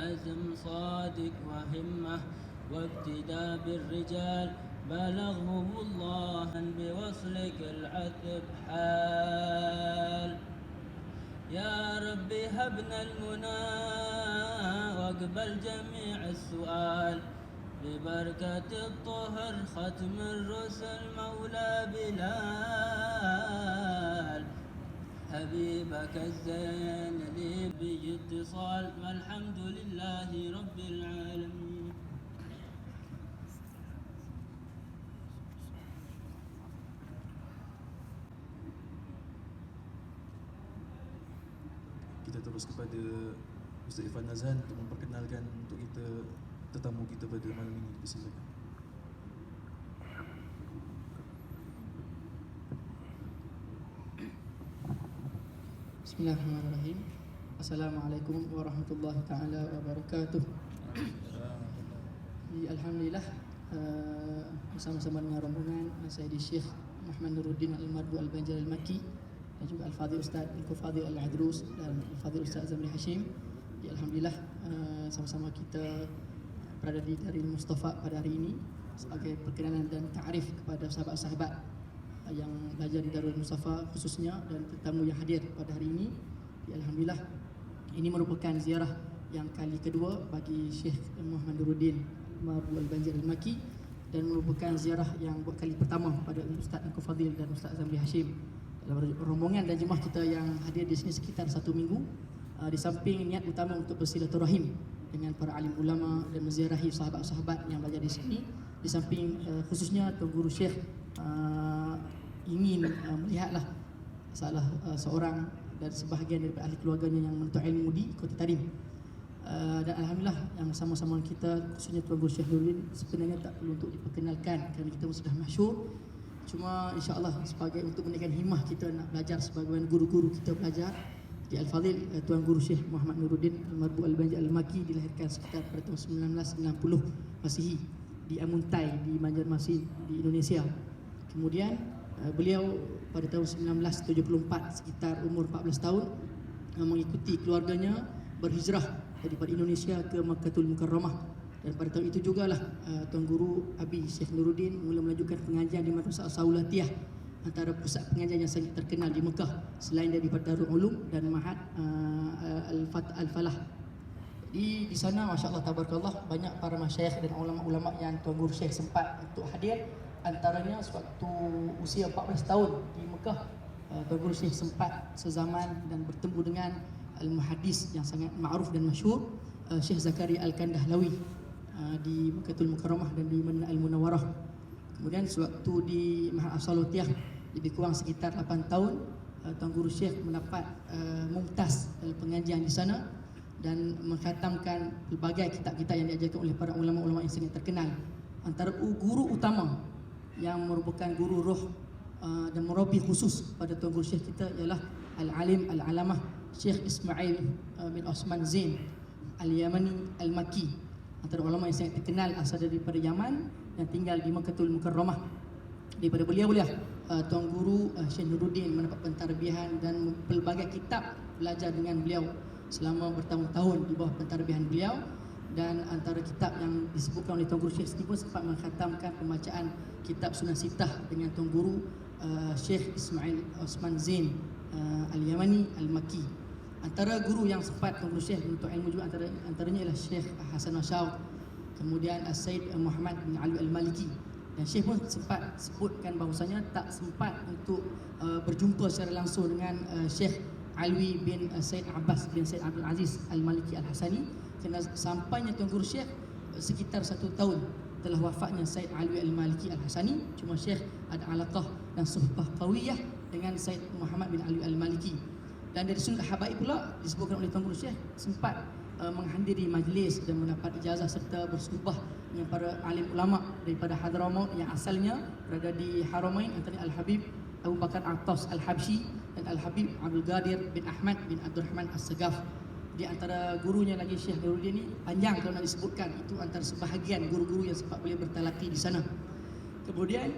عزم صادق وهمة واقتداء بالرجال بلغهم الله بوصلك العذب حال. يا ربي هبنا المنى واقبل جميع السؤال ببركة الطهر ختم الرسل مولى بلال. حبيبك الزين لي باتصال والحمد لله رب العالمين. Kita terus kepada Ustaz Irfan Nazhan untuk memperkenalkan untuk kita tetamu kita pada malam ini. Silakan. Bismillahirrahmanirrahim. Assalamualaikum warahmatullahi taala wabarakatuh. Alhamdulillah, bersama-sama dengan rombongan Sayyidi Syekh Muhammad Nuruddin Al-Mardu Al-Banjar Al-Makki dan juga Al-Fadhil Ustaz Al-Fadhil Al-Adrus dan Al-Fadhil Ustaz Zamri Hashim. Alhamdulillah, sama-sama kita berada di Darul Mustafa pada hari ini sebagai perkenalan dan ta'arif kepada sahabat-sahabat yang belajar di Darul Mustafa khususnya dan tetamu yang hadir pada hari ini. Alhamdulillah, ini merupakan ziarah yang kali kedua bagi Syekh Muhammad Nuruddin Al-Mardu Al-Banjar Al-Makki dan merupakan ziarah yang buat kali pertama pada Ustaz Al-Fadhil dan Ustaz Zamri Hashim. Dalam rombongan dan jemaah kita yang hadir di sini sekitar 1 minggu, di samping niat utama untuk bersilaturahim dengan para alim ulama dan menziarahi sahabat-sahabat yang belajar di sini, di samping khususnya Tuan Guru Syekh ingin melihatlah salah seorang dan sebahagian daripada ahli keluarganya yang menuntut ilmu di Kota Tarim. Dan alhamdulillah yang sama-sama kita khususnya Tuan Guru Syekh Nuruddin sebenarnya tak perlu untuk diperkenalkan kerana kita sudah masyhur. Cuma insya-Allah sebagai untuk menaikkan himmah kita nak belajar sebagaimana guru-guru kita belajar. Di Al-Fadhil Tuan Guru Syekh Muhammad Nuruddin Al-Mardu Al-Banjar Al-Makki dilahirkan sekitar pada tahun 1990 Masihi di Amuntai di Banjarmasin di Indonesia. Kemudian beliau pada tahun 1974 sekitar umur 14 tahun mengikuti keluarganya berhijrah daripada Indonesia ke Makkahul Mukarramah, dan pada tahun itu jugalah Tuan Guru Abi Syekh Nuruddin mula melanjutkan pengajian di Madrasah Saulatiyah, antara pusat pengajian yang sangat terkenal di Mekah selain daripada Darul Ulum dan Ma'had Al-Falah. Di sana masya-Allah tabarakallah banyak para masyayikh dan ulama-ulama yang Tuan Guru Syekh sempat untuk hadir. Antaranya sewaktu usia 14 tahun di Mekah, Tuan Guru Syekh sempat sezaman dan bertemu dengan al-muhaddis yang sangat ma'ruf dan masyhur, Syekh Zakaria Al-Kandahlawi di Makkahul Mukarramah dan di Madinah Al-Munawwarah. Kemudian sewaktu di Ma'had As-Salutiyah lebih kurang sekitar 8 tahun, Tuan Guru Syekh mendapat mumtaz dalam pengajian di sana dan mengkhatamkan pelbagai kitab-kitab yang diajarkan oleh para ulama-ulama yang sangat terkenal. Antara guru utama yang merupakan guru roh dan murabi khusus pada Tuan Guru Syekh kita ialah Al-Alim Al-Alamah Syekh Ismail bin Osman Zain Al-Yamani Al-Makki, antara ulama yang sangat terkenal asal daripada Yaman yang tinggal di Makkahul Mukarramah. Daripada beliau lah Tuan Guru Syekh Nuruddin mendapat pentarbiahan dan pelbagai kitab belajar dengan beliau selama bertahun-tahun di bawah pentarbiahan beliau. Dan antara kitab yang disebutkan oleh Tuan Guru Syekh sendiri pun sempat mengkhatamkan pembacaan kitab Sunan Sittah dengan Tuan Guru Syekh Ismail Osman Zain Al-Yamani Al-Makki. Antara guru yang sempat Tuan Guru Syekh untuk ilmu juga antaranya ialah Syekh Hasan Nashaud, kemudian Said Muhammad bin Ali Al-Maliki. Dan Syekh pun sempat sebutkan bahawasanya tak sempat untuk berjumpa secara langsung dengan Syekh Alwi bin Said Abbas bin Said Abdul Aziz Al-Maliki Al-Hasani, kerana sampainya Tuan Guru Syekh sekitar 1 tahun telah wafatnya Said Alwi Al-Maliki Al-Hasani. Cuma Syekh ada alaqah dan suhbah qawiyah dengan Said Muhammad bin Ali Al-Maliki. Dan dari Sunnah Habaib pula disebutkan oleh Tuan Guru Syekh sempat menghadiri majlis dan mendapat ijazah serta bersuhbah dengan para alim ulama daripada Hadramaut yang asalnya berada di Haramain, antara Al-Habib Abu Bakar Atas Al-Habsyi dan Al-Habib Abdul Qadir bin Ahmad bin Abdul Rahman As-Sagaf. Di antara gurunya lagi Syekh Nuruddin ni panjang kalau nak disebutkan, itu antara sebahagian guru-guru yang sempat boleh bertalaqi di sana. Kemudian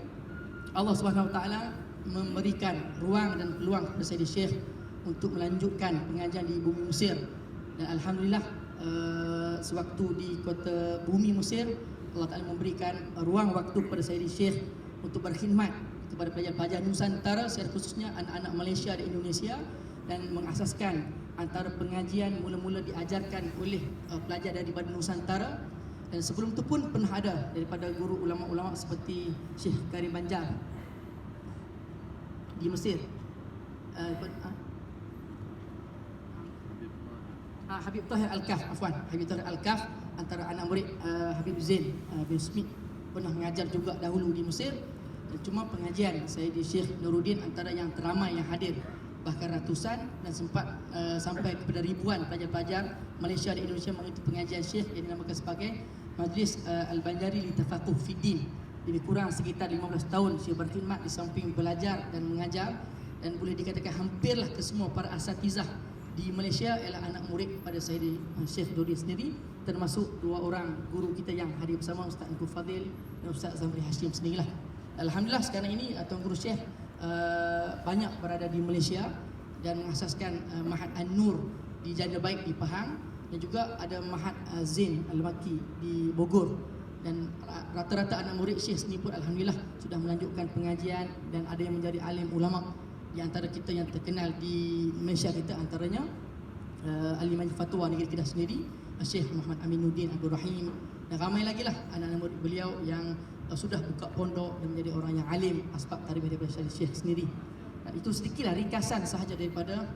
Allah Subhanahu Wa Taala memberikan ruang dan peluang kepada Sayyidi Syekh untuk melanjutkan pengajian di bumi Mesir, dan alhamdulillah sewaktu di kota bumi Mesir, Allah Ta'ala memberikan ruang waktu kepada Sayyidi Syekh untuk berkhidmat kepada pelajar-pelajar Nusantara, secara khususnya anak-anak Malaysia dan Indonesia, dan mengasaskan antara pengajian mula-mula diajarkan oleh pelajar daripada Nusantara, dan sebelum itu pun pernah ada daripada guru ulama-ulama seperti Syekh Karim Banjar di Mesir. Habib Tahir Al-Kaf, Habib Tahir Al-Kaf, antara anak murid Habib Zain bin Smith, pernah mengajar juga dahulu di Mesir. Dan cuma pengajian saya di Syekh Nuruddin antara yang teramai yang hadir, bahkan ratusan, dan sempat sampai kepada ribuan pelajar-pelajar Malaysia dan Indonesia mengikuti pengajian Syekh yang dinamakan sebagai Majlis Al-Banjari li Tafaqquh fi Din. Lebih kurang sekitar 15 tahun Syekh berkhidmat di samping belajar dan mengajar, dan boleh dikatakan hampirlah kesemua para asatizah di Malaysia ialah anak murid pada Sayyidi Syekh Nuruddin sendiri, termasuk dua orang guru kita yang hadir bersama, Ustaz Engku Fadil dan Ustaz Zamri Hashim sendirilah. Alhamdulillah sekarang ini Tuan Guru Syekh banyak berada di Malaysia dan mengasaskan Mahat An-Nur di Janda Baik di Pahang, dan juga ada Mahat Zain Al-Maki di Bogor. Dan rata-rata anak murid Syekh sendiri pun alhamdulillah sudah melanjutkan pengajian, dan ada yang menjadi alim ulama di antara kita yang terkenal di Malaysia kita, antaranya Alim Majlis Fatwa negeri Kedah sendiri, Syekh Muhammad Aminuddin Abdul Rahim, dan ramai lagi lah anak-anak murid beliau yang sudah buka pondok dan menjadi orang yang alim asbab tarikh daripada Syekh sendiri. Dan itu sedikitlah ringkasan sahaja daripada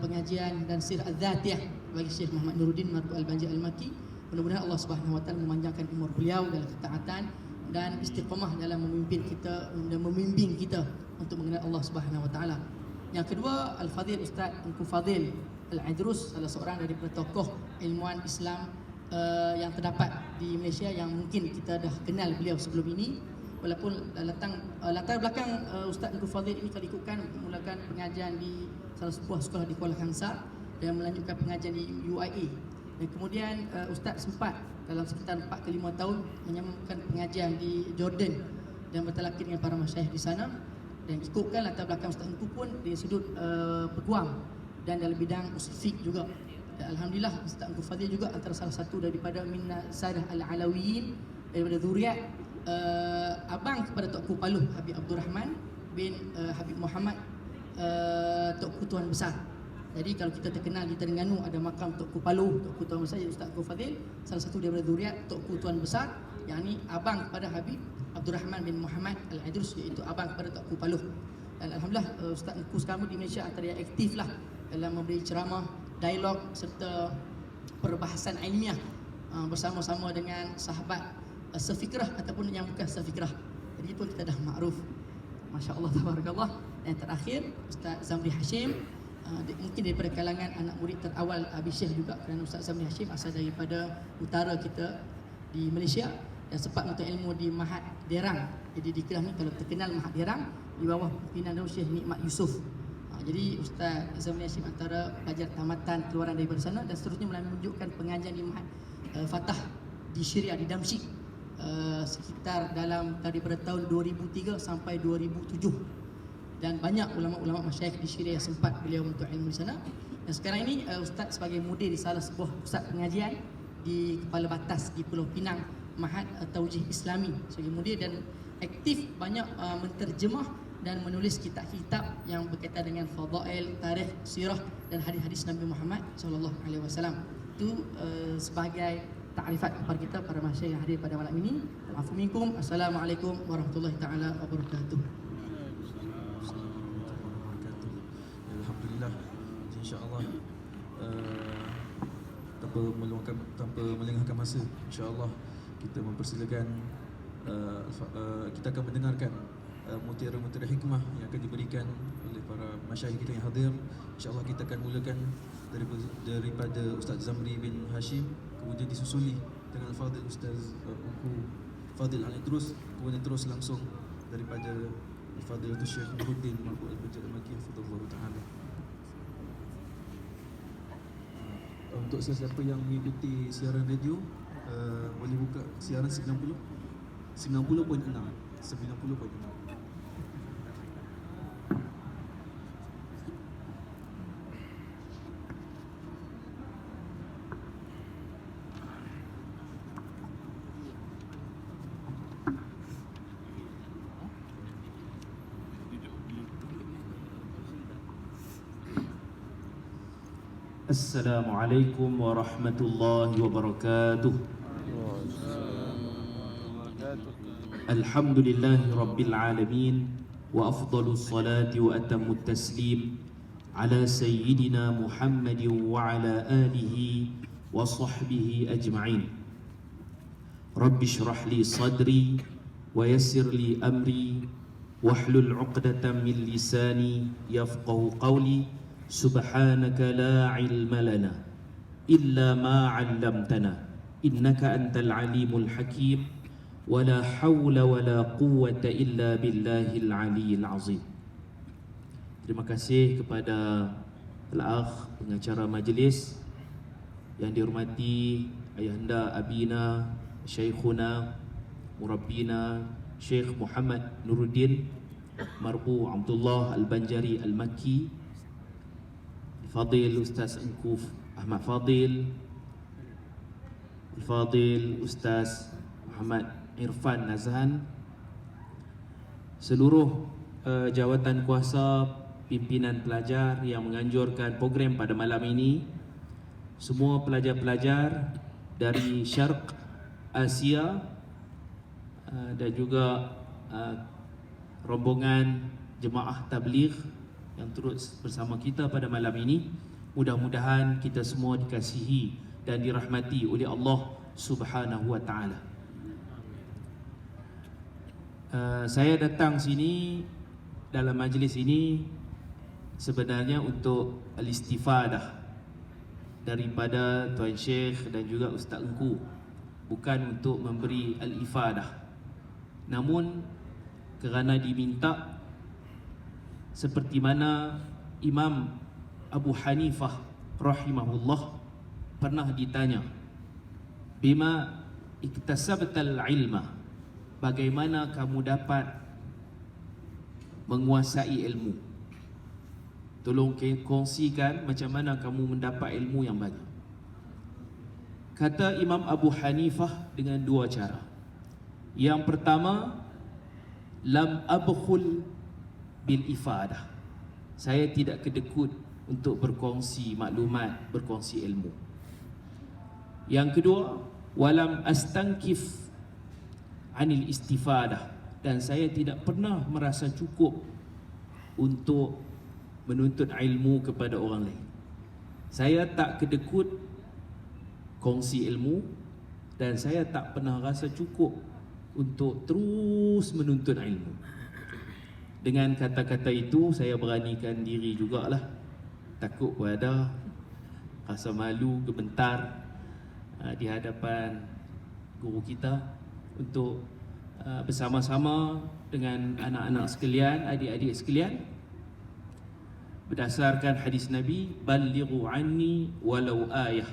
pengajian dan sir az-zatiyah bagi Syekh Muhammad Nuruddin Marbu Al-Banjir Al-Maki. Mudah-mudahan Allah Subhanahu Wa Taala memanjangkan umur beliau dalam ketaatan dan istiqamah dalam memimpin kita dan membimbing kita untuk mengenal Allah Subhanahu Wa Taala. Yang kedua, Al-Fadhil Ustaz Engku Fadil Al-Idrus, salah seorang daripada tokoh ilmuwan Islam yang terdapat di Malaysia, yang mungkin kita dah kenal beliau sebelum ini. Walaupun latar belakang Ustaz Engku Fadil ini, kalau ikutkan, memulakan pengajian di salah sebuah sekolah di Kuala Kangsar dan melanjutkan pengajian di UIA. Dan kemudian Ustaz sempat dalam sekitar 4 ke 5 tahun menyambungkan pengajian di Jordan dan bertalaqi dengan para masyayikh di sana. Dan ikutkan latar belakang Ustaz Engku pun dari sudut peguam dan dalam bidang usul fiqh juga. Dan alhamdulillah Ustaz Engku Fadil juga antara salah satu daripada minna Sadah Al-Alawiyin, daripada zuriat abang kepada Tok Kupaluh Habib Abdul Rahman bin Habib Muhammad Tok Kutuan Besar. Jadi kalau kita terkenal di Terengganu ada makam Tok Kupaluh, Tok Kutuan Besar, Ustaz Engku Fadil salah satu daripada zuriat Tok Kutuan Besar, yang ni abang kepada Habib Abdul Rahman bin Muhammad Al-Idrus, iaitu abang kepada Tok Kupaluh. Dan alhamdulillah Ustaz Engku sekarang di Malaysia antara yang aktif lah dalam memberi ceramah, dialog serta perbahasan ilmiah bersama-sama dengan sahabat sefikrah ataupun yang bukan sefikrah. Jadi pun kita dah makruf. Masya-Allah tabarakallah. Dan terakhir Ustaz Zamri Hashim, mungkin daripada kalangan anak murid terawal Abi Syekh juga, kerana Ustaz Zamri Hashim asal daripada utara kita di Malaysia dan sempat menuntut ilmu di Mahat Derang. Jadi di Kedah ni kalau terkenal Mahat Derang di bawah pimpinan Syekh Nikmat Yusof. Jadi Ustaz Zamri Hashim antara pelajar tamatan keluaran daripada sana, dan seterusnya melanjutkan pengajian di Mahat Fatah di Syria di Damsyik sekitar dalam daripada tahun 2003 sampai 2007. Dan banyak ulama-ulama masyayikh di Syria yang sempat beliau menuntut ilmu di sana. Dan sekarang ini Ustaz sebagai mudir di salah sebuah pusat pengajian di Kepala Batas di Pulau Pinang, Mahat Taujih Islami sebagai mudir, dan aktif banyak menterjemah dan menulis kitab-kitab yang berkaitan dengan fadail, tarikh, sirah dan hadis-hadis Nabi Muhammad sallallahu alaihi wasallam. Itu sebagai takrifat kepada kita para masyayikh yang hadir pada malam ini. Afu minkum. Assalamualaikum warahmatullahi taala wabarakatuh. Alhamdulillah, insya-Allah tanpa melengahkan masa, insya-Allah kita mempersilakan kita akan mendengarkan mutiara-mutiara hikmah yang akan diberikan oleh para masyayikh kita yang hadir. InsyaAllah kita akan mulakan daripada Ustaz Zamri bin Hashim, kemudian disusuli dengan Fadil Ustaz Engku Fadil Al-Idrus, kemudian terus langsung daripada Fadil Syekh Nuruddin Marbu Al-Banjir Al-Maki hafizahullah ta'ala. Untuk sesiapa yang mengikuti siaran radio, boleh buka siaran 90.6. 90.6. Assalamualaikum warahmatullahi wabarakatuh. Alhamdulillahi rabbil alamin, wa afdalus salati wa atamut taslim ala sayyidina Muhammadin wa ala alihi wa sahbihi ajma'in. Rabbi shrah li sadri wa yassir li amri wahlul 'uqdatam min lisani yafqahu qawli. Subhanaka la ilma lana illa ma 'allamtana innaka antal alimul hakim wa la hawla wa la quwwata illa billahil aliyyil azim. Terima kasih kepada al-akh pengacara majlis yang dihormati ayahanda abina syekhuna murabbina Syekh Muhammad Nuruddin Marbu Abdullah Al-Banjari Al-Makki, Fadil Ustaz Engkuf Ahmad Fadil, Fadil Ustaz Muhammad Irfan Nazhan, seluruh jawatan kuasa pimpinan pelajar yang menganjurkan program pada malam ini, semua pelajar-pelajar dari Syarq Asia dan juga rombongan jemaah tabligh yang turut bersama kita pada malam ini. Mudah-mudahan kita semua dikasihi dan dirahmati oleh Allah Subhanahu wa taala. Saya datang sini dalam majlis ini sebenarnya untuk al-istifadah daripada Tuan Syekh dan juga Ustaz Engku, bukan untuk memberi al-ifadah. Namun kerana diminta, seperti mana Imam Abu Hanifah rahimahullah pernah ditanya, bima iktasabtal ilma, bagaimana kamu dapat menguasai ilmu? Tolong kongsikan macam mana kamu mendapat ilmu yang banyak. Kata Imam Abu Hanifah dengan dua cara. Yang pertama, lam abkhul bil ifadah, saya tidak kedekut untuk berkongsi maklumat, berkongsi ilmu. Yang kedua, walam astankif anil istifadah, dan saya tidak pernah merasa cukup untuk menuntut ilmu kepada orang lain. Saya tak kedekut kongsi ilmu, dan saya tak pernah rasa cukup untuk terus menuntut ilmu. Dengan kata-kata itu, saya beranikan diri jugalah. Takut pun ada, rasa malu, gemetar di hadapan guru kita untuk bersama-sama dengan anak-anak sekalian, adik-adik sekalian, berdasarkan hadis Nabi, ballighu anni walau ayah,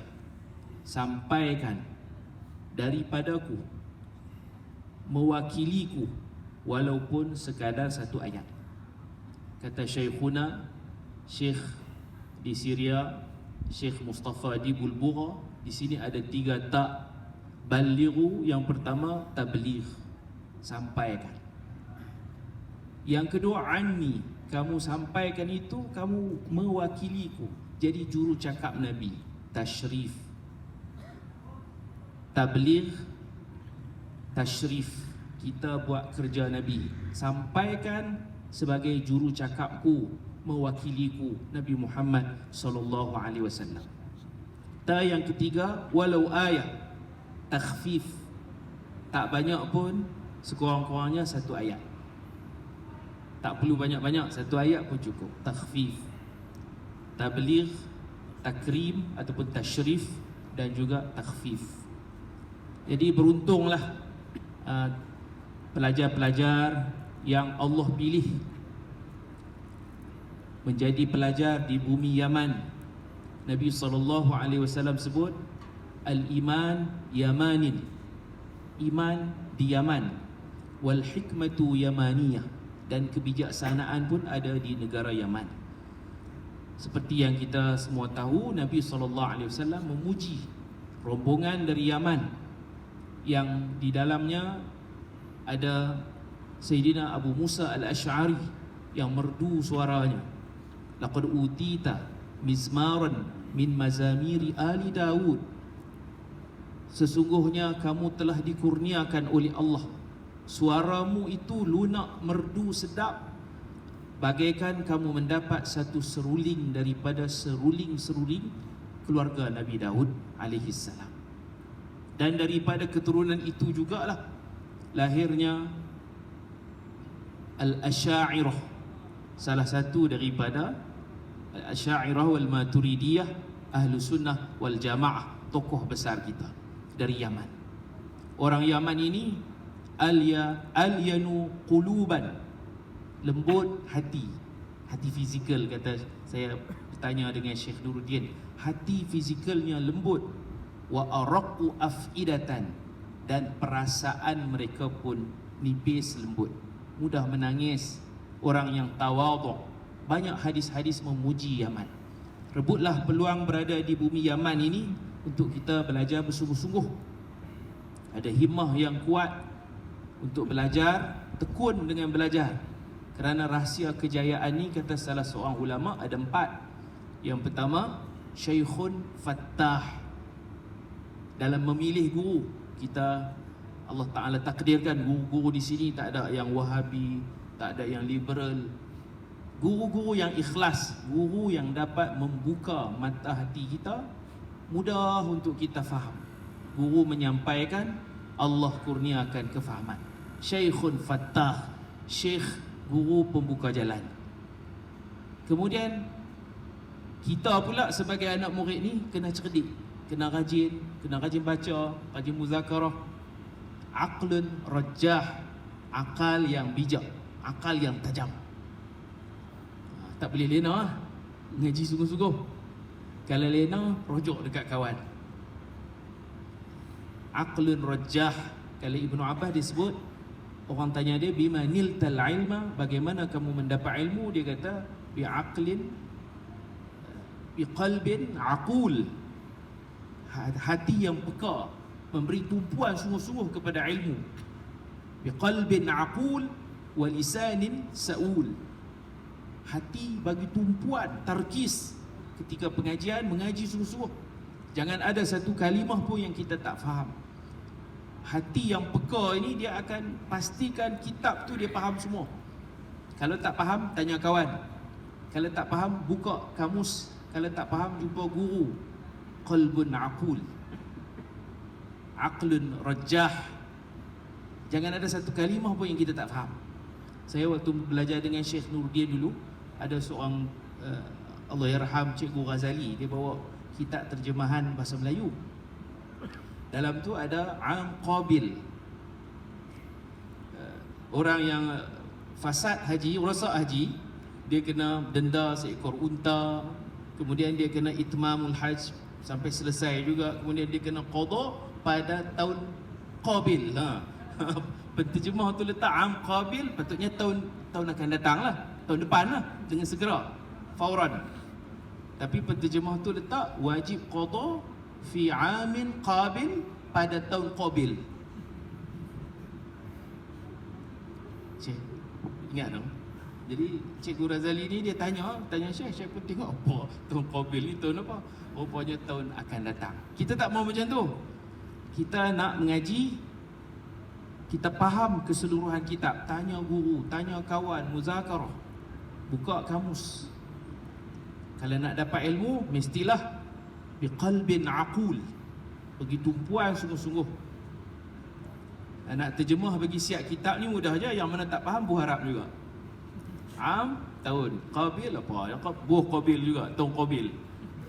sampaikan daripadaku, mewakiliku, walaupun sekadar satu ayat. Kata Syekhuna, Syekh di Syria, Syekh Mustafa di Bulbura, di sini ada 3 tak balighu. Yang pertama, tabligh, sampaikan. Yang kedua, anni, kamu sampaikan itu, kamu mewakiliku, jadi juru cakap Nabi, tashrif. Tabligh, tashrif, kita buat kerja Nabi, sampaikan sebagai juru cakapku, mewakiliku Nabi Muhammad sallallahu alaihi wasallam. Yang ketiga, walau ayat, takhfif, tak banyak pun, sekurang-kurangnya satu ayat. Tak perlu banyak-banyak, satu ayat pun cukup. Takhfif, tabligh, takrim ataupun tashrif, dan juga takhfif. Jadi beruntunglah pelajar-pelajar yang Allah pilih menjadi pelajar di bumi Yaman. Nabi SAW sebut, al-iman yamanin, iman di Yaman, wal hikmatu yamaniyah, dan kebijaksanaan pun ada di negara Yaman. Seperti yang kita semua tahu, Nabi SAW memuji rombongan dari Yaman yang di dalamnya ada Sayyidina Abu Musa Al-Ash'ari yang merdu suaranya. Laqad utita mizmaran min mazamiri ali Daud. Sesungguhnya kamu telah dikurniakan oleh Allah, suaramu itu lunak, merdu, sedap, bagaikan kamu mendapat satu seruling daripada seruling-seruling keluarga Nabi Daud alaihi salam. Dan daripada keturunan itu jugalah lahirnya Al-Asy'ariyah, salah satu daripada Al-Asy'ariyah wal Maturidiyah, Ahlu Sunnah wal Jamaah, tokoh besar kita dari Yaman. Orang Yaman ini alyanu quluban, lembut hati, hati fizikal. Kata saya bertanya dengan Syekh Nuruddin, hati fizikalnya lembut. Wa araqqu afidatan, dan perasaan mereka pun nipis lembut, mudah menangis, orang yang tawadhu. Banyak hadis-hadis memuji Yaman. Rebutlah peluang berada di bumi Yaman ini untuk kita belajar bersungguh-sungguh. Ada himmah yang kuat untuk belajar, tekun dengan belajar. Kerana rahsia kejayaan ni, kata salah seorang ulama, ada 4. Yang pertama, Syekhun Fattah. Dalam memilih guru, kita Allah Ta'ala takdirkan guru-guru di sini tak ada yang Wahabi, tak ada yang liberal. Guru-guru yang ikhlas, guru yang dapat membuka mata hati kita, mudah untuk kita faham. Guru menyampaikan, Allah kurniakan kefahaman. Syekhun Fattah, syekh, guru pembuka jalan. Kemudian kita pula sebagai anak murid ni kena cerdik, kena rajin baca, rajin muzakarah. Aqlun rajah, akal yang bijak, akal yang tajam. Tak boleh lena, ngaji sungguh-sungguh. Kalau lena, rujuk dekat kawan. Aqlun rajah. Kalau Ibnu Abbas disebut, orang tanya dia, bima niltal ilma, bagaimana kamu mendapat ilmu? Dia kata, bi'aqlin, biqalbin aqul, hati yang peka, memberi tumpuan sungguh-sungguh kepada ilmu. Biqalbin aqul wa lisanin saul, hati bagi tumpuan, tarkis ketika pengajian, mengaji sungguh-sungguh. Jangan ada satu kalimah pun yang kita tak faham. Hati yang peka ini, dia akan pastikan kitab tu dia faham semua. Kalau tak faham, tanya kawan. Kalau tak faham, buka kamus. Kalau tak faham, jumpa guru. Qalbun aqul, aqlun rajah. Jangan ada satu kalimah pun yang kita tak faham. Saya waktu belajar dengan Syekh Nuruddin dulu, ada seorang Allahyarham Cikgu Ghazali, dia bawa kitab terjemahan bahasa Melayu. Dalam tu ada am qabil, orang yang fasad haji, rosak haji, dia kena denda seekor unta. Kemudian dia kena itmamul hajj sampai selesai juga. Kemudian dia kena qada pada tahun qabil. Penterjemah tu letak am qabil, patutnya tahun akan datang lah, tahun depan lah, dengan segera, fauran. Tapi penterjemah tu letak wajib qada fi amin qabil, pada tahun qabil. Cik, ingat dong. Jadi Cikgu Razali ni dia tanya Syekh pun tengok apa tahun qabil ni, tahun apa? Rupanya tahun akan datang. Kita tak mau macam tu. Kita nak mengaji, kita faham keseluruhan kitab. Tanya guru, tanya kawan, muzakarah, buka kamus. Kalau nak dapat ilmu, mestilah biqalbin aqul, bagi tumpuan sungguh-sungguh. Nak terjemah bagi siap kitab ni mudah aja. Yang mana tak faham, buharap juga. Am, tahun. Qabil apa? Buh qabil juga, tahun qabil.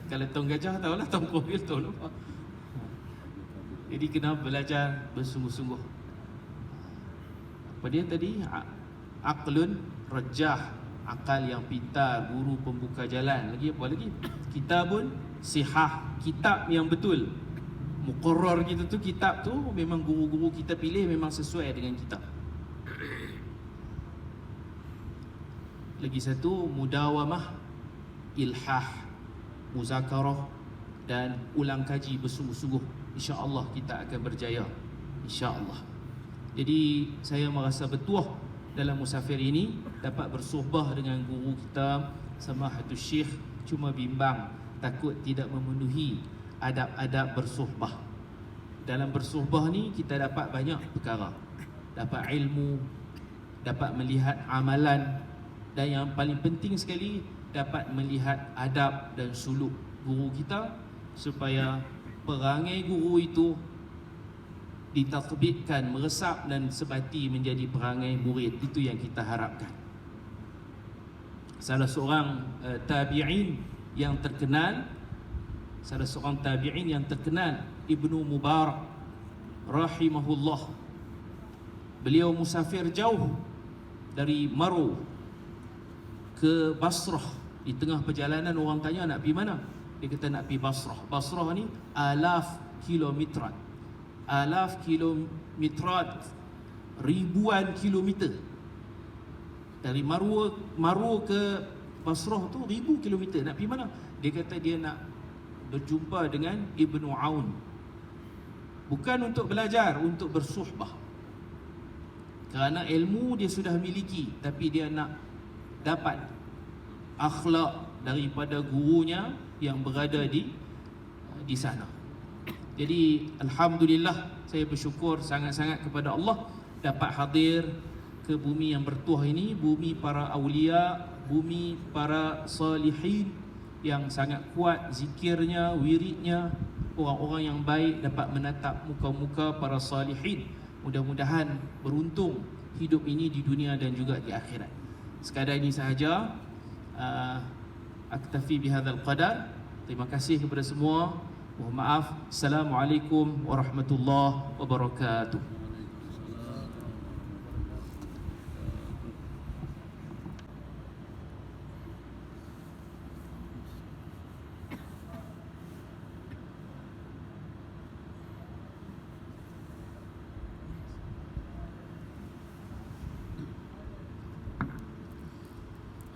Kalau tahun gajah, tahulah tahun qabil, tahun apa. Jadi kena belajar bersungguh-sungguh. Apa dia tadi? Aqlun rajah, akal yang pintar, guru pembuka jalan. Lagi apa lagi? Kitabun sihah, kitab yang betul. Muqarrar kita tu, kitab tu memang guru-guru kita pilih memang sesuai dengan kitab. Lagi satu, mudawamah, ilhah, muzakarah dan ulang kaji bersungguh-sungguh. InsyaAllah kita akan berjaya, InsyaAllah. Jadi saya merasa bertuah dalam musafir ini dapat bersuhbah dengan guru kita Samahatul Syekh. Cuma bimbang takut tidak memenuhi adab-adab bersuhbah. Dalam bersuhbah ni kita dapat banyak perkara. Dapat ilmu, dapat melihat amalan, dan yang paling penting sekali dapat melihat adab dan suluk guru kita, supaya perangai guru itu ditatbikkan, meresap dan sebati menjadi perangai murid. Itu yang kita harapkan. Salah seorang tabi'in yang terkenal, Ibnu Mubarak rahimahullah, beliau musafir jauh dari Maru ke Basrah. Di tengah perjalanan orang tanya nak pergi mana? Dia kata nak pergi Basrah. Basrah ni alaf kilometrat, ribuan kilometer. Dari Maru ke Basrah tu 1000 kilometer. Nak pergi mana? Dia kata dia nak berjumpa dengan Ibnu Aun. Bukan untuk belajar, untuk bersuhbah. Kerana ilmu dia sudah miliki, tapi dia nak dapat akhlak daripada gurunya yang berada di sana. Jadi alhamdulillah, saya bersyukur sangat-sangat kepada Allah dapat hadir ke bumi yang bertuah ini, bumi para awliya, bumi para salihin yang sangat kuat zikirnya, wiridnya. Orang-orang yang baik dapat menatap muka-muka para salihin. Mudah-mudahan beruntung hidup ini di dunia dan juga di akhirat. Sekadar ini sahaja. Aktafi bihadzal qadar. Terima kasih kepada semua. Mohon maaf. Assalamualaikum warahmatullahi wabarakatuh.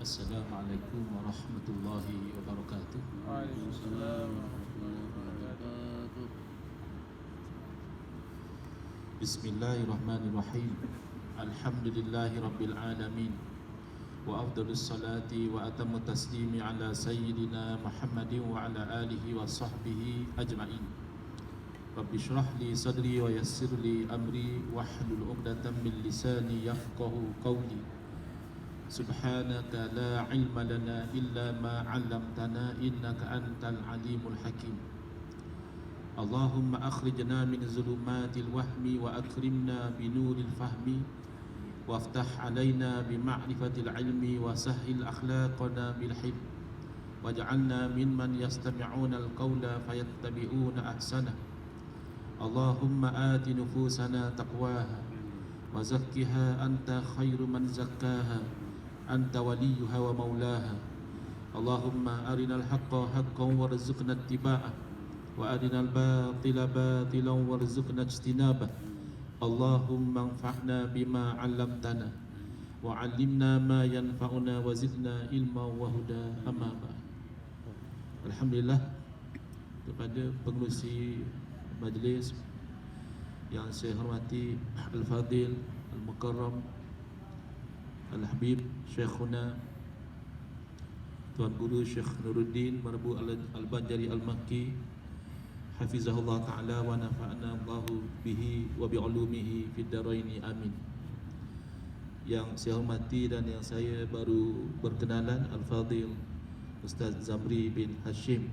Assalamualaikum warahmatullahi wabarakatuh. Waalaikumsalam warahmatullahi wabarakatuh. Bismillahirrahmanirrahim. Alhamdulillahi rabbil alamin. Wa afdalus salati wa atammu taslimi ala sayyidina Muhammadin wa ala alihi wa sahbihi ajma'in. Rabbi shrah li sadri wa yassir li amri wahlul 'uqdatam min lisani yafqahu qawli. Subhanaka la ilma lana illa ma 'allamtana innaka antal alimul hakim. Allahumma akhrijna min zulumatil wahmi wa akrimna bi nuril fahmi waftah 'alaina bi ma'rifatil ilmi wa sahhil akhlaqana bil hilm waj'alna mimman yastami'una al qawla fayattabi'una ahsana. Allahumma ati nufusana taqwaha wa zakkiha anta khairu man zakkaha anta waliyuha wa maulaha. Allahumma arinal haqqa haqqan warzuqna ittiba'ah wa arinal batila batilan warzuqna ijtinabah. Allahumma anfa'na bima 'allamtana wa 'allimna ma yanfa'una wa zidna ilma wa huda. Amma ba'd. Alhamdulillah, kepada pengerusi majlis yang saya hormati, Al-Fadil Al-Mukarram Al-Habib Syekhuna Tuan Guru Syekh Nuruddin Marbu Al-Banjari Al-Makki, hafizahullah ta'ala wa nafa'na Allahu bihi wa bi'ulumihi fid daraini amin. Yang saya hormati dan yang saya baru berkenalan, Al-Fadil Ustaz Zamri bin Hashim.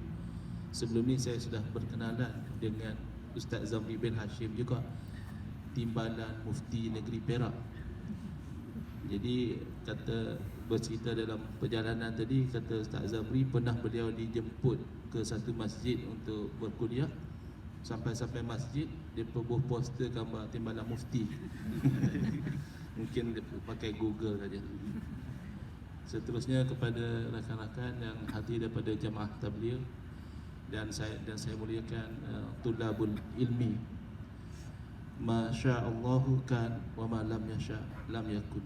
Sebelum ni saya sudah berkenalan dengan Ustaz Zamri bin Hashim juga, Timbalan Mufti Negeri Perak. Jadi kata bercerita dalam perjalanan tadi, kata Ustaz Zamri pernah beliau dijemput ke satu masjid untuk berkuliah. Sampai-sampai masjid dia perbuh poster gambar Timbalan Mufti. Mungkin dia pakai Google saja. Seterusnya kepada rakan-rakan yang hadir daripada jemaah tabligh dan saya muliakan tulabul ilmi. Masyaallahu kan wa ma lam yasha lam yakun.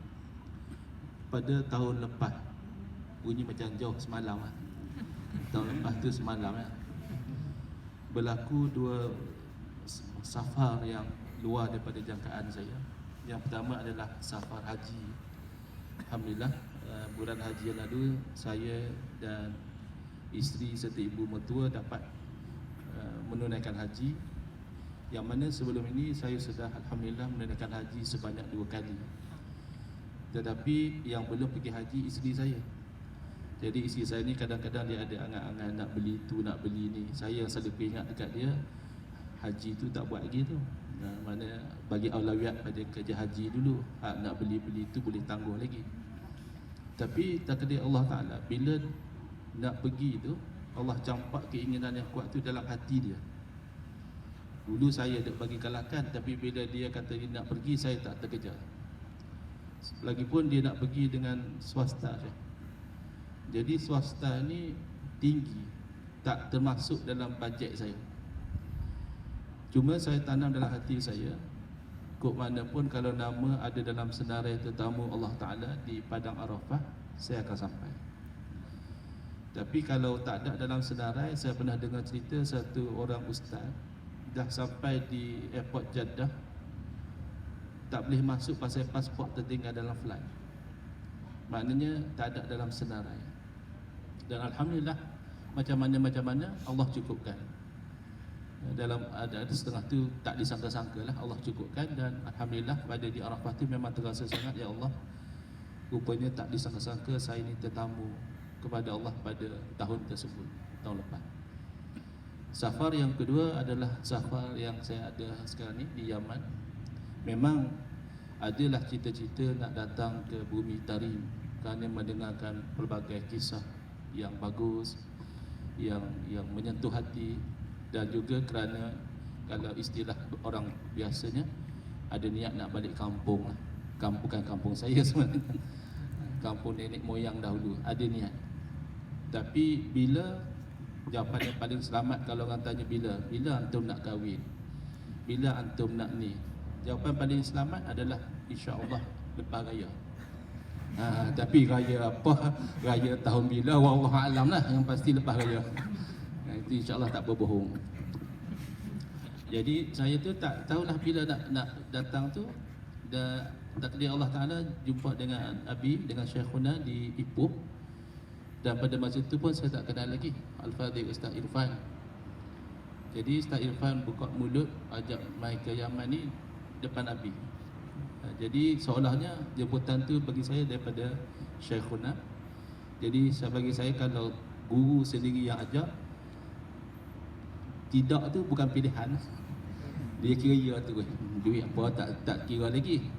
Pada tahun lepas, bunyi macam jauh semalam lah. Tahun lepas tu semalam lah, berlaku dua safar yang luar daripada jangkaan saya. Yang pertama adalah safar haji. Alhamdulillah, bulan haji yang lalu saya dan isteri serta ibu mertua dapat menunaikan haji, yang mana sebelum ini saya sudah alhamdulillah menunaikan haji sebanyak 2 kali. Tetapi yang belum pergi haji isteri saya. Jadi isteri saya ni kadang-kadang dia ada angan-angan nak beli tu, nak beli ni. Saya selalu peringat dekat dia, haji tu tak buat lagi tu. Mana bagi aulawiyat pada kerja haji dulu. Nak beli-beli tu boleh tangguh lagi. Tapi takdir Allah Ta'ala, bila nak pergi tu, Allah campak keinginan yang kuat tu dalam hati dia. Dulu saya dah bagi kalahkan, tapi bila dia kata dia nak pergi, saya tak terkejar. Lagipun dia nak pergi dengan swasta. Jadi swasta ni tinggi, tak termasuk dalam bajet saya. Cuma saya tanam dalam hati saya, kok mana pun kalau nama ada dalam senarai tetamu Allah Ta'ala di Padang Arafah, saya akan sampai. Tapi kalau tak ada dalam senarai, saya pernah dengar cerita satu orang ustaz dah sampai di airport Jeddah, tak boleh masuk pasal pasport tertinggal dalam flight. Maknanya tak ada dalam senarai. Dan alhamdulillah, macam mana Allah cukupkan. Dalam ada setengah tu tak disangka-sangka lah, Allah cukupkan. Dan alhamdulillah pada di Arafah tu memang terasa sangat, ya Allah, rupanya tak disangka-sangka saya ni tetamu kepada Allah pada tahun tersebut, tahun lepas. Safar yang kedua adalah safar yang saya ada sekarang ni di Yaman. Memang adalah cita-cita nak datang ke bumi Tarim kerana mendengarkan pelbagai kisah yang bagus, yang menyentuh hati, dan juga kerana kalau istilah orang biasanya ada niat nak balik kampung lah. Bukan kampung saya sebenarnya, kampung nenek moyang dahulu, ada niat. Tapi bila, jawapan yang paling selamat kalau orang tanya bila antum nak kahwin, bila antum nak ni, jawapan paling selamat adalah insya-Allah lepas raya. Tapi raya apa, raya tahun bila, wallahu alam lah, yang pasti lepas raya. Itu insya-Allah tak berbohong. Jadi saya tu tak tahulah bila nak datang tu. Takdir Allah Ta'ala jumpa dengan Abi, dengan Syekhuna di Ipoh. Dan pada masa itu pun saya tak kenal lagi Al-Fadhil Ustaz Irfan. Jadi Ustaz Irfan buka mulut ajak mai ke Yaman ni depan Abi. Jadi seolahnya jemputan tu bagi saya daripada Syekhuna. Jadi bagi saya kalau guru sendiri yang ajak, tidak tu bukan pilihan. Dia kira ya tu, duit apa tak kira lagi.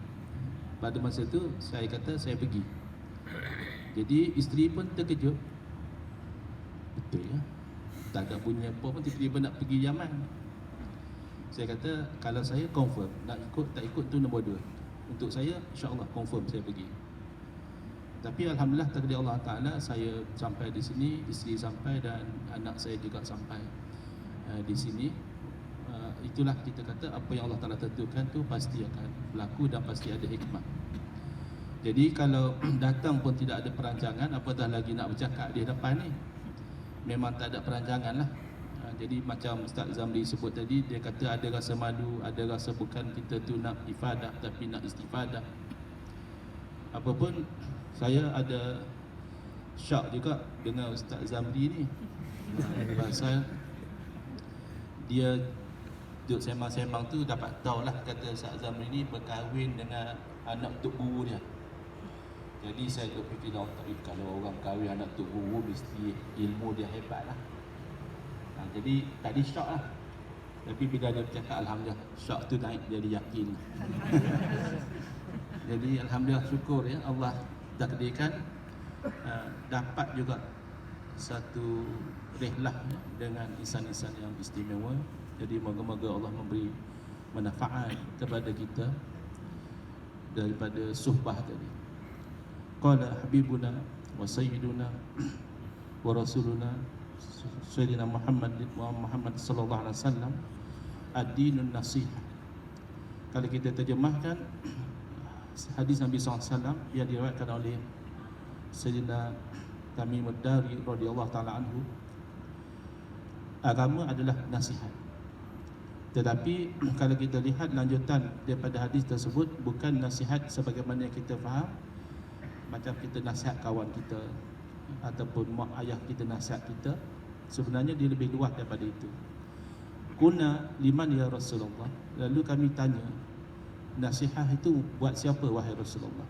Pada masa tu saya kata saya pergi. Jadi isteri pun terkejut. Betul ya, tak ada bunyi apa pun tiba-tiba nak pergi Yaman. Saya kata kalau saya confirm, nak ikut tak ikut tu nombor 2. Untuk saya insya-Allah confirm saya pergi. Tapi alhamdulillah takdir Allah Ta'ala, saya sampai di sini, isteri sampai dan anak saya juga sampai di sini. Itulah kita kata apa yang Allah Ta'ala tentukan tu pasti akan berlaku dan pasti ada hikmah. Jadi kalau datang pun tidak ada perancangan, apatah lagi nak bercakap di depan ni, memang tak ada perancangan lah. Jadi macam Ustaz Zamri sebut tadi, dia kata ada rasa malu, ada rasa bukan kita tu nak ifadah tapi nak istifadah. Apapun, saya ada syak juga dengan Ustaz Zamri ni. Pasal dia duduk sembang-sembang tu dapat tahulah kata Ustaz Zamri ni berkahwin dengan anak tok guru dia. Jadi saya duk fikir kalau orang kahwin anak tok guru mesti ilmu dia hebat lah. Jadi tadi syok lah. Tapi bila dia bercakap alhamdulillah, syok tu naik jadi yakin. Jadi alhamdulillah, syukur ya Allah takdirkan dapat juga satu rihlah dengan insan-insan yang istimewa. Jadi moga-moga Allah memberi manfaat kepada kita daripada suhbah tadi. Qala habibuna wa sayyiduna wa rasuluna Sayyidina Muhammad sallallahu alaihi wasallam, ad-dinun nasihah. Kalau kita terjemahkan hadis Nabi SAW yang diriwayatkan oleh Sayyidina Tamim ad-Dari radhiyallahu taala anhu, agama adalah nasihat. Tetapi kalau kita lihat lanjutan daripada hadis tersebut, bukan nasihat sebagaimana yang kita faham, macam kita nasihat kawan kita, ataupun mak ayah kita, nasihat kita, sebenarnya dia lebih luas daripada itu. Kuna liman ya Rasulullah. Lalu kami tanya, nasihat itu buat siapa wahai Rasulullah?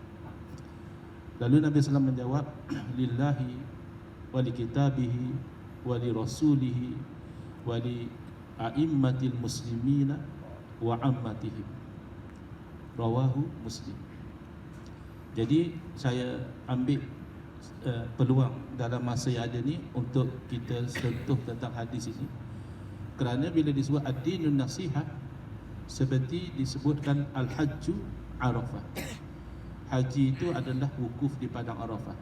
Lalu Nabi SAW menjawab, lillahi wa li kitabihi wa li rasulihi wa li a'immatil muslimina wa ammatihim. Rawahu Muslim. Jadi saya ambil peluang dalam masa yang ada ni untuk kita sentuh tentang hadis ini, kerana bila disebut ad-dinun nasihat, seperti disebutkan al-hajju Arafah. Haji itu adalah wukuf di padang Arafah.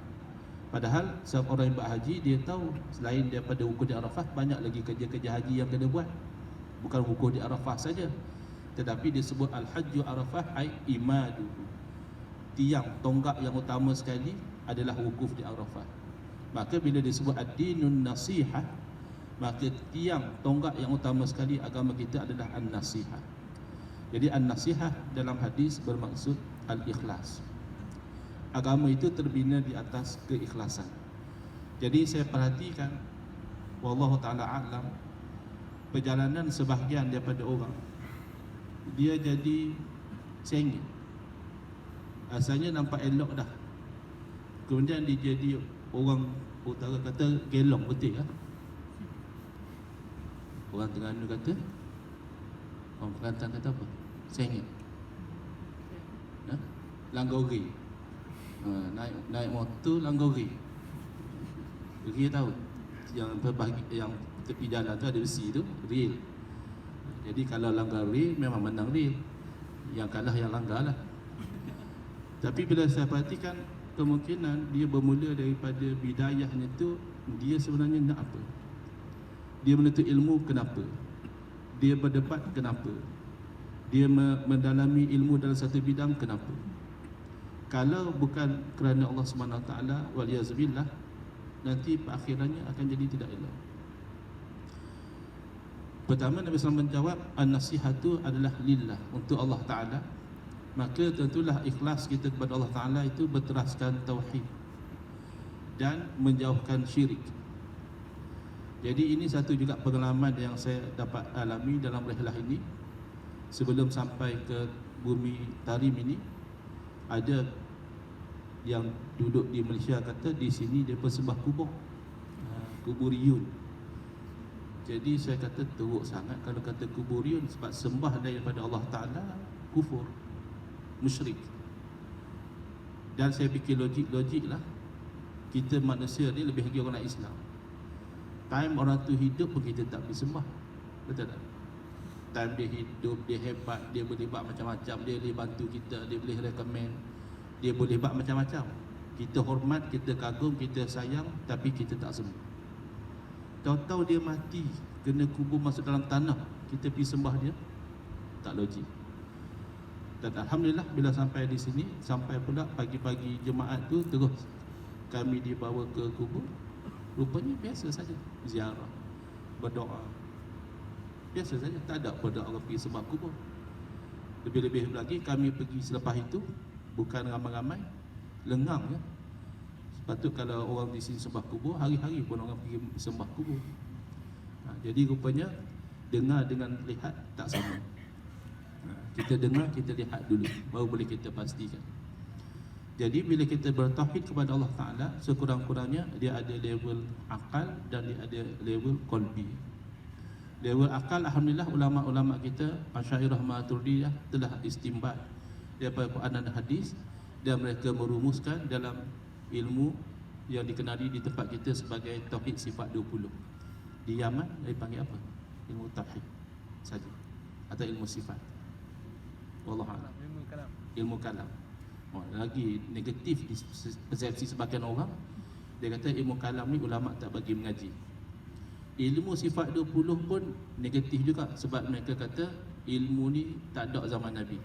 Padahal setiap orang yang berhaji, dia tahu selain daripada wukuf di Arafah, banyak lagi kerja-kerja haji yang kena buat. Bukan wukuf di Arafah saja, tetapi disebut al-hajju Arafah ai imaduhu. Tiang tonggak yang utama sekali adalah wukuf di Arafah. Maka bila disebut ad-dinun nasihah, maka tiang tonggak yang utama sekali agama kita adalah an-nasihah. Jadi an-nasihah dalam hadis bermaksud al-ikhlas. Agama itu terbina di atas keikhlasan. Jadi saya perhatikan, wallahu ta'ala a'lam, perjalanan sebahagian daripada orang, dia jadi sengit. Asalnya nampak elok dah, kemudian dia jadi orang utara kata gelong, betul kan? Orang Terengganu kata, orang Kelantan kata apa? Sengit. Langgori. Naik motor langgori. Kita tahu yang yang tepi jalan tu ada besi tu, rel. Jadi kalau langgar rel memang menang rel, yang kalah yang langgar lah. Tapi bila saya perhatikan, kemungkinan dia bermula daripada bidayahnya tu, dia sebenarnya nak apa? Dia menuntut ilmu, kenapa? Dia berdebat, kenapa? Dia mendalami ilmu dalam satu bidang, kenapa? Kalau bukan kerana Allah SWT, waliyazubillah, nanti perakhirannya akan jadi tidak elok. Pertama, Nabi SAW menjawab, an-nasihatu adalah lillah, untuk Allah Ta'ala. Maka tentulah ikhlas kita kepada Allah Ta'ala itu berteraskan tauhid dan menjauhkan syirik. Jadi ini satu juga pengalaman yang saya dapat alami dalam rihlah ini. Sebelum sampai ke bumi Tarim ini, ada yang duduk di Malaysia kata di sini dia persembah kubur, kuburiyun. Jadi saya kata teruk sangat kalau kata kuburiyun, sebab sembah daripada Allah Ta'ala kufur, musyrik. Dan saya fikir logik lah, kita manusia ni lebih lagi orang Islam. Time orang tu hidup pun kita tak boleh sembah, betul tak? Time dia hidup, dia hebat, dia boleh buat macam-macam, dia boleh bantu kita, dia boleh recommend, dia boleh buat macam-macam. Kita hormat, kita kagum, kita sayang, tapi kita tak sembah. Tahu-tahu dia mati, kena kubur masuk dalam tanah, kita pergi sembah dia, tak logik. Dan alhamdulillah bila sampai di sini, sampai pula pagi-pagi Jumaat tu terus kami dibawa ke kubur. Rupanya biasa saja, ziarah, berdoa, biasa saja, tak ada pada orang pergi sembah kubur. Lebih-lebih lagi kami pergi selepas itu, bukan ramai-ramai, lengang ya. Sepatut kalau orang di sini sembah kubur, hari-hari pun orang pergi sembah kubur. Jadi rupanya dengar dengan lihat tak sama. Kita dengar, kita lihat dulu, baru boleh kita pastikan. Jadi bila kita bertauhid kepada Allah Ta'ala, sekurang-kurangnya dia ada level akal dan dia ada level qalbi. Level akal, alhamdulillah ulama-ulama kita Asy'ariyah Maturidiyah telah istimbat daripada Quran dan hadis, dan mereka merumuskan dalam ilmu yang dikenali di tempat kita sebagai tauhid sifat 20. Di Yaman dia panggil apa? Ilmu tauhid saja atau ilmu sifat. Wallahu a'lam. Ilmu kalam. Lagi negatif di persepsi sebahagian orang, dia kata ilmu kalam ni ulama tak bagi mengaji. Ilmu sifat 20 pun negatif juga, sebab mereka kata ilmu ni tak ada zaman Nabi.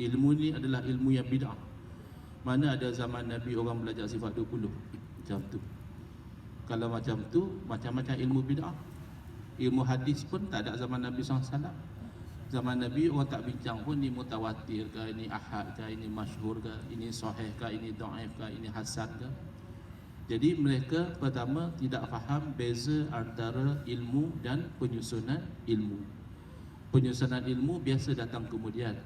Ilmu ni adalah ilmu yang bid'ah. Mana ada zaman Nabi orang belajar sifat 20 macam tu. Kalau macam tu, macam-macam ilmu bid'ah. Ilmu hadis pun tak ada zaman Nabi SAW. Zaman Nabi orang tak bincang pun ni mutawatir ke, ini ahad ke, ini masyhur ke, ini sahih ke, ini dhaif ke, ini hasan ke. Jadi mereka pertama tidak faham beza antara ilmu dan penyusunan ilmu. Penyusunan ilmu biasa datang kemudian.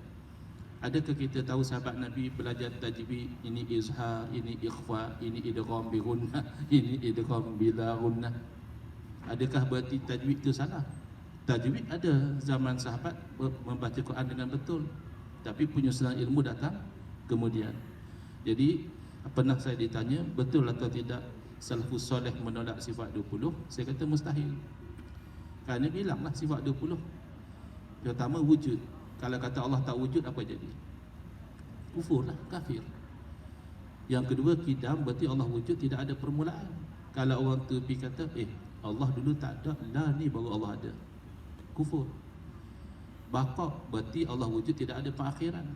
Adakah kita tahu sahabat Nabi belajar tajwid, ini izhar, ini ikhfa, ini idgham bi gunnah, ini idgham bila gunnah? Adakah berarti tajwid itu salah? Tajwid ada zaman sahabat membaca Quran dengan betul, tapi penyusunan ilmu datang kemudian. Jadi pernah saya ditanya, betul atau tidak salafus soleh menolak sifat 20? Saya kata mustahil. Kerana bilanglah sifat 20. Pertama wujud. Kalau kata Allah tak wujud, apa jadi? Kufur lah, kafir. Yang kedua kidam, berarti Allah wujud, tidak ada permulaan. Kalau orang tu pergi kata, Allah dulu tak ada, lah ni baru Allah ada, kufur. Baqa, berarti Allah wujud, tidak ada perakhiran.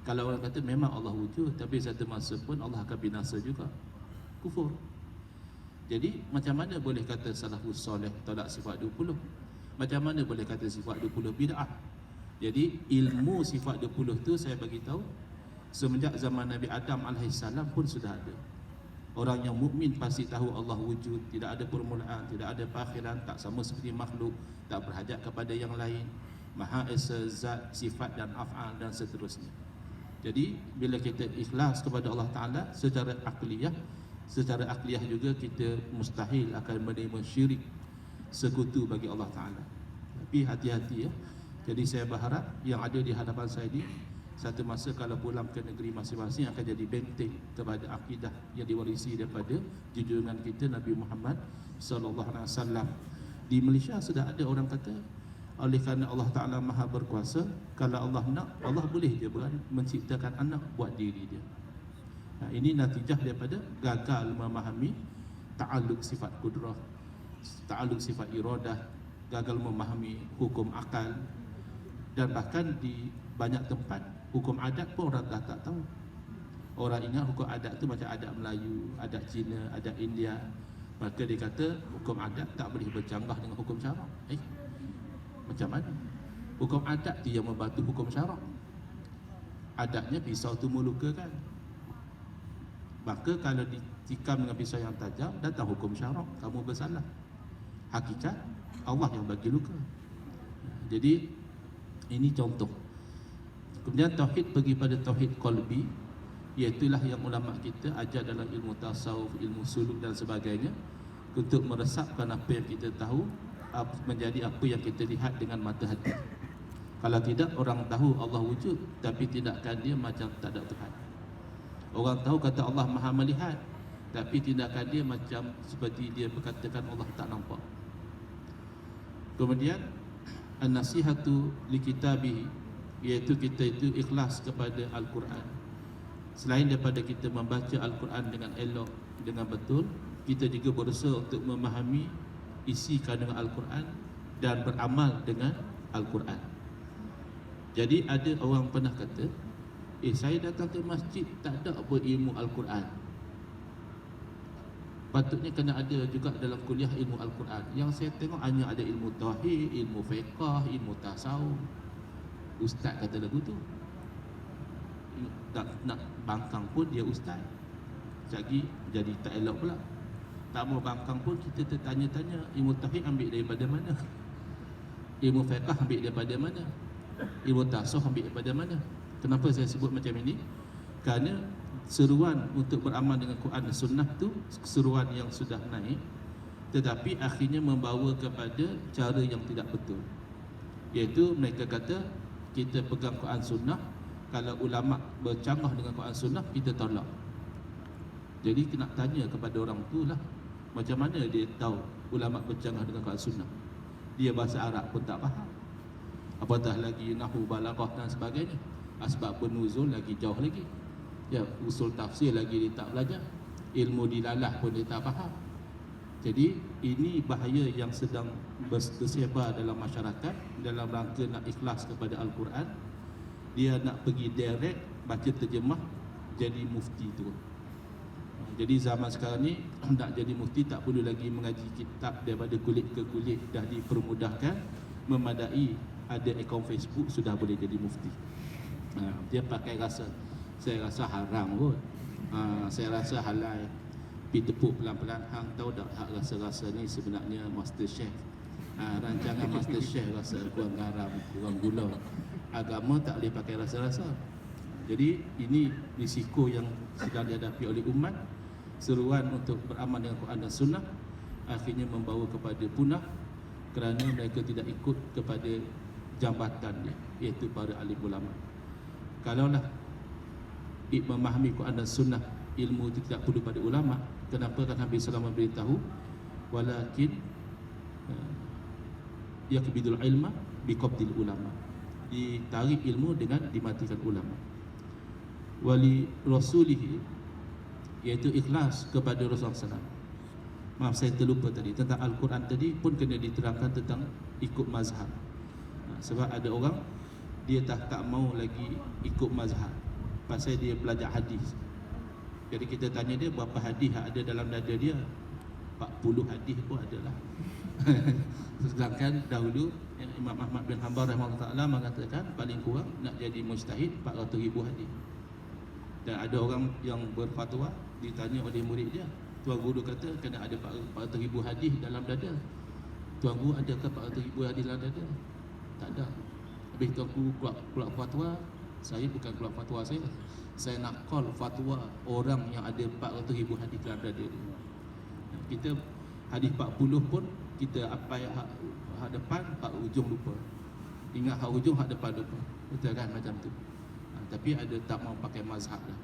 Kalau orang kata memang Allah wujud, tapi satu masa pun Allah akan binasa juga, kufur. Jadi macam mana boleh kata salafus soleh tolak sifat 20? Macam mana boleh kata sifat 20 bid'ah? Jadi ilmu sifat 20 tu saya bagi tahu semenjak zaman Nabi Adam alaihissalam pun sudah ada. Orang yang mukmin pasti tahu Allah wujud, tidak ada permulaan, tidak ada perakhiran, tak sama seperti makhluk, tak berhajat kepada yang lain, Maha Esa, zat, sifat dan af'al dan seterusnya. Jadi bila kita ikhlas kepada Allah Ta'ala secara akliyah juga kita mustahil akan menerima syirik sekutu bagi Allah Ta'ala. Tapi hati-hati ya. Jadi saya berharap yang ada di hadapan saya ini satu masa kalau pulang ke negeri masing-masing akan jadi benteng kepada akidah yang diwarisi daripada junjungan kita Nabi Muhammad sallallahu alaihi wasallam. Di Malaysia sudah ada orang kata, oleh kerana Allah Ta'ala Maha berkuasa, kalau Allah nak, Allah boleh je menciptakan anak buat diri dia. Nah, ini natijah daripada gagal memahami ta'alluq sifat kudrah, ta'alluq sifat iradah, gagal memahami hukum akal. Dan bahkan di banyak tempat hukum adat pun orang dah tak tahu. Orang ingat hukum adat tu macam adat Melayu, adat Cina, adat India. Maka dia kata hukum adat tak boleh bercanggah dengan hukum syarak. Macam mana? Hukum adat tu yang membantu hukum syarak. Adatnya pisau tu melukakan. Maka kalau ditikam dengan pisau yang tajam, datang hukum syarak, kamu bersalah. Hakikat Allah yang bagi luka. Jadi ini contoh. Kemudian tauhid pergi pada tauhid qalbi, iaitulah yang ulama kita ajar dalam ilmu tasawuf, ilmu suluk dan sebagainya, untuk meresapkan apa yang kita tahu menjadi apa yang kita lihat dengan mata hati. Kalau tidak, orang tahu Allah wujud tapi tindakan dia macam tak ada Tuhan. Orang tahu kata Allah Maha melihat tapi tindakan dia macam seperti dia berkatakan Allah tak nampak. Kemudian an-nasihatu li kitabihi, iaitu kita itu ikhlas kepada Al-Quran. Selain daripada kita membaca Al-Quran dengan elok, dengan betul, kita juga berusaha untuk memahami isi kandungan Al-Quran dan beramal dengan Al-Quran. Jadi ada orang pernah kata, saya datang ke masjid tak ada apa ilmu Al-Quran. Patutnya kena ada juga dalam kuliah ilmu Al-Quran. Yang saya tengok hanya ada ilmu tauhid, ilmu fiqh, ilmu tasawuf. Ustaz kata lagu tu. Nak bangkang pun dia ustaz. Lagi jadi tak elok pula. Tak mau bangkang pun kita tertanya-tanya, ilmu tauhid ambil daripada mana? Ilmu fiqh ambil daripada mana? Ilmu tasawuf ambil daripada mana? Kenapa saya sebut macam ini? Kerana seruan untuk beramal dengan Quran dan Sunnah tu seruan yang sudah naik, tetapi akhirnya membawa kepada cara yang tidak betul. Iaitu mereka kata kita pegang Quran Sunnah, kalau ulama bercanggah dengan Quran Sunnah kita tolak. Jadi kena tanya kepada orang tu lah, macam mana dia tahu ulama bercanggah dengan Quran Sunnah? Dia bahasa Arab pun tak faham, apatah lagi nahwu, balaghah dan sebagainya. Asbab penuzul lagi jauh lagi. Ya, usul tafsir lagi dia tak belajar. Ilmu dilalah pun dia tak faham. Jadi ini bahaya yang sedang bersebar dalam masyarakat dalam rangka nak ikhlas kepada Al-Quran. Dia nak pergi direct baca terjemah jadi mufti tu. Jadi zaman sekarang ni nak jadi mufti tak perlu lagi mengaji kitab daripada kulit ke kulit, dah dipermudahkan, memadai ada akaun Facebook sudah boleh jadi mufti. Dia pakai rasa, saya rasa haram kot, saya rasa halal. pi tepuk pelan-pelan. Hang tahu tak hak rasa-rasa ni sebenarnya Master Chef. Rancangan Master Chef rasa kurang garam, kurang gula. Agama tak boleh pakai rasa-rasa. Jadi ini risiko yang sedang dihadapi oleh umat. Seruan untuk beramal dengan Quran dan Sunnah akhirnya membawa kepada punah kerana mereka tidak ikut kepada jambatan dia, iaitu para alim ulama. Kalaulah memahami Quran dan Sunnah, ilmu itu tidak perlu pada ulama, kenapa kan Nabi SAW memberitahu walakin yakbidul ilma biqabdil ulama, ditarik ilmu dengan dimatikan ulama. Wali rasulihi, iaitu ikhlas kepada Rasulullah SAW. Maaf, saya terlupa tadi tentang Al-Quran tadi pun kena diterangkan tentang ikut mazhab. Sebab ada orang dia tak mau lagi ikut mazhab pasal dia belajar hadis. Jadi kita tanya dia berapa hadis ada dalam dada dia, 40 hadis pun adalah. Sedangkan dahulu Imam Ahmad bin Hanbal rahimahullah ta'ala mengatakan paling kurang nak jadi mujtahid 400,000 hadis. Dan ada orang yang berfatwa ditanya oleh murid dia, Tuan Guru kata kena ada 400,000 hadis dalam dada. Tuan Guru adakah 400,000 hadis dalam dada? Tak ada. Habis Tuan Guru keluar fatwa, saya bukan keluar fatwa saya nak call fatwa orang yang ada 400,000 hadis dalam dada dia. Kita hadis 40 pun kita apa hak depan, hak ujung lupa. Ingat hak ujung, hak depan lupa. Betul kan macam tu. Tapi ada tak mau pakai mazhab lah.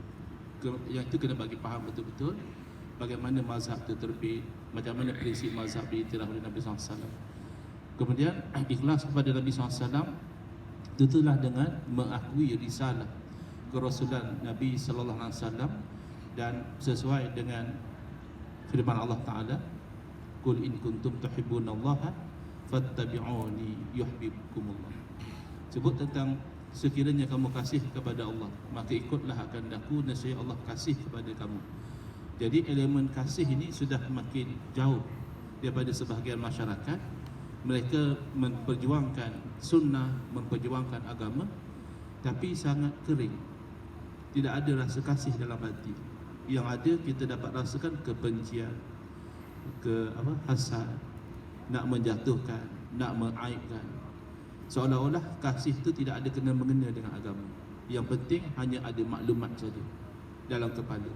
Yang itu kena bagi faham betul-betul bagaimana mazhab itu terbit, macam mana prinsip mazhab diiktiraf oleh Nabi SAW. Kemudian ikhlas kepada Nabi SAW tentulah dengan mengakui risalah kerasulan Nabi SAW dan sesuai dengan firman Allah Ta'ala, Qul in kuntum tuhibbunallaha fattabi'uni yuhibbukumullah. Sebut tentang sekiranya kamu kasih kepada Allah, maka ikutlah kehendakku, nescaya Allah kasih kepada kamu. Jadi elemen kasih ini sudah makin jauh daripada sebahagian masyarakat. Mereka memperjuangkan sunnah, memperjuangkan agama, tapi sangat kering. Tidak ada rasa kasih dalam hati. Yang ada kita dapat rasakan kebencian, hasad, nak menjatuhkan, nak mengaibkan. Seolah-olah kasih itu tidak ada kena-mengena dengan agama. Yang penting hanya ada maklumat saja dalam kepala.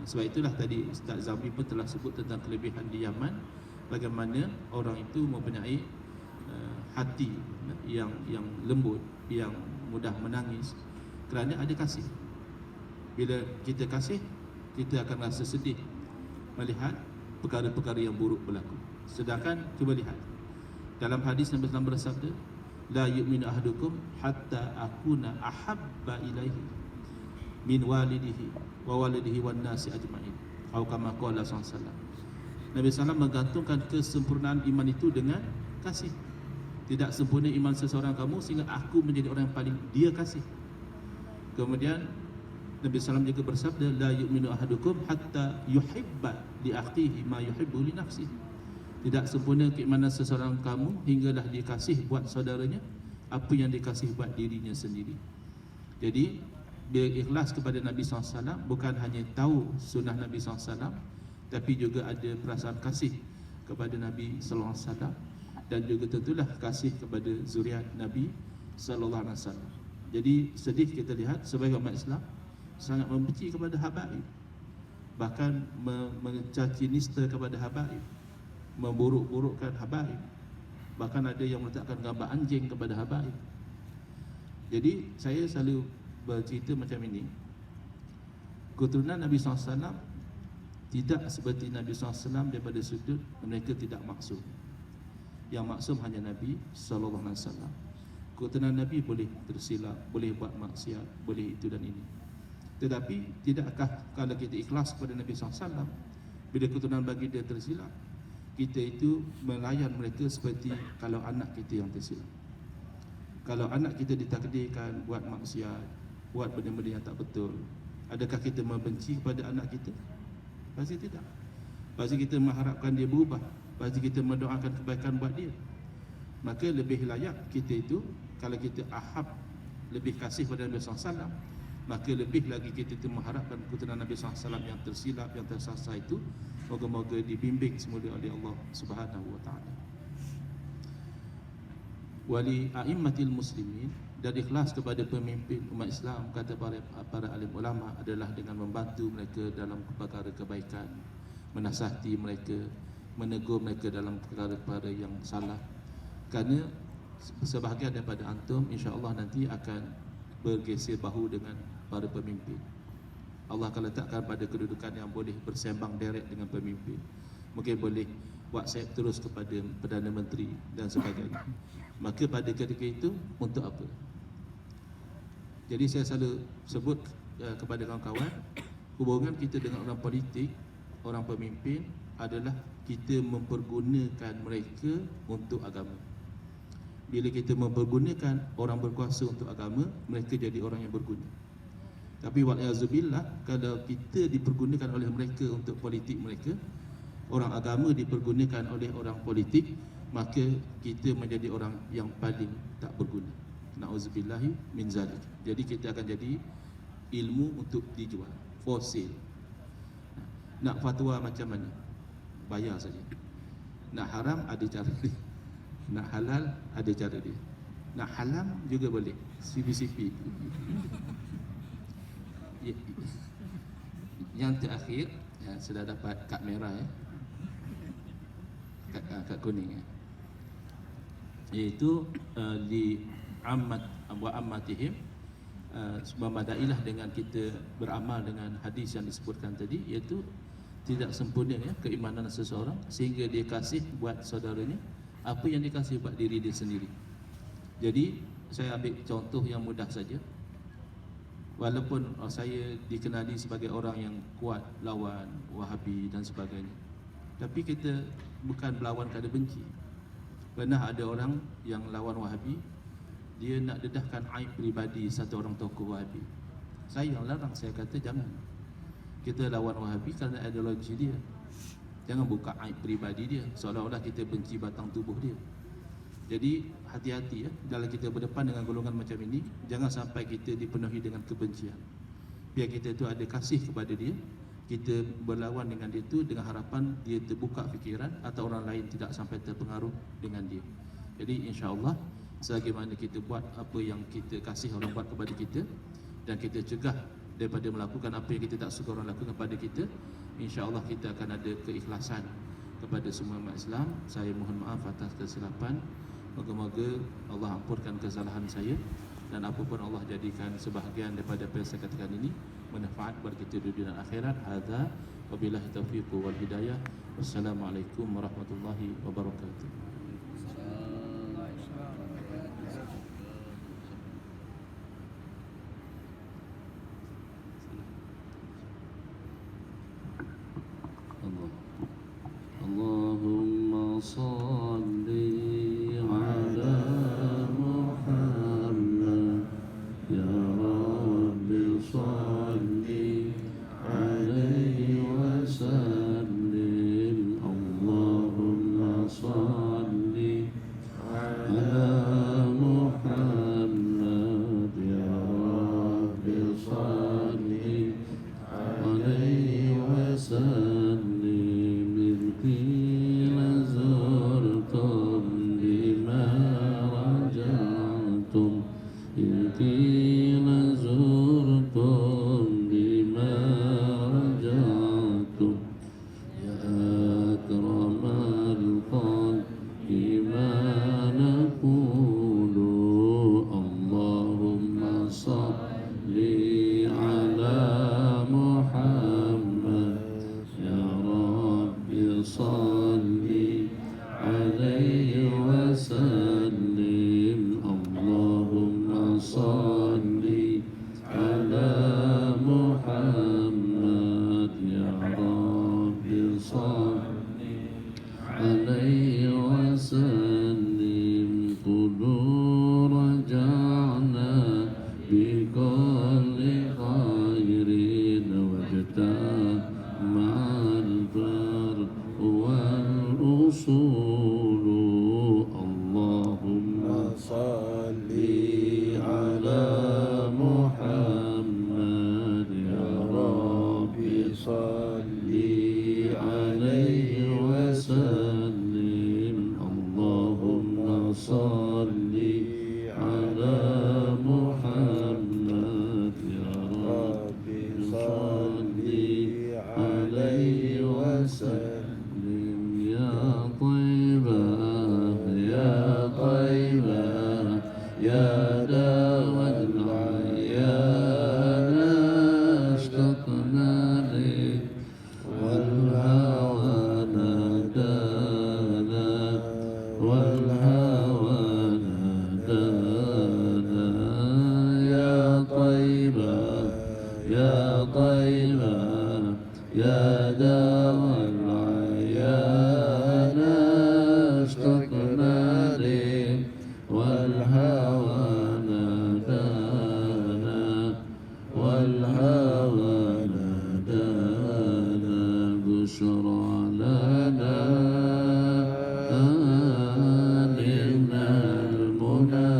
Sebab itulah tadi Ustaz Zamri pun telah sebut tentang kelebihan di Yaman, bagaimana orang itu mempunyai hati yang lembut, yang mudah menangis kerana ada kasih. Bila kita kasih, kita akan rasa sedih melihat perkara-perkara yang buruk berlaku. Sedangkan cuba lihat dalam hadis Nabi SAW bersabda, la yu'minu ahadukum hatta akuna ahabba ilaihi min walidihi wa walidihi wan nasi ajma'in. Atau kama qala sallallahu. Nabi SAW menggantungkan kesempurnaan iman itu dengan kasih. Tidak sempurna iman seseorang kamu sehingga aku menjadi orang yang paling dia kasih. Kemudian Nabi SAW juga bersabda, la yu'minu ahadukum hatta yuhibba li akhihi ma yuhibbu li nafsihi. Tidak sempurna keimanan seseorang kamu hinggalah dia kasih buat saudaranya apa yang dia kasih buat dirinya sendiri. Jadi bila ikhlas kepada Nabi SAW, bukan hanya tahu sunnah Nabi SAW, tapi juga ada perasaan kasih kepada Nabi SAW, dan juga tentulah kasih kepada zuriat Nabi SAW. Jadi sedih kita lihat sebagai umat Islam sangat membenci kepada habaib, bahkan mencaci nista kepada habaib, memburuk-burukkan habaib, bahkan ada yang meletakkan gambar anjing kepada habaib. Jadi saya selalu bercerita macam ini, keturunan Nabi SAW tidak seperti Nabi SAW daripada sudut mereka tidak maksum. Yang maksum hanya Nabi SAW. Keturunan Nabi boleh tersilap, boleh buat maksiat, boleh itu dan ini. Tetapi tidakkah kalau kita ikhlas kepada Nabi SAW, bila keturunan bagi dia tersilap, kita itu melayan mereka seperti kalau anak kita yang tersilap. Kalau anak kita ditakdirkan buat maksiat, buat benda-benda yang tak betul, adakah kita membenci kepada anak kita? Pasti tidak. Pasti kita mengharapkan dia berubah, pasti kita mendoakan kebaikan buat dia. Maka lebih layak kita itu, kalau kita ahab, lebih kasih pada Nabi SAW, maka lebih lagi kita mengharapkan keturunan Nabi SAW yang tersilap, yang tersasar itu moga-moga dibimbing semula oleh Allah Subhanahu wa taala. Wali a'immatil muslimin, dan ikhlas kepada pemimpin umat Islam, kata para alim ulama, adalah dengan membantu mereka dalam perkara kebaikan, menasihati mereka, menegur mereka dalam perkara-perkara yang salah. Kerana sebahagian daripada antum insya-Allah nanti akan bergeser bahu dengan para pemimpin. Allah akan letakkan pada kedudukan yang boleh bersembang direct dengan pemimpin. Mungkin boleh WhatsApp terus kepada Perdana Menteri dan sebagainya. Maka pada ketika itu untuk apa? Jadi saya selalu sebut kepada kawan-kawan, hubungan kita dengan orang politik, orang pemimpin adalah kita mempergunakan mereka untuk agama. Bila kita mempergunakan orang berkuasa untuk agama, mereka jadi orang yang berguna. Tapi wa'azubillah, kalau kita dipergunakan oleh mereka untuk politik mereka, orang agama dipergunakan oleh orang politik, maka kita menjadi orang yang paling tak berguna. Na'udzubillahi min zalik. Jadi kita akan jadi ilmu untuk dijual, for sale. Nak fatwa macam mana? Bayar saja. Nak haram ada cara dia, nak halal ada cara dia, nak halam juga boleh, CP-CP. Yang terakhir, sudah dapat kad merah kad kuning iaitu li ammat wa ammatihim, memadailah dengan kita beramal dengan hadis yang disebutkan tadi, iaitu tidak sempurna keimanan seseorang sehingga dia kasih buat saudaranya apa yang dia kasih buat diri dia sendiri. Jadi saya ambil contoh yang mudah saja. Walaupun saya dikenali sebagai orang yang kuat lawan Wahabi dan sebagainya, tapi kita bukan melawan kerana benci. Pernah ada orang yang lawan Wahabi, dia nak dedahkan aib peribadi satu orang tokoh Wahabi. Saya yang larang, saya kata jangan. Kita lawan Wahabi kerana ideologi dia. Jangan buka aib peribadi dia seolah-olah kita benci batang tubuh dia. Jadi hati-hati dalam kita berdepan dengan golongan macam ini, jangan sampai kita dipenuhi dengan kebencian. Biar kita tu ada kasih kepada dia, kita berlawan dengan dia tu dengan harapan dia terbuka fikiran atau orang lain tidak sampai terpengaruh dengan dia. Jadi insya-Allah selagi mana kita buat apa yang kita kasih orang buat kepada kita dan kita cegah daripada melakukan apa yang kita tak suka orang lakukan kepada kita, insya-Allah kita akan ada keikhlasan kepada semua umat Islam. Saya mohon maaf atas kesilapan. Moga-moga Allah ampunkan kesalahan saya dan apapun Allah jadikan sebahagian daripada apa yang saya katakan ini manfaat bagi kita di dunia dan akhirat. Hadza wabillahi taufiq wal hidayah. Wassalamualaikum warahmatullahi wabarakatuh. Allahumma salli ala Muhammad, ya Rabbi salli alaihi wa sallim. Allahumma salli ala Muhammad, ya Rabbi salli alaihi wa sallim. قيل زرتم بما رجعتم، قيل زرتم بما رجعتم، يا أكرم الخلق ما نقول صل على محمد يا رب صل عليه وسلم يا طيبة يا طيبة يا دواء العيان اشتقنا لك والهوى نادانا والهوى نادانا يا طيبة يا طيبة يا دواء العيان اشتقنا لك والهوى نادانا والهوى نادانا بشرى لنا نلنا المنى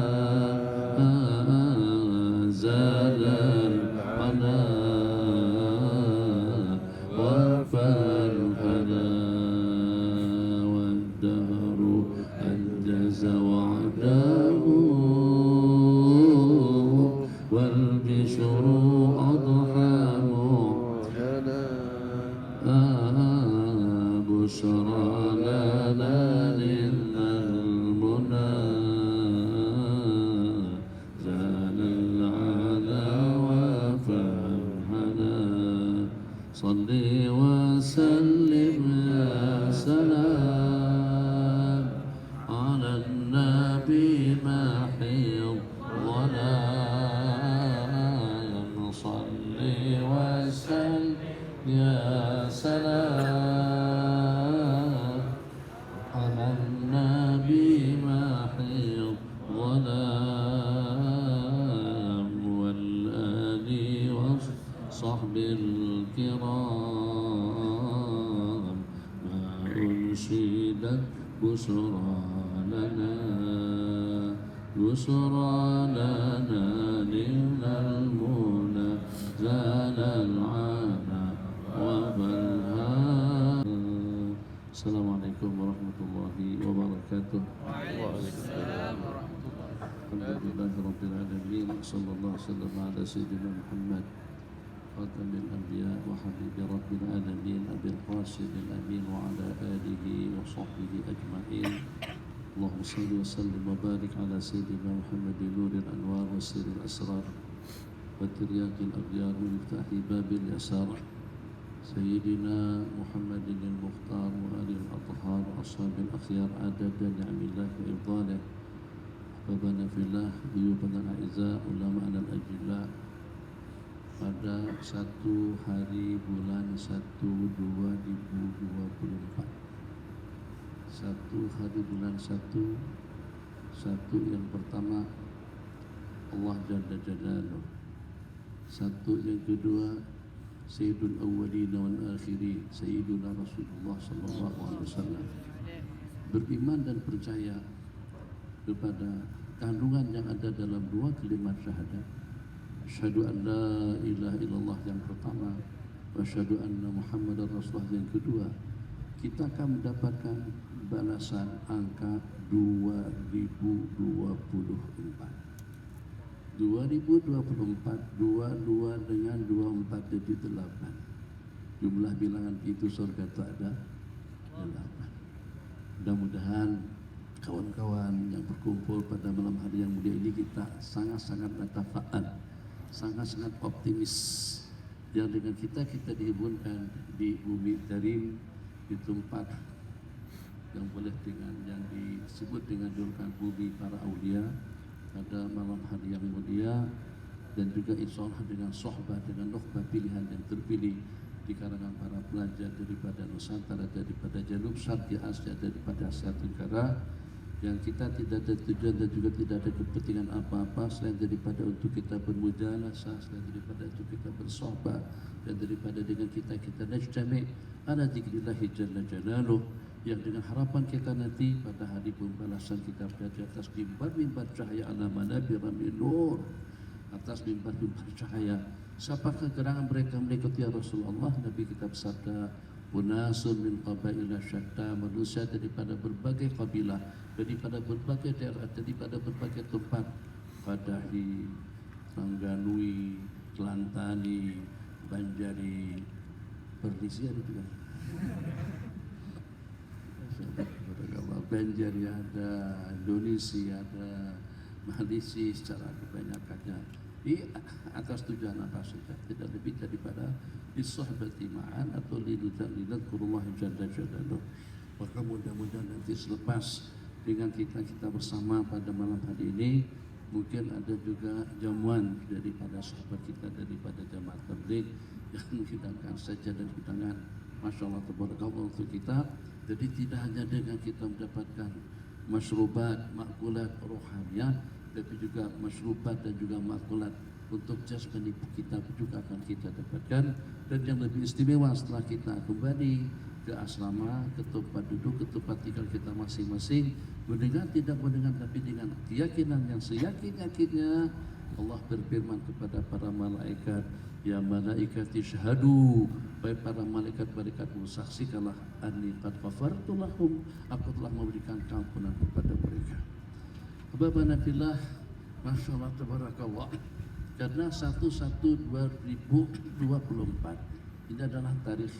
زال العنا وفرحنا والدهر أنجز وعده والبشر أضحى معلنا بشرى لنا نلنا المنى زال العنا وفرحنا صل وسلم يا سلام على النبي محي الظلام صل وسلم يا سلام على النبي محي الظلام والآل والصحب الكرام ما أنشدت بشرى لنا بشرى لنا نلنا المنى زال العنا وبلها. Assalamualaikum warahmatullahi wabarakatuh. Alhamdulillahirabbil alamin. Sallallahu wasallam ala sayyidina Muhammad khatamil anbiya wa habibi rabbil alamin abil qasim al amin wa ala alihi wa sahbihi ajma'in. Allahumma salli wa sallim wa barik ala sayyidina Muhammadin nuril anwar wa sirril asrar wa tiryaqil aghyar wa miftahi babil yasar سيدنا محمد المختار وآله الأطهار وأصحاب الأخيار عدد نعم الله وإفضاله أحبابنا في الله ضيوفنا الأعزاء ulama'ana al-ajillah pada 1 hari bulan 1 2024 1 hari bulan 1 yang pertama Allah Jalla Jalaluh 1 yang kedua Sayyidul Awwalin wal Akhirin Sayyiduna Rasulullah sallallahu alaihi wasallam beriman dan percaya kepada kandungan yang ada dalam 2 kalimat syahadat asyhadu an la ilaha illallah yang pertama wa asyhadu anna Muhammadar Rasulullah yang kedua kita akan mendapatkan balasan angka 2024 2024 22 dengan 24 jadi 8 jumlah bilangan itu surga itu ada 8. Mudah-mudahan kawan-kawan yang berkumpul pada malam hari yang mulia ini kita sangat-sangat natafa'al, sangat-sangat optimis yang dengan kita dihubungkan di bumi karim di tempat yang boleh dengan yang disebut dengan julukan bumi para aulia pada malam hari yang mulia dan juga insya Allah dengan sohbah dengan nukhbah pilihan yang terpilih di kalangan para pelajar daripada Nusantara, daripada Janub Syarqi Asia, daripada Asia Tenggara yang kita tidak ada tujuan dan juga tidak ada kepentingan apa-apa selain daripada untuk kita bermujalasah, selain daripada untuk kita bersohbah dan daripada dengan kita najtami' ala dzikrillahi jalla jalaluh yang dengan harapan kita nanti pada hari pembalasan kita berada di atas mimbar cahaya ala manabira min nur, atas mimbar cahaya. Siapakah gerangan mereka mengikuti ya Rasulullah? Nabi kita bersabda Unasun min qabaila syatta, manusia daripada berbagai kabilah, daripada berbagai daerah, daripada berbagai tempat. Qadahi, Rangganui, Kelantani, Banjari, Perdisian itu kan. Banjari ada, Indonesia ada, Malaysia secara kebanyakannya di atas tujuan apa saja, tidak lebih daripada disahbati ma'an atau lidzakurullah jalla jalaluh. Maka mudah-mudahan nanti selepas dengan kita bersama pada malam hari ini, mungkin ada juga jamuan daripada sahabat kita, daripada jamaah tabligh yang menghidangkan saja dan hidangan, masya Allah tabarakallah untuk kita. Jadi tidak hanya dengan kita mendapatkan masyrubat, makulat rohaniah, tapi juga masyrubat dan juga makulat untuk jasmani kita juga akan kita dapatkan. Dan yang lebih istimewa setelah kita kembali ke asrama, ke tempat duduk, ke tempat tinggal kita masing-masing, mendengar tidak mendengar tapi dengan keyakinan yang seyakin-yakinnya, Allah berfirman kepada para malaikat, ya malaikati syahadu, baik para malaikat-malaikatmu saksikanlah anni qad ghafartu lahum, aku telah memberikan ampunan kepada mereka. Bapak Nabilah, masya Allah tabarakallah, karena 1/1/2024 ini adalah tarikh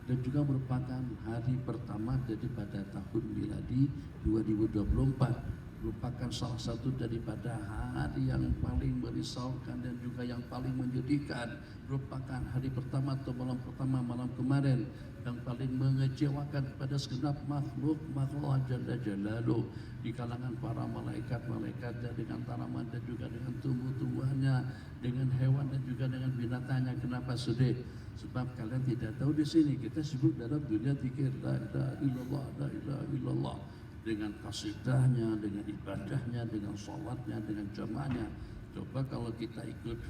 dan juga merupakan hari pertama daripada tahun miladi 2024, merupakan salah satu daripada hari yang paling merisaukan dan juga yang paling menyedihkan. Merupakan hari pertama atau malam pertama, malam kemarin, yang paling mengecewakan kepada segenap makhluk Allah Jalla Jalaluh, di kalangan para malaikat-malaikat dan dengan tanaman dan juga dengan tumbuh-tumbuhannya, dengan hewan dan juga dengan binatangnya. Kenapa sedih? Sebab kalian tidak tahu di sini kita sibuk dalam dunia zikir la ilaha illallah, la ilaha illallah, dengan kasidahnya, dengan ibadahnya, dengan sholatnya, dengan jamaahnya. Coba kalau kita ikut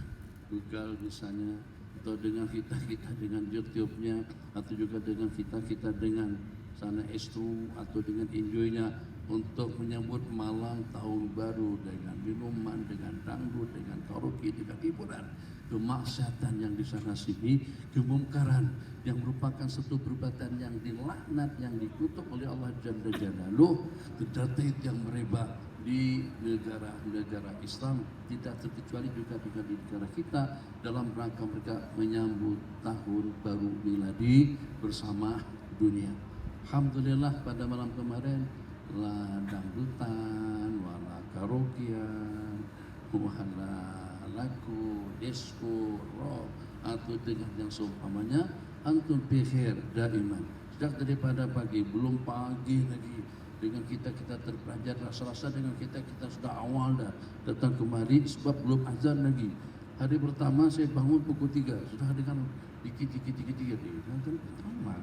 Google misalnya, atau dengan kita dengan YouTube-nya, atau juga dengan kita dengan sana Estru, atau dengan enjoy-nya untuk menyambut malam tahun baru dengan minuman, dengan dangdut, dengan karaoke, dengan hiburan. Kemaksiatan yang di sana sini, kemungkaran yang merupakan satu perbuatan yang dilaknat, yang dikutuk oleh Allah Jalla Jalaluh, kedatangan yang merebak di negara-negara Islam, tidak terkecuali juga di negara kita, dalam rangka mereka menyambut tahun baru miladi bersama dunia. Alhamdulillah pada malam kemarin la dangdutan, wala karaokean, wala lagu, disco, rock, atau dengan yang seumpamanya, antum pikir daiman sejak daripada pagi, belum pagi lagi, dengan kita terpelajar, rasa-rasa dengan kita sudah awal dah datang kemari sebab belum azan lagi. Hari pertama saya bangun pukul 3, sudah dengan dikit-dikit kan lama.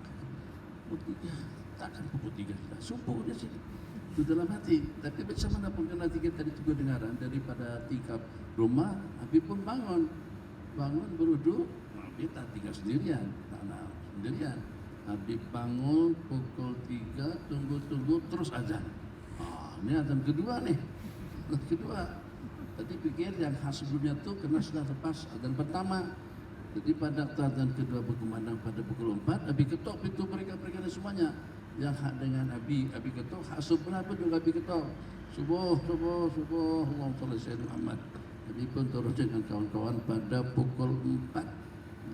Pukul 3, takkan pukul 3 sudah subuh di sini. Itu dalam hati, tapi bagaimana pun karena kita tadi juga dengaran daripada tingkap rumah, Habib pun bangun beruduk, Habib tak tinggal sendirian, sendirian. Habib bangun pukul 3, tunggu terus azan. Ini azan kedua nih, kedua. Tadi pikir yang khas sebelumnya tuh karena sudah lepas azan pertama. Jadi pada azan kedua berkumandang pada pukul 4, Habib ketok pintu mereka semuanya. Yang hak dengan Abi ketok, hak subuh pun juga Abi ketok. Subuh, Allahumma shalli ala Muhammad. Jadi pun turun dengan kawan-kawan pada pukul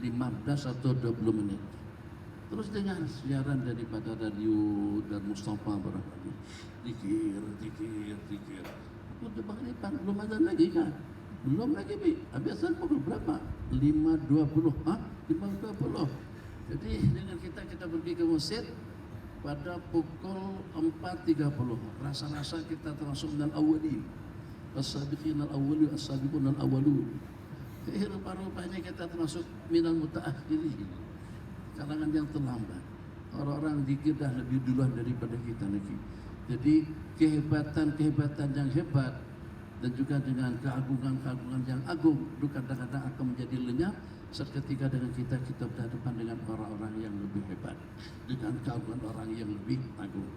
4:15 atau 20 menit. Terus dengar siaran daripada radio dan Mustafa barangkali. Zikir. Udah maghriban, belum azan lagi kan? Belum lagi Bi. Habis azan pukul berapa? 5.20. 5.20. Jadi dengan kita pergi ke masjid pada pukul 4.30. Rasa-rasa kita termasuk minal awwalin. As-sabiqin al-awwalun, as-sabiqun al-awwalun. Rupa-rupanya kita termasuk minal mutaakhirin, kalangan yang terlambat. Orang-orang zikir dah lebih duluan daripada kita lagi. Jadi kehebatan yang hebat dan juga dengan keagungan yang agung itu kadang-kadang akan menjadi lenyap seketika dengan kita berhadapan dengan orang-orang yang lebih hebat, dengan keagungan orang yang lebih agung.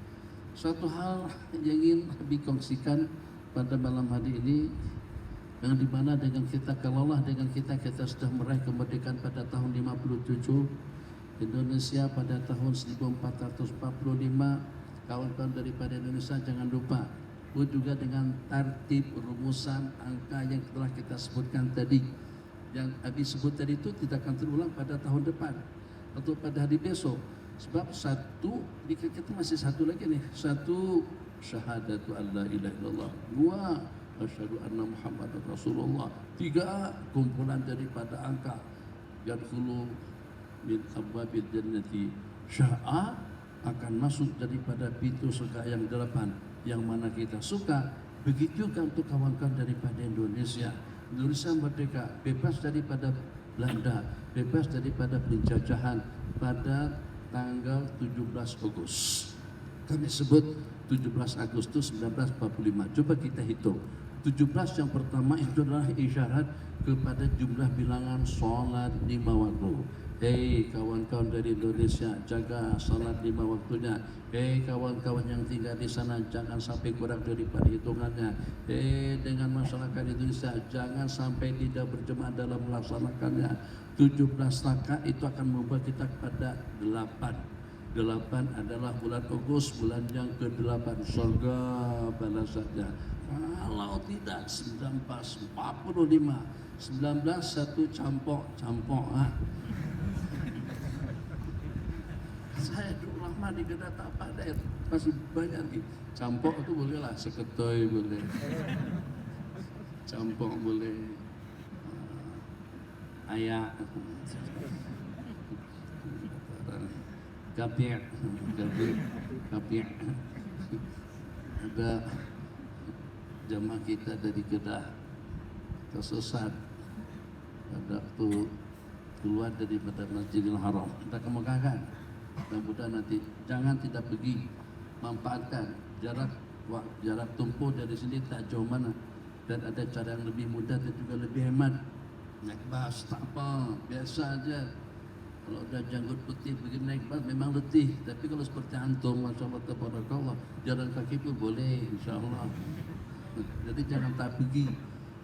Suatu hal yang ingin dikongsikan pada malam hari ini, yang dimana dengan kita kalaulah dengan kita sudah meraih kemerdekaan pada tahun 57, Indonesia pada tahun 1445. Kawan-kawan daripada Indonesia jangan lupa juga dengan tertib rumusan angka yang telah kita sebutkan tadi, yang habis sebut tadi itu tidak akan terulang pada tahun depan atau pada hari besok. Sebab satu, kita masih satu lagi nih. Satu, syahadatu an la ilaha illallah. Dua, asyhadu anna Muhammadar Rasulullah. Tiga, kumpulan daripada angka yadkhulu min abwabil jannati syaa'a, akan masuk daripada pintu surga yang 8 yang mana kita suka. Begitu juga untuk kawan-kawan daripada Indonesia. Indonesia merdeka, bebas daripada Belanda, bebas daripada penjajahan pada tanggal 17 Agustus. Kami sebut 17 Agustus 1945. Coba kita hitung. 17 yang pertama itu adalah isyarat kepada jumlah bilangan sholat 5 waktu. Hei kawan-kawan dari Indonesia, jaga salat 5 waktunya. Hei kawan-kawan yang tinggal di sana, jangan sampai kurang daripada hitungannya. Hei dengan masyarakat Indonesia, jangan sampai tidak berjemaah dalam melaksanakannya. 17 rakaat itu akan membawa kita kepada 8. 8 adalah bulan Agustus, bulan yang ke-8, surga balasannya. Kalau tidak 19 45, 19 satu campok saya dulu lama di Kedah tak pada masih banyak lagi. Campok itu boleh lah, seketoy boleh, campok boleh, ayak, kapir. Ada jamaah kita dari Kedah tersesat pada waktu keluar daripada Masjidil Haram. Kita kemukakan, mudah-mudahan nanti jangan tidak pergi, manfaatkan jarak tempuh dari sini tak jauh mana, dan ada cara yang lebih mudah dan juga lebih hemat. Naik bas tak apa, biasa aja. Kalau udah janggut putih pergi naik bas memang letih, tapi kalau seperti antum, masyaallah tabarakallah, jalan kaki pun boleh insyaallah. Jadi jangan tak pergi,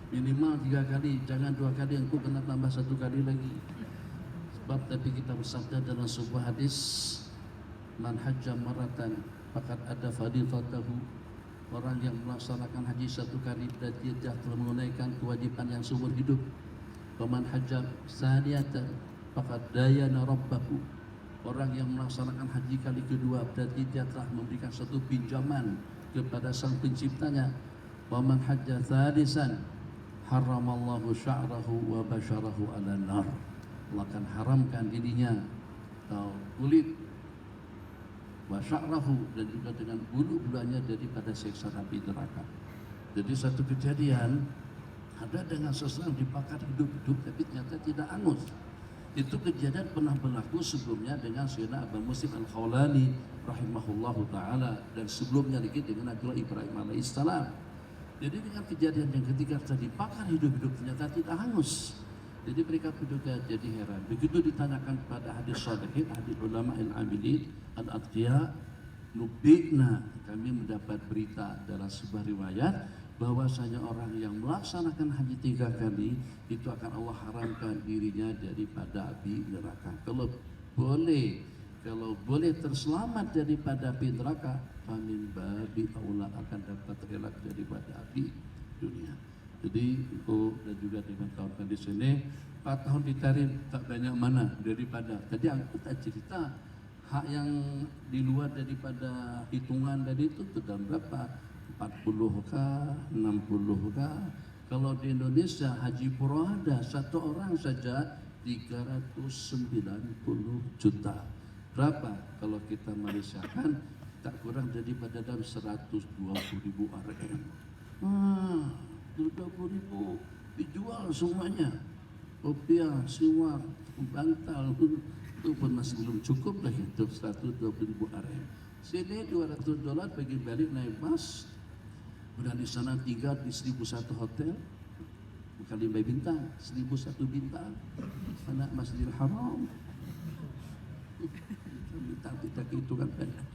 minimal 3 kali, jangan 2 kali, engkau kena tambah 1 kali lagi. Sebab tapi kita bersabda dalam sebuah hadis, man hajja maratan faqad ada fadilatahu. Orang yang melaksanakan haji 1 kali berarti dia telah menunaikan kewajiban yang seumur hidup. Wa man hajja saniyatan faqad dayana rabbahu. Orang yang melaksanakan haji kali kedua berarti dia telah memberikan satu pinjaman kepada sang penciptanya. Wa man hajja thalisan haramallahu sya'rahu wa basyarahu ala nar. Allah akan haramkan dirinya atau kulit wa sya'rahu, dan juga dengan bulu-bulunya daripada siksa api neraka. Jadi satu kejadian, ada dengan seseorang dibakar hidup-hidup tapi ternyata tidak angus. Itu kejadian pernah berlaku sebelumnya dengan Sayyidina Abu Muslim Al-Khawlani rahimahullahu ta'ala, dan sebelumnya lagi dengan Nabi Ibrahim alaihissalam. Jadi dengan kejadian yang ketiga sudah dibakar hidup-hidup ternyata tidak hangus. Jadi mereka juga jadi heran. Begitu ditanyakan kepada hadis salihin, hadis ulama al-amilin, al-atqiya, nubikna, kami mendapat berita dalam sebuah riwayat bahwasanya orang yang melaksanakan haji 3 kali itu akan Allah haramkan dirinya daripada api neraka. Kalau boleh terselamat daripada api neraka, famin babi aula akan dapat elak daripada api dunia. Jadi dan juga dengan kawan-kawan di sini 4 tahun ditarik tak banyak mana daripada tadi aku tak cerita hak yang di luar daripada hitungan tadi itu sudah berapa, 40k, 60k. Kalau di Indonesia haji purwada satu orang saja 390 juta. Berapa kalau kita Malaysiakan? Tak kurang daripada dalam 120.000 RM. 20.000 dijual semuanya, kopiah, siwak, bantal itu pun masih belum cukup lagi untuk 120.000 RM. Sini $200 bagi balik naik bus, kemudian di sana tinggal di 1.001 hotel, bukan 5 bintang, 1.001 bintang, anak Masjidil Haram. Bintang kita hitungan banyak.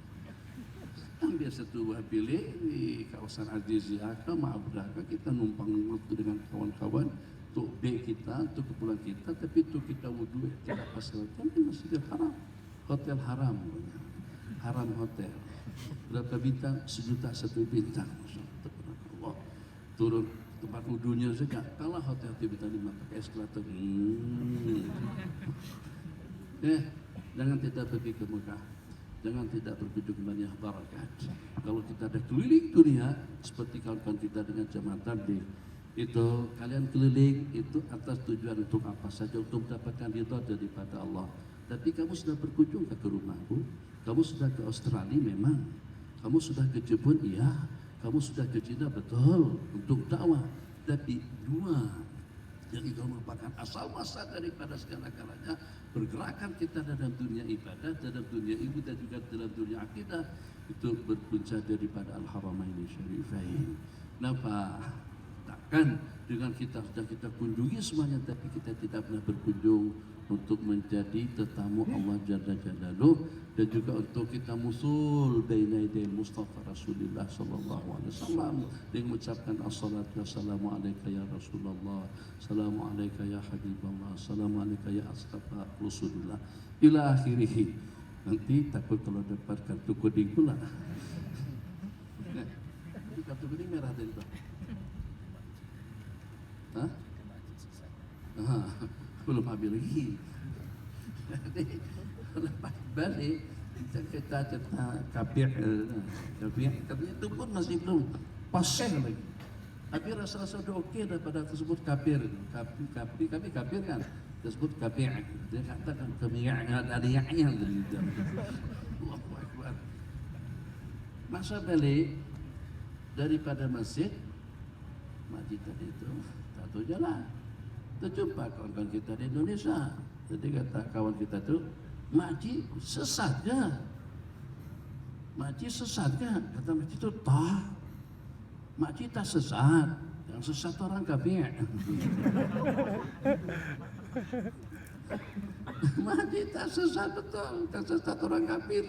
Ambil satu buah bilik di kawasan Azizia ke Ma'abraka, kita numpang waktu dengan kawan-kawan untuk day kita, untuk kepulangan kita, tapi itu kita wudhu tidak pasalkan di Masjidil Haram, hotel haram, haram hotel. Berapa bintang? 1 bintang. Allah. Turun tempat wudhunya saja, kalah hotel di bintang 5 pakai eskalator. Jangan tidak pergi ke Mekah, jangan tidak berkunjung ke Madinah Barakat. Kalau kita ada keliling dunia seperti kawan-kawan kita dengan jamaah tabligh, itu kalian keliling itu atas tujuan untuk apa saja, untuk mendapatkan ridha daripada Allah. Tapi kamu sudah berkunjung ke rumahku, kamu sudah ke Australia memang, kamu sudah ke Jepun iya, kamu sudah ke China betul untuk dakwah. Tapi dua yang itu merupakan asal muasal daripada segala-galanya, pergerakan kita dalam dunia ibadah, dalam dunia ilmu dan juga dalam dunia akidah itu berpunca daripada Al-Haramaini Syarifain. Kenapa? Takkan dengan kita sudah kita kunjungi semuanya tapi kita tidak pernah berkunjung untuk menjadi tetamu Allah Jalla Jalaluh, dan juga untuk kita musul baina yaday Mustafa Rasulullah sallallahu alaihi wasallam dengan mengucapkan assalatu wassalamu alayka ya Rasulullah, assalamu alayka ya Habibullah, assalamu alayka ya ashafa Rasulullah ila akhirih. Nanti takut kalau dapat kartu kuning pula. Kartu kuning merah tadi Pak. Hah? Belum habis lagi. Jadi lepas balik kita kapir, tapi itu pun masih belum pasang lagi. Tapi rasa-rasa udah oke daripada tersebut kapir. Kami kapir kan tersebut kapir. Dia katakan kemiaknya ada yaknya dari dalam. Allahu Akbar. Masa balik daripada masjid tadi itu satu jalan. Terjumpa kawan-kawan kita di Indonesia. Jadi kata kawan kita tu, Makcik sesat ke? Makcik sesat ke? Kata makcik tu, tak. Makcik tak sesat. Yang sesat orang kafir. Makcik tak sesat betul. Tak sesat orang kafir.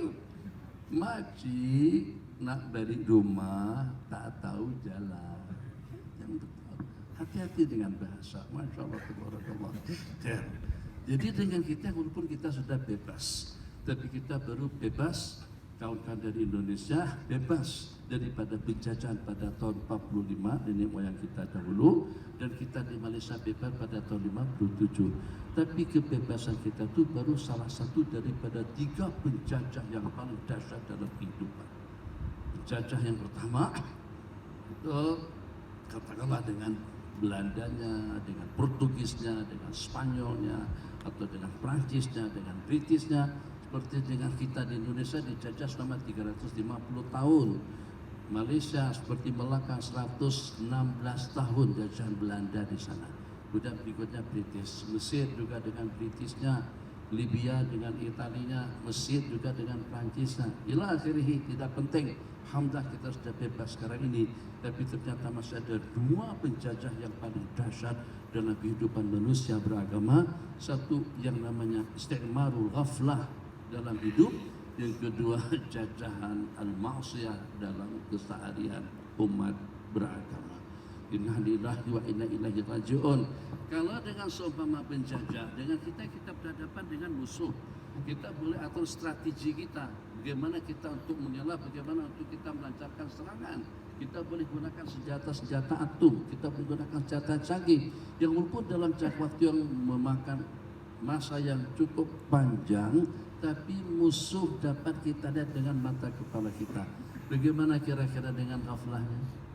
Makcik nak balik rumah tak tahu jalan. Yang betul. Hati-hati dengan bahasa, Masya Allah, Tabarakallah. Jadi dengan kita, walaupun kita sudah bebas, tapi kita baru bebas, kawan-kawan dari Indonesia bebas daripada penjajahan pada tahun 45, nenek moyang kita dahulu, dan kita di Malaysia bebas pada tahun 57. Tapi kebebasan kita itu baru salah satu daripada 3 penjajah yang paling dahsyat dalam kehidupan. Penjajah yang pertama, itu katakanlah dengan Belandanya, dengan Portugisnya, dengan Spanyolnya, atau dengan Prancisnya, dengan Britishnya, seperti dengan kita di Indonesia dijajah selama 350 tahun. Malaysia seperti Melaka 116 tahun jajahan Belanda di sana. Kemudian berikutnya British, Mesir juga dengan Britishnya, Libya dengan Italinya, Mesir juga dengan Prancisnya. Ila akhirih, tidak penting. Alhamdulillah kita sudah bebas sekarang ini, tapi ternyata masih ada 2 penjajah yang paling dahsyat dalam kehidupan manusia beragama. Satu yang namanya isti'marul ghaflah dalam hidup, yang kedua jajahan al-ma'siyah dalam keseharian umat beragama. Inna lillahi wa inna ilaihi raji'un. Kalau dengan seumpama penjajah, dengan kita berhadapan dengan musuh, kita boleh atur strategi kita, bagaimana kita untuk mengelak, bagaimana untuk kita melancarkan serangan. Kita boleh gunakan senjata-senjata atom, kita boleh gunakan senjata canggih, yang walaupun dalam jangka waktu yang memakan masa yang cukup panjang, tapi musuh dapat kita lihat dengan mata kepala kita. Bagaimana kira-kira dengan ghaflahnya?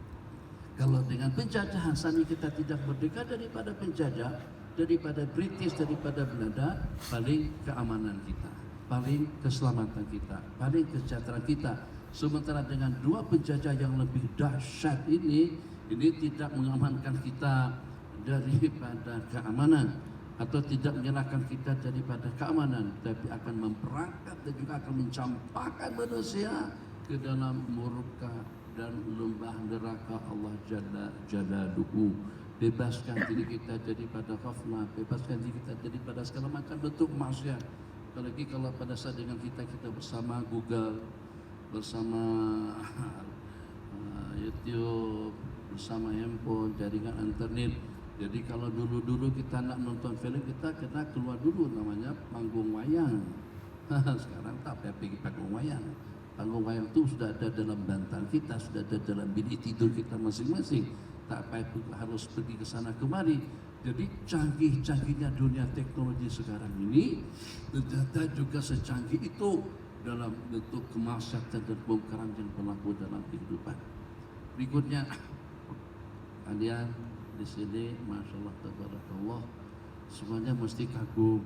Kalau dengan penjajahan saat ini kita tidak merdeka daripada penjajah, daripada British, daripada Belanda, paling keamanan kita, paling keselamatan kita, paling kesejahteraan kita. Sementara dengan 2 penjajah yang lebih dahsyat ini tidak mengamankan kita daripada keamanan, atau tidak menyerahkan kita daripada keamanan, tapi akan memperangkap dan juga akan mencampakkan manusia ke dalam murka dan lembah neraka Allah Jalla Jalaluhu. Bebaskan diri kita daripada ghaflah, bebaskan diri kita daripada segala macam bentuk maksiat. Apalagi kalau pada saat dengan kita bersama Google, bersama YouTube, bersama handphone, jaringan internet. Jadi kalau dulu-dulu kita nak nonton film, kita kena keluar dulu, namanya panggung wayang. Sekarang tak payah pergi panggung wayang. Panggung wayang itu sudah ada dalam bantal kita, sudah ada dalam bilik tidur kita masing-masing. Tak payah harus pergi ke sana kemari. Jadi canggih-canggihnya dunia teknologi sekarang ini ternyata juga secanggih itu dalam bentuk kemaksiatan dan pembongkaran yang berlaku dalam kehidupan. Berikutnya, kalian di sini, masya Allah, tabarakallah, semuanya mesti kagum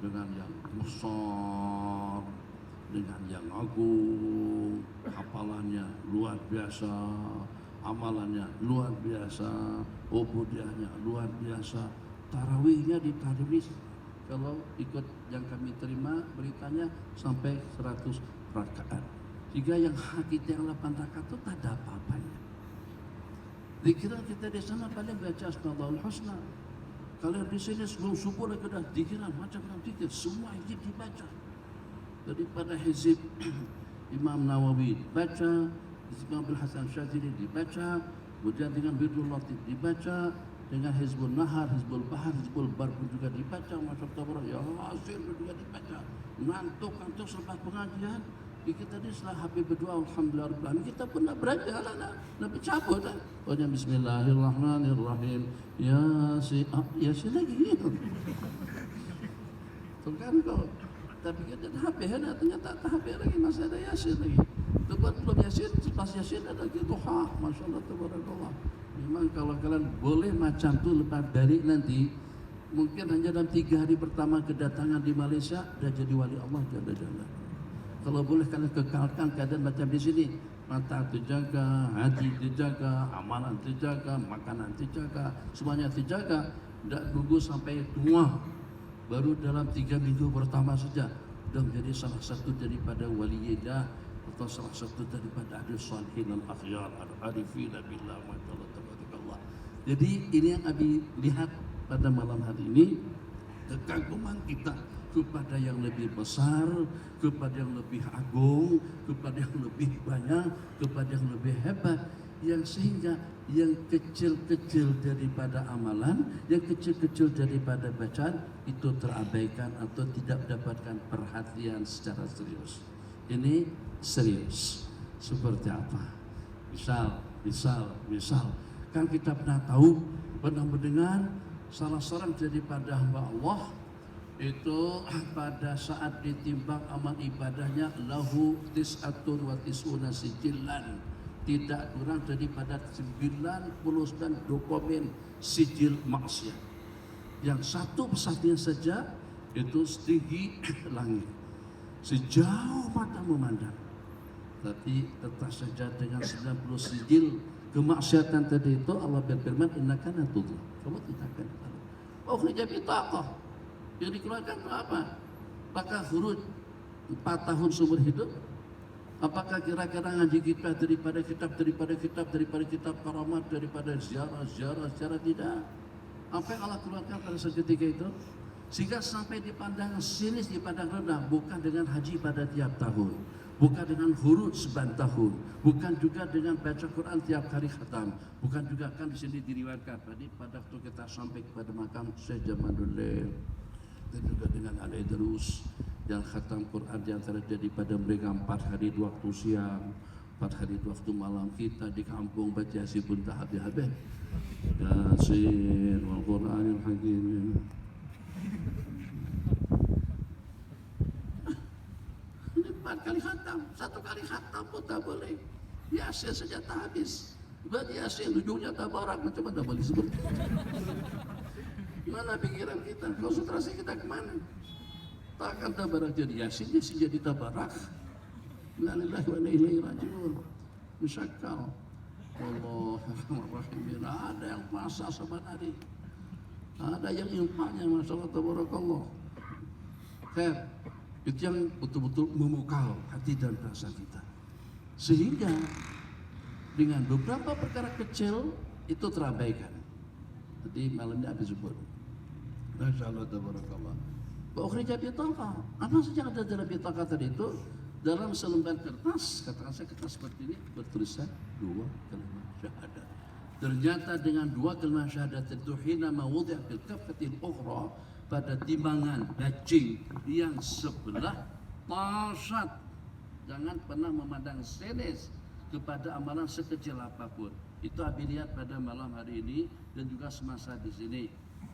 dengan yang besar, dengan yang agung, hafalannya luar biasa, amalannya luar biasa, ubudiahnya luar biasa, tarawihnya di tarawih kalau ikut yang kami terima beritanya sampai 100 rakaat. Jika yang kita yang 8 rakaat itu tak ada apa-apanya. Dikira kita di sana paling baca Asmaul Husna. Kalau di sini sebelum subuh lagi dah dikira macam-macam dikir, semua hizib dibaca. Daripada hizib Imam Nawawi dibaca, Imam Abdul Hasan Syadzili dibaca, kemudian dengan Bidul Latif dibaca, dengan Hizbul Nahar, Hizbul Bahar, Hizbul Bar pun juga dibaca, masyaallah ya hasil juga dibaca. Ngantuk selepas pengajian, kita tadi setelah habis berdoa alhamdulillah kita pun nak belajar lah, nak bercabut dah. Pokoknya bismillahirrahmanirrahim. Yasin lagi gitu. Tuh kan kau tapi kita dah habis dah, ternyata tak habis lagi, masih ada Yasin lagi. Lepas belum Yasin, lepas Yasin ada lagi duha, masyaallah tabarakallah. Memang kalau kalian boleh macam tu lepas balik nanti, mungkin hanya dalam 3 hari pertama kedatangan di Malaysia dah jadi wali Allah jalla-jalla. Kalau boleh kalian kekalkan keadaan macam di sini, mata terjaga, hati terjaga, amalan terjaga, makanan terjaga, semuanya terjaga. Tak tunggu sampai tua, baru dalam 3 minggu pertama saja dah menjadi salah satu daripada waliyillah atau salah satu daripada ahli salihin al-akhyar al-arifin billah masyaallah tabarakallah. Jadi ini yang Abi lihat pada malam hari ini, kekaguman kita kepada yang lebih besar, kepada yang lebih agung, kepada yang lebih banyak, kepada yang lebih hebat, yang sehingga yang kecil-kecil daripada amalan, yang kecil-kecil daripada bacaan itu terabaikan atau tidak mendapatkan perhatian secara serius. Ini serius. Seperti apa? Misal, kan kita pernah tahu, pernah mendengar salah seorang daripada hamba Allah itu pada saat ditimbang amal ibadahnya lahu tis'atun wa tis'una sijillan, tidak kurang daripada 99 dokumen sijil maksiat. Yang satu persatunya saja itu setinggi langit, sejauh mata memandang. Tapi tetap saja dengan 90 sijil kemaksiatan tadi itu Allah berfirman innaka natudlah, kamu tidak akan tahu. Oh jadi bitaqah yang dikeluarkan itu apa? Apakah huruf 4 tahun seumur hidup? Apakah kira-kira ngaji kita daripada kitab karamat, daripada ziarah tidak? Apa yang Allah keluarkan pada seketika itu? Sehingga sampai dipandang sinis, dipandang rendah, bukan dengan haji pada tiap tahun, bukan dengan huruf 9 tahun, bukan juga dengan baca Quran tiap hari khatam, bukan juga kan di sini diriwayatkan tadi pada waktu kita sampai kepada makam Syekh Jamaluddin dan juga dengan Al Idrus yang khatam Quran di antara daripada mereka 4 hari 2 waktu siang, 4 hari 2 waktu malam. Kita di kampung baca Yasin pun tak habis-habis. Yasin wal Quranil Hakim. Ini 4 kali khatam, 1 kali khatam pun tak boleh. Yasin saja tak habis. Berarti Yasin ujungnya tabarak, macam mana boleh sebut? Mana pikiran kita, konsentrasi kita kemana? Takkan tabarak jadi Yasin, jadi tabarak. Inna lillahi wa inna ilaihi raji'un. Musyakal. Allahumma ada yang puasa saban hari, ada yang infaknya, masyaallah tabarakallah. Khair, itu yang betul-betul memukau hati dan rasa kita. Sehingga dengan beberapa perkara kecil itu terabaikan. Jadi malam ini habis sebut. Masyaallah tabarakallah. Wa ukhrija bitaqah. Apa saja ada dalam bitaqah tadi itu? dalam selembar kertas, katakan saya kertas seperti ini, bertuliskan 2 kalimat syahadat. Ternyata dengan 2 kalimat syahadat itu hina mawudhi'a fil kaffatil ukhra, pada timbangan daging yang sebelah tasat. Jangan pernah memandang senes kepada amalan sekecil apapun. Itu Abi lihat pada malam hari ini dan juga semasa di sini.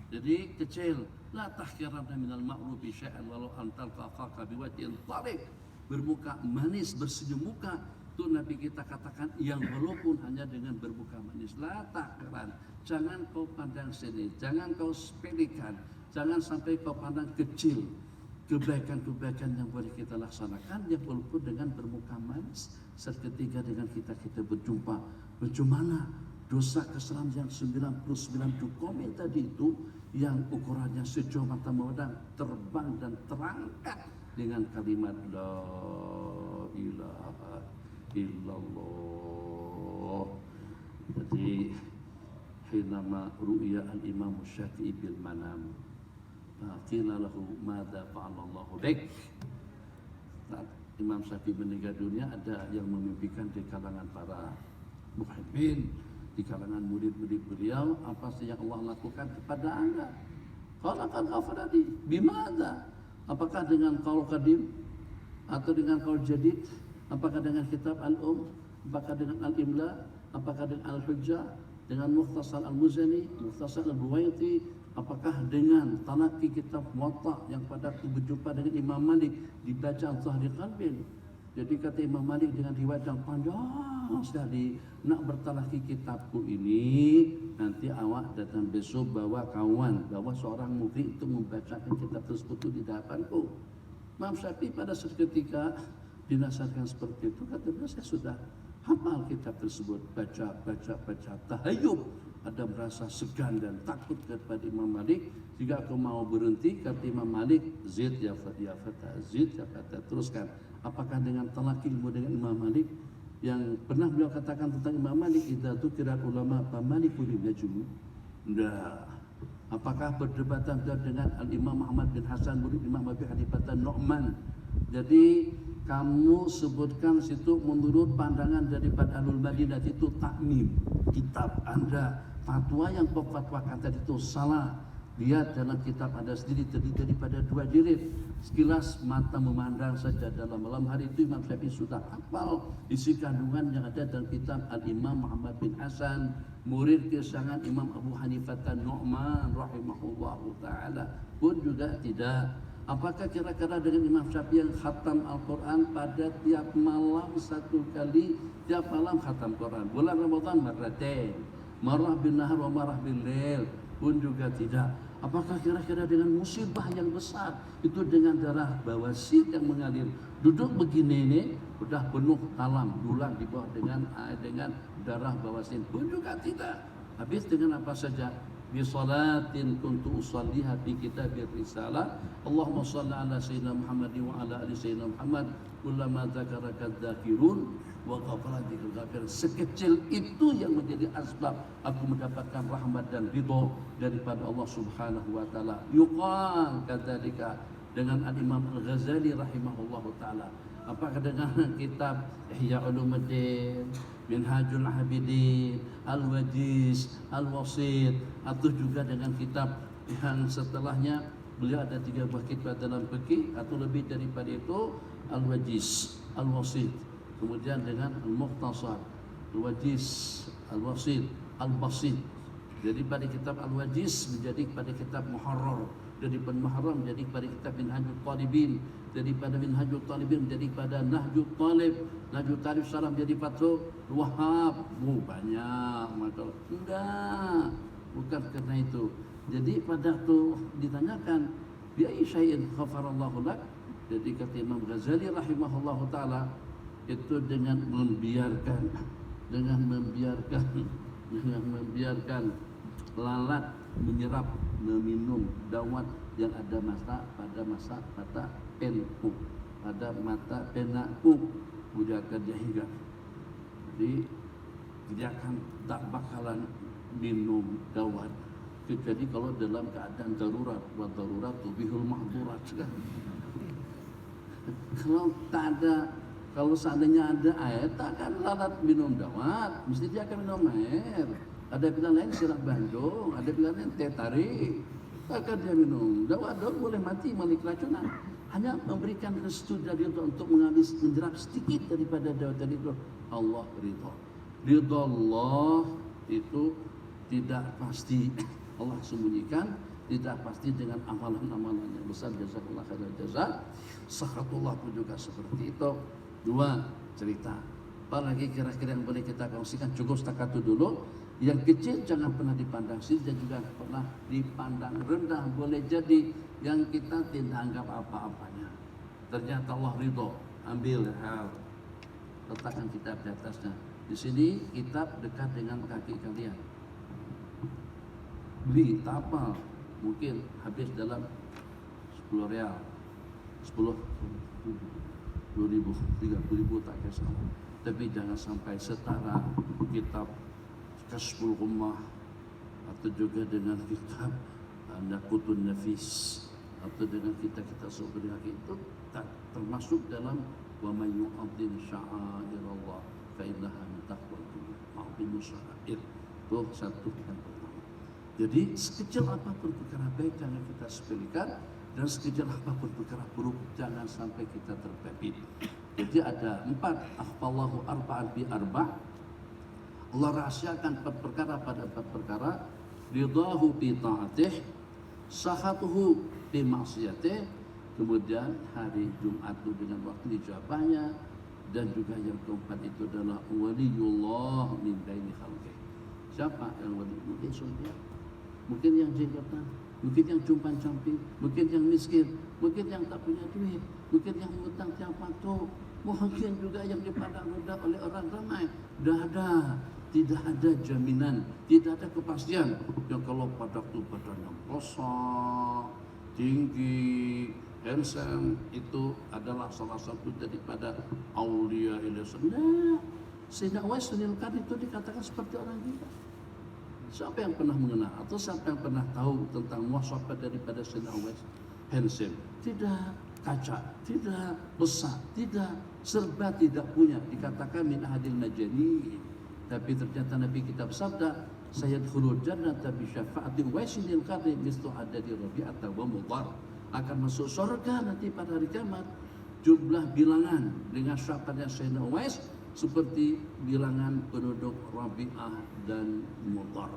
Jadi kecil, la tahqiranna minal ma'rufi syai'an walau an talqa akhaka biwajhin tariq. Bermuka manis, bersenyum muka, itu Nabi kita katakan yang walaupun hanya dengan bermuka manis. La tahqiran, jangan kau pandang sini, jangan kau sepelekan, jangan sampai kau pandang kecil kebaikan-kebaikan yang boleh kita laksanakan, yang walaupun dengan bermuka manis. Seketika dengan kita berjumpa, bagaimana dosa kesalahan yang 99 komit tadi itu, yang ukurannya sejauh mata memandang, terbang dan terangkat dengan kalimat la ilaha illallah. Jadi hinama ru'ya al-imam Syafi'i bil manam, qila lahu madza fa'alallahu bik. Saat Imam Syafi'i meninggal dunia, ada yang memimpikan di kalangan para muhibbin, di kalangan murid-murid beliau, apa sih yang Allah lakukan kepada anda? Qala qad ghafara li bimadza? Apakah dengan qaul qadim atau dengan qaul jadid? Apakah dengan kitab al-um? Apakah dengan al-imla? Apakah dengan al-hujjah? Dengan mukhtasar al-muzani, mukhtasar al-buwaiti? Apakah dengan talaqi kitab Muwatta yang pada berjumpa dengan Imam Malik dibaca Zahri Qalbin? Jadi kata Imam Malik dengan riwayat yang panjang sekali, nak bertalaqi kitabku ini, nanti awak datang besok bawa kawan, bawa seorang murid itu membacakan kitab tersebut di hadapanku. Imam Syafi'i pada seketika dinasihatkan seperti itu, kata beliau, saya sudah hafal kitab tersebut, baca tahayyub. Ada merasa segan dan takut kepada Imam Malik. Jika aku mau berhenti, kata Imam Malik, zid ya fata, zid ya fata, teruskan. Apakah dengan talaqi ilmu dengan Imam Malik yang pernah beliau katakan tentang Imam Malik, idza dzukira ulama fa malikun najmu? Enggak. Apakah perdebatan dengan Al-Imam Muhammad bin Hasan murid Imam Abi Hanifah Nu'man? Jadi kamu sebutkan situ menurut pandangan daripada Ahlul Madinah itu takmim. Kitab Anda, fatwa yang kau fatwakan tadi itu salah. Lihat dalam kitab Anda sendiri terdiri daripada 2 jilid. Sekilas mata memandang saja dalam malam hari itu Imam Syafi'i sudah hafal isi kandungan yang ada dalam kitab Al-Imam Muhammad bin Hasan, murid kesayangan Imam Abu Hanifah Nu'man rahimahullahu ta'ala pun juga tidak. Apakah kira-kira dengan Imam Syafi'i yang khatam Al-Quran pada tiap malam 1 kali, tiap malam khatam Quran, bulan Ramadan marratain, marrah bin nahar wa marrah bin lail pun juga tidak. Apakah kira-kira dengan musibah yang besar itu dengan darah bawasir yang mengalir, duduk begini ini sudah penuh talam dulang di bawah dengan darah bawasir pun juga tidak. Habis dengan apa saja? Bi salatin kuntu usalliha fi kitabir risalah, Allahumma shalli ala sayyidina Muhammad wa ala ali sayyidina Muhammad kullama dzakaraka dzakirun wa ghafara dzikr. Sekecil itu yang menjadi asbab aku mendapatkan rahmat dan ridho daripada Allah Subhanahu wa taala. Yuqal kadzalika dengan Al-Imam Al-Ghazali rahimahullahu taala. Apakah dengan kitab Ihya Ulumuddin, Minhajul Abidin, Al-Wajiz, Al-Wasit, atau juga dengan kitab yang setelahnya beliau ada 3 buah kitab dalam fikih atau lebih daripada itu, Al-Wajiz, Al-Wasit, kemudian dengan Al-Mukhtasar, Al-Wajiz, Al-Wasit, Al-Basit. Jadi pada kitab Al-Wajiz menjadi pada kitab Muharrar, daripada Muharrar menjadi pada kitab Minhajul Talibin, daripada Minhajul Talibin menjadi pada Nahjul Talib, Nahjul Talib Salam menjadi Fathul Wahhab. Banyak maka enggak, bukan karena itu. Jadi pada itu ditanyakan bi ayyi syai'in ghafarallahu lak. Jadi kata Imam Ghazali rahimahullahu taala, itu dengan membiarkan lalat menyerap meminum dawat yang ada pada masa NU, pada mata NU budakan dia hingga. Jadi dia akan tak bakalan minum dawat kecuali kalau dalam keadaan darurat, wa darurat tubihul mahdurat. Kalau seandainya ada air, tak akan lalat minum dawat, mesti dia akan minum air. Ada pilihan lain sirap Bandung, ada pilihan lain teh tarik, tak akan dia minum dawat. Dawat boleh mati, mati keracunan. Hanya memberikan restu dari Allah untuk menjerap sedikit daripada dawat tadi itu. Allah ridho. Ridho Allah itu tidak pasti. Allah sembunyikan, tidak pasti dengan amalan-amalan yang besar. Jazakallah khairan jazak. Sakhatullah pun juga seperti itu. 2 cerita. Apalagi kira-kira yang boleh kita kongsikan, cukup setakat itu dulu. Yang kecil jangan pernah dipandang sini dan juga pernah dipandang rendah. Boleh jadi yang kita tidak anggap apa-apanya. Ternyata Allah ridho. Ambil letakkan kitab di atasnya. Di sini kitab dekat dengan kaki kalian. Beli, tapal, mungkin habis dalam 10 real, 10.000, 30.000 tak kisah. Tapi jangan sampai setara kitab Kasbul Ummah atau juga dengan kitab Naqutun Nafis atau dengan kitab-kitab seperti itu tak termasuk dalam wa may yu'azzim sya'airallah fa innaha min taqwal qulub. Ma'zimu sya'air. Itu satu yang pertama. Jadi sekecil apapun perkara baik jangan kita sepelekan, dan sekecil apapun perkara buruk jangan sampai kita terpepit. Jadi ada 4 akhfallahu arba'an bi arba'. Allah rahasiakan 4 perkara pada 4 perkara. Ridahu bi ta'atih, sahatuhu bi maksiyatih. Kemudian hari Jumat itu dengan waktu dijabahnya, dan juga yang keempat itu adalah waliyullah min baini khalqih. Siapa yang wali? Mungkin saudara, mungkin yang jenggotan, mungkin yang cumpan-camping, mungkin yang miskin, mungkin yang tak punya duit, mungkin yang hutang tiap waktu, mungkin juga yang dipandang rendah oleh orang ramai. Tidak ada jaminan, tidak ada kepastian. Yang kalau pada waktu badannya besar, tinggi, handsome, itu adalah salah satu daripada aulia ilahi. Nah, Sayyidina Uwais bin Al-Qarni itu dikatakan seperti orang gila. Siapa yang pernah mengenal atau siapa yang pernah tahu tentang muasabah daripada Sayyidina Uwais? Handsome, tidak, kaca, tidak, besar, tidak, serba tidak punya. Dikatakan min ahadil majani. Tapi ternyata Nabi kita bersabda, sayadkhulul jannata bi syafa'ati Uwais bin Al-Qarni mislu adadi Rabi'ah wa Mudhar. Akan masuk surga nanti pada hari kiamat jumlah bilangan dengan syafaatnya Sayyidina Uwais seperti bilangan penduduk Rabi'ah dan Mudhar.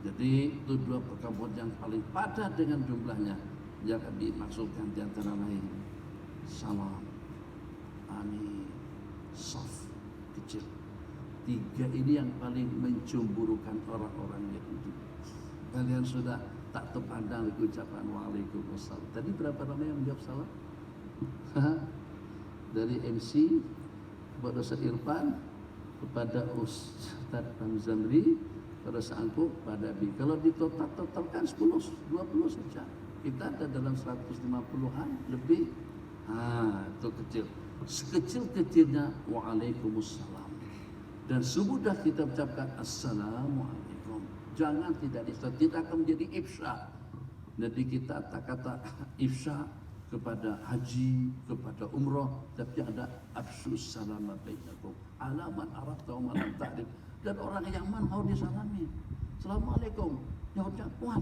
Jadi itu 2 perkampungan yang paling padat dengan jumlahnya yang kami maksudkan di antara lain salam, ani, saf, kecil. 3 ini yang paling mencemburukan orang-orang Yahudi. Kalian sudah tak terpandang ucapan waalaikumsalam. Tadi berapa ramai yang menjawab salam? Dari MC kepada Ustaz Irfan, kepada Ustaz Hamzamri, kepada Sangku, pada B. Kalau ditotalkan 10, 20 saja. Kita ada dalam 150-an lebih. Itu kecil. Sekecil-kecilnya waalaikumsalam. Dan semudah kita ucapkan assalamualaikum. Jangan tidak akan menjadi ifsha. Jadi kita tak kata ifsha kepada haji, kepada umroh, tapi ada afsus salam bainakum. Alaman arafta wa man ta'rif. Dan orang yang mau disalami. Assalamualaikum. Jawabnya kuat.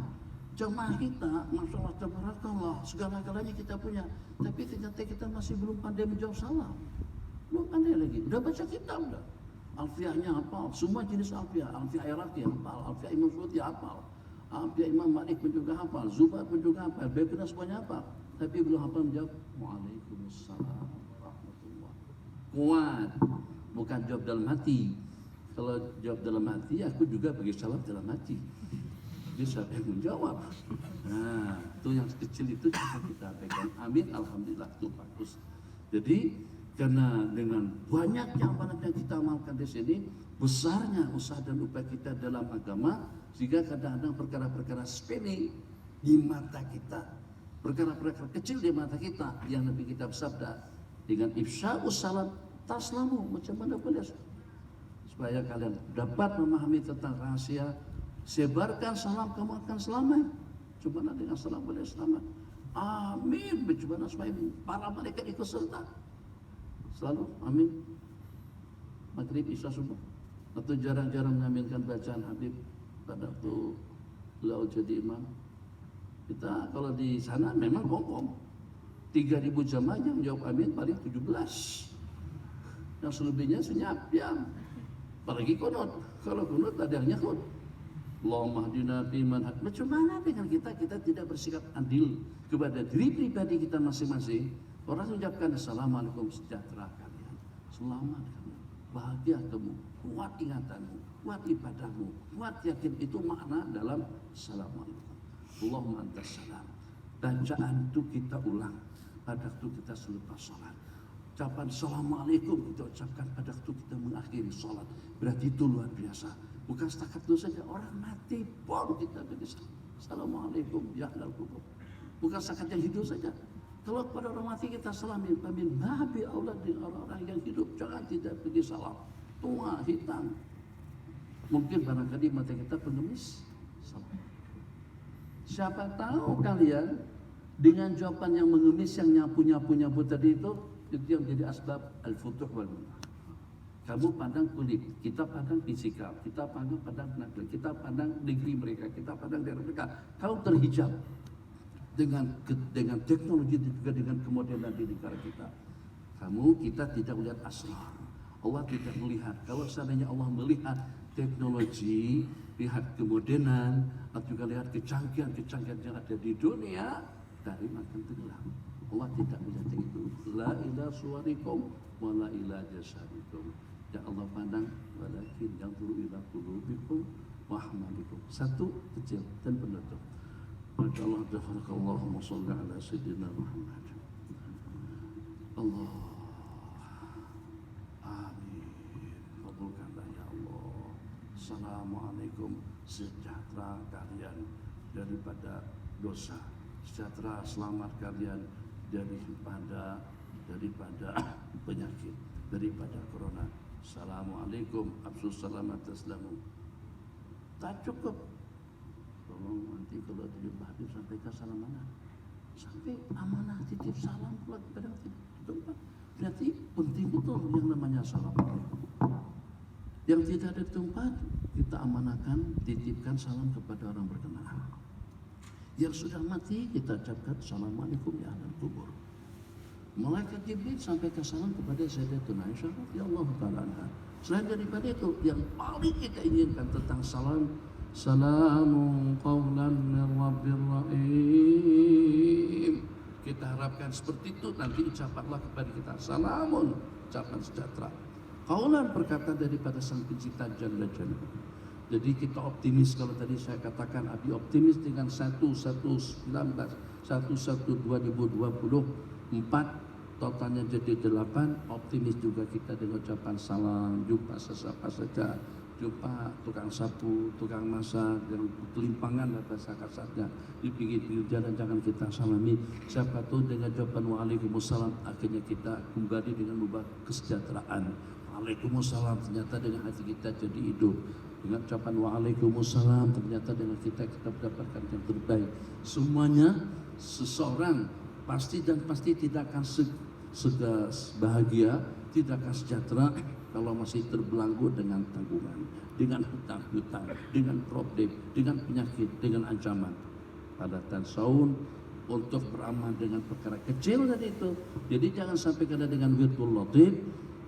Jemaah kita, masyaallah tabarakallah, segala-galanya kita punya. Tapi ternyata kita masih belum pandai menjawab salam. Belum pandai lagi. Udah baca kitab dah. Alfiahnya hafal, semua jenis alfiah. Alfiah Iraqi hafal, alfiah Imam Suyuti hafal, alfiah Imam Malik pun juga hafal, Zubair pun juga hafal, Baikuna semuanya hafal. Tapi belum hafal menjawab waalaikumsalam warahmatullah. Kuat, bukan jawab dalam hati. Kalau jawab dalam hati, aku juga bagi salam dalam hati. Jadi siapa yang menjawab? Nah, itu yang kecil itu kita pegang. Amin, alhamdulillah, itu bagus. Jadi karena dengan banyaknya amalan yang kita amalkan di sini, besarnya usaha dan upaya kita dalam agama, sehingga kadang-kadang perkara-perkara sepele di mata kita, perkara-perkara kecil di mata kita, yang Nabi kita bersabda dengan ifsya'us salam taslamu, macam mana boleh, supaya kalian dapat memahami tentang rahasia, sebarkan salam kamu akan selamat. Cuma dengan salam boleh selamat. Amin. Bagaimana supaya para malaikat ikut serta. Selalu amin. Maghrib, isya, subuh. Atau jarang-jarang mengaminkan bacaan Habib pada waktu beliau jadi imam. Kita kalau di sana memang kongkong. 3.000 jamaah yang jawab amin paling 17. Yang selebihnya senyap, diam. Apalagi kunut. Kalau kunut ada yang nyahut. Allahumma hdina fiman hadait. Macam mana dengan kita? Kita tidak bersikap adil kepada diri pribadi kita masing-masing. Orang mengucapkan assalamualaikum, sejahtera kalian, selamat kamu, bahagia kamu, kuat ingatanmu, kuat ibadahmu, kuat yakin. Itu makna dalam assalamualaikum. Allahumma antas salam. Bacaan itu kita ulang pada waktu kita selepas sholat. Ucapan assalamualaikum kita ucapkan pada waktu kita mengakhiri sholat. Berarti itu luar biasa. Bukan setakat itu saja, orang mati pun kita beri assalamualaikum ya ahlal kubur. Bukan setakat yang hidup saja. Kalau kepada orang mati kita salamin, pamin nabi Allah dengan orang-orang yang hidup, jangan tidak pergi salam. Tua, hitam. Mungkin barangkali mata kita pengemis salam. Siapa tahu kalian dengan jawaban yang mengemis, yang nyapu tadi itu yang jadi asbab al-futuh wal munah. Kamu pandang kulit, kita pandang fisikal, kita pandang penampilan, kita pandang negeri mereka, kita pandang daerah mereka. Kau terhijab dengan teknologi dan juga dengan kemodernan di negara kita. Kita tidak melihat asrar. Allah tidak melihat. Kalau seandainya Allah melihat teknologi, lihat kemodernan, atau juga lihat kecanggihan yang ada di dunia, dari makan tenggelam. Allah tidak melihat itu. La ila suwarikum wa la ila jasadikum. Yang Allah pandang, walakin yang turu ila qulubikum wa ahmalikum. Satu kecil dan penutup. Masya Allah, Allahumma salli ala Sayyidina Muhammad. Allah, amin. Kabulkanlah ya Allah. Assalamualaikum, sejahtera kalian daripada dosa, sejahtera selamat kalian daripada penyakit, daripada corona. Assalamualaikum, absus salamat taslamu. Tak cukup. Tolong nanti kalau titip Habib sampaikan salam mana? Sampai amanah titip salam pula kepada tempat. Berarti penting betul yang namanya salam. Yang tidak ada tempat, kita amanahkan, titipkan salam kepada orang berkenaan. Yang sudah mati, kita ucapkan assalamualaikum ya ahlal kubur. Malaikat Jibril sampaikan salam kepada Sayyidatuna Aisyah radhiyallahu ta'ala anha. Selain daripada itu, yang paling kita inginkan tentang salam, salamun qawlan min rabbir rahim. Kita harapkan seperti itu, nanti ucapkanlah kepada kita salamun, ucapan sejahtera. Qawlan, perkataan daripada Sang Pencipta Jalla Jalla. Jadi kita optimis, kalau tadi saya katakan Abi optimis dengan 1/1/2024, totalnya jadi 8. Optimis juga kita dengan ucapan salam, jumpa sesiapa saja, jumpa tukang sapu, tukang masak, yang kelimpangan dan bahasa kasarnya di pinggir-pinggir jalan, jangan kita salami. Siapa tahu dengan jawaban waalaikumsalam akhirnya kita kembali dengan ubah kesejahteraan. Waalaikumsalam, ternyata dengan hati kita jadi hidup. Dengan ucapan waalaikumsalam, ternyata dengan kita mendapatkan yang terbaik. Semuanya seseorang pasti tidak akan bahagia, tidak akan sejahtera kalau masih terbelenggu dengan tanggungan, dengan hutang-hutang, dengan problem, dengan penyakit, dengan ancaman. Pada tansaun untuk beramal dengan perkara kecil tadi itu. Jadi jangan sampai kena dengan wirdul latif,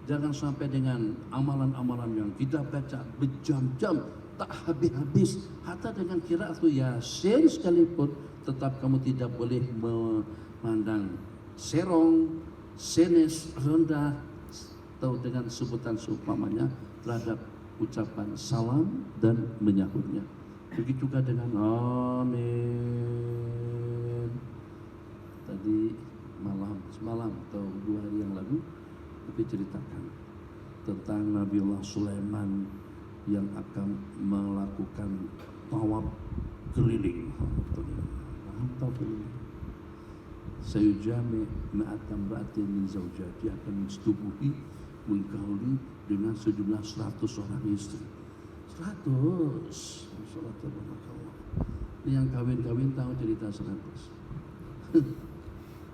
jangan sampai dengan amalan-amalan yang kita baca berjam-jam tak habis-habis, hatta dengan qiraat Yasin sekalipun tetap kamu tidak boleh memandang serong, senes, rendah, atau dengan sebutan seumpamanya terhadap ucapan salam dan menyahutnya. Begitu juga dengan amin. Tadi semalam atau 2 hari yang lalu kita ceritakan tentang Nabiullah Sulaiman yang akan melakukan tawaf keliling. Tawaf keliling. Sayujami ma'atam ba'atin min zawjah, dia akan mensetubuhi, menggauli dengan sejumlah 100 orang istri. 100. Ini yang kawin-kawin tahu cerita 100.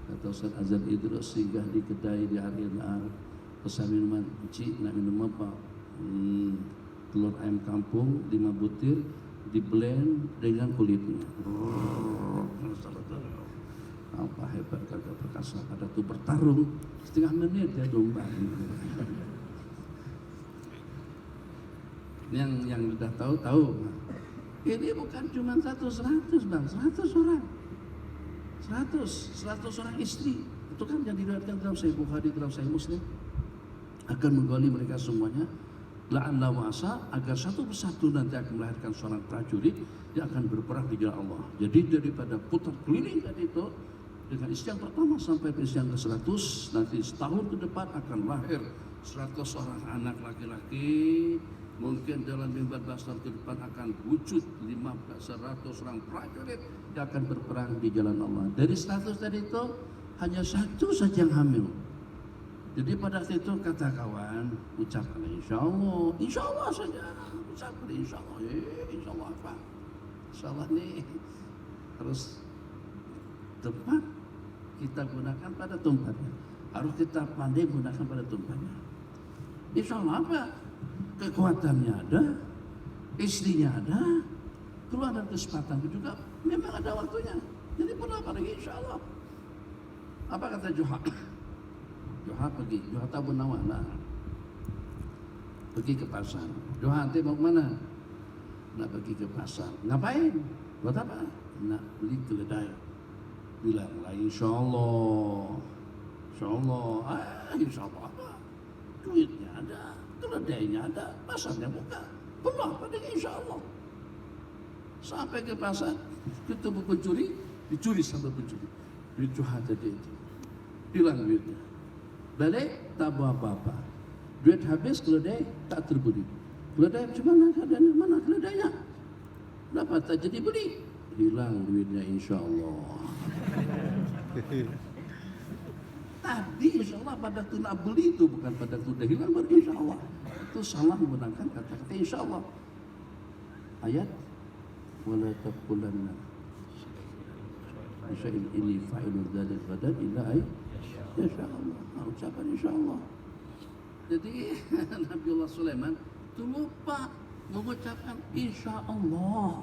Kata Ustaz Azan Idrus singgah di kedai di Arian pesan minuman, Cik nak minum apa? Telur ayam kampung 5 butir di blend dengan kulitnya. Apa hebat Gagak Perkasa, ada tuh bertarung setengah menit ya domba. Yang sudah tahu. Ini bukan cuma 100 bang, 100 orang. 100 orang istri. Itu kan yang diriwayatkan dalam Sahih Bukhari, dalam Sahih Muslim. Akan menggali mereka semuanya. La'alla wa'asa, agar satu persatu nanti akan melahirkan seorang prajurit yang akan berperang di jalan Allah. Jadi daripada putar keliling tadi itu, dengan istri yang pertama sampai ke istri yang ke-100, nanti setahun ke depan akan lahir 100 orang anak laki-laki. Mungkin dalam 15 tahun ke depan akan wujud 100 orang prajurit yang akan berperang di jalan Allah. Dari 100 tadi itu hanya 1 saja yang hamil. Jadi pada saat itu kata kawan, ucapkan insya Allah saja, ucapkan insya Allah apa? Insya Allah nih harus tepat kita gunakan pada tempatnya. Harus kita pandai gunakan pada tempatnya. Insya Allah apa? Kekuatannya ada, istrinya ada, keluar dan kesempatan juga memang ada waktunya. Jadi perlu apa lagi insya Allah. Apa kata Juha pergi, Juha tabun nawana pergi ke pasar. Juha nanti mau kemana? Nak pergi ke pasar. Ngapain? Buat apa? Nak beli keledai. Bilanglah insya Allah apa? Duitnya ada, keledainya ada, pasarnya buka. Perlu apa dengan insya Allah? Sampai ke pasar, ketemu pencuri, dicuri sama pencuri. Duit Juha tadi itu hilang duitnya. Balik tak bawa apa-apa. Duit habis, keledai tak terbeli. Keledai macam mana keadaannya? Mana keledainya? Dapat tak jadi beli. Hilang duitnya insya Allah. Tadi insya Allah pada tu nak beli itu, bukan pada tu dah hilang baru insya Allah. Itu salah menggunakan kata-kata insya Allah. Ayat wala taqulanna syai'in inni fa'ilun dzalika gadan illa insya Allah. Ucapan insya Allah. Jadi Nabiullah Sulaiman itu lupa mengucapkan insya Allah.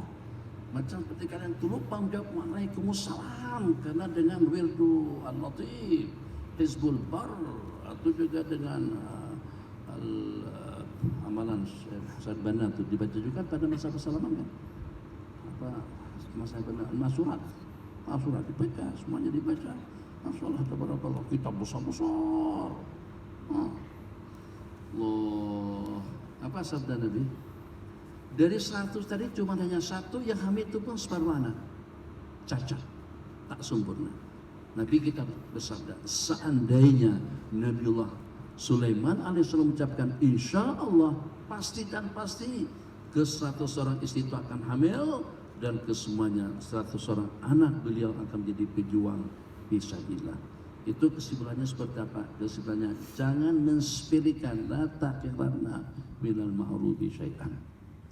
Macam seperti kalian itu lupa menjawab Waalaikumsalam karena dengan wirdu Al-Latif, Hizbul Bar atau juga dengan amalan Hasan Banna itu dibaca juga pada masa persalaman kan? Apa masa Masurat dibaca, semuanya dibaca. Masalah tabarakallah, kitab besar-besar. Allah, apa sabda Nabi? Dari 100 tadi cuma hanya 1 yang hamil itu pun separuh anak, cacat, tak sempurna. Nabi kita bersabda, seandainya Nabiullah Sulaiman alaihissalam mengucapkan insya Allah, pasti dan pasti ke 100 orang istri itu akan hamil dan kesemuanya 100 orang anak beliau akan menjadi pejuang fisabilillah. Itu kesimpulannya seperti apa? Kesimpulannya jangan mensepelekan la taqiranna minal ma'rufi syai'an.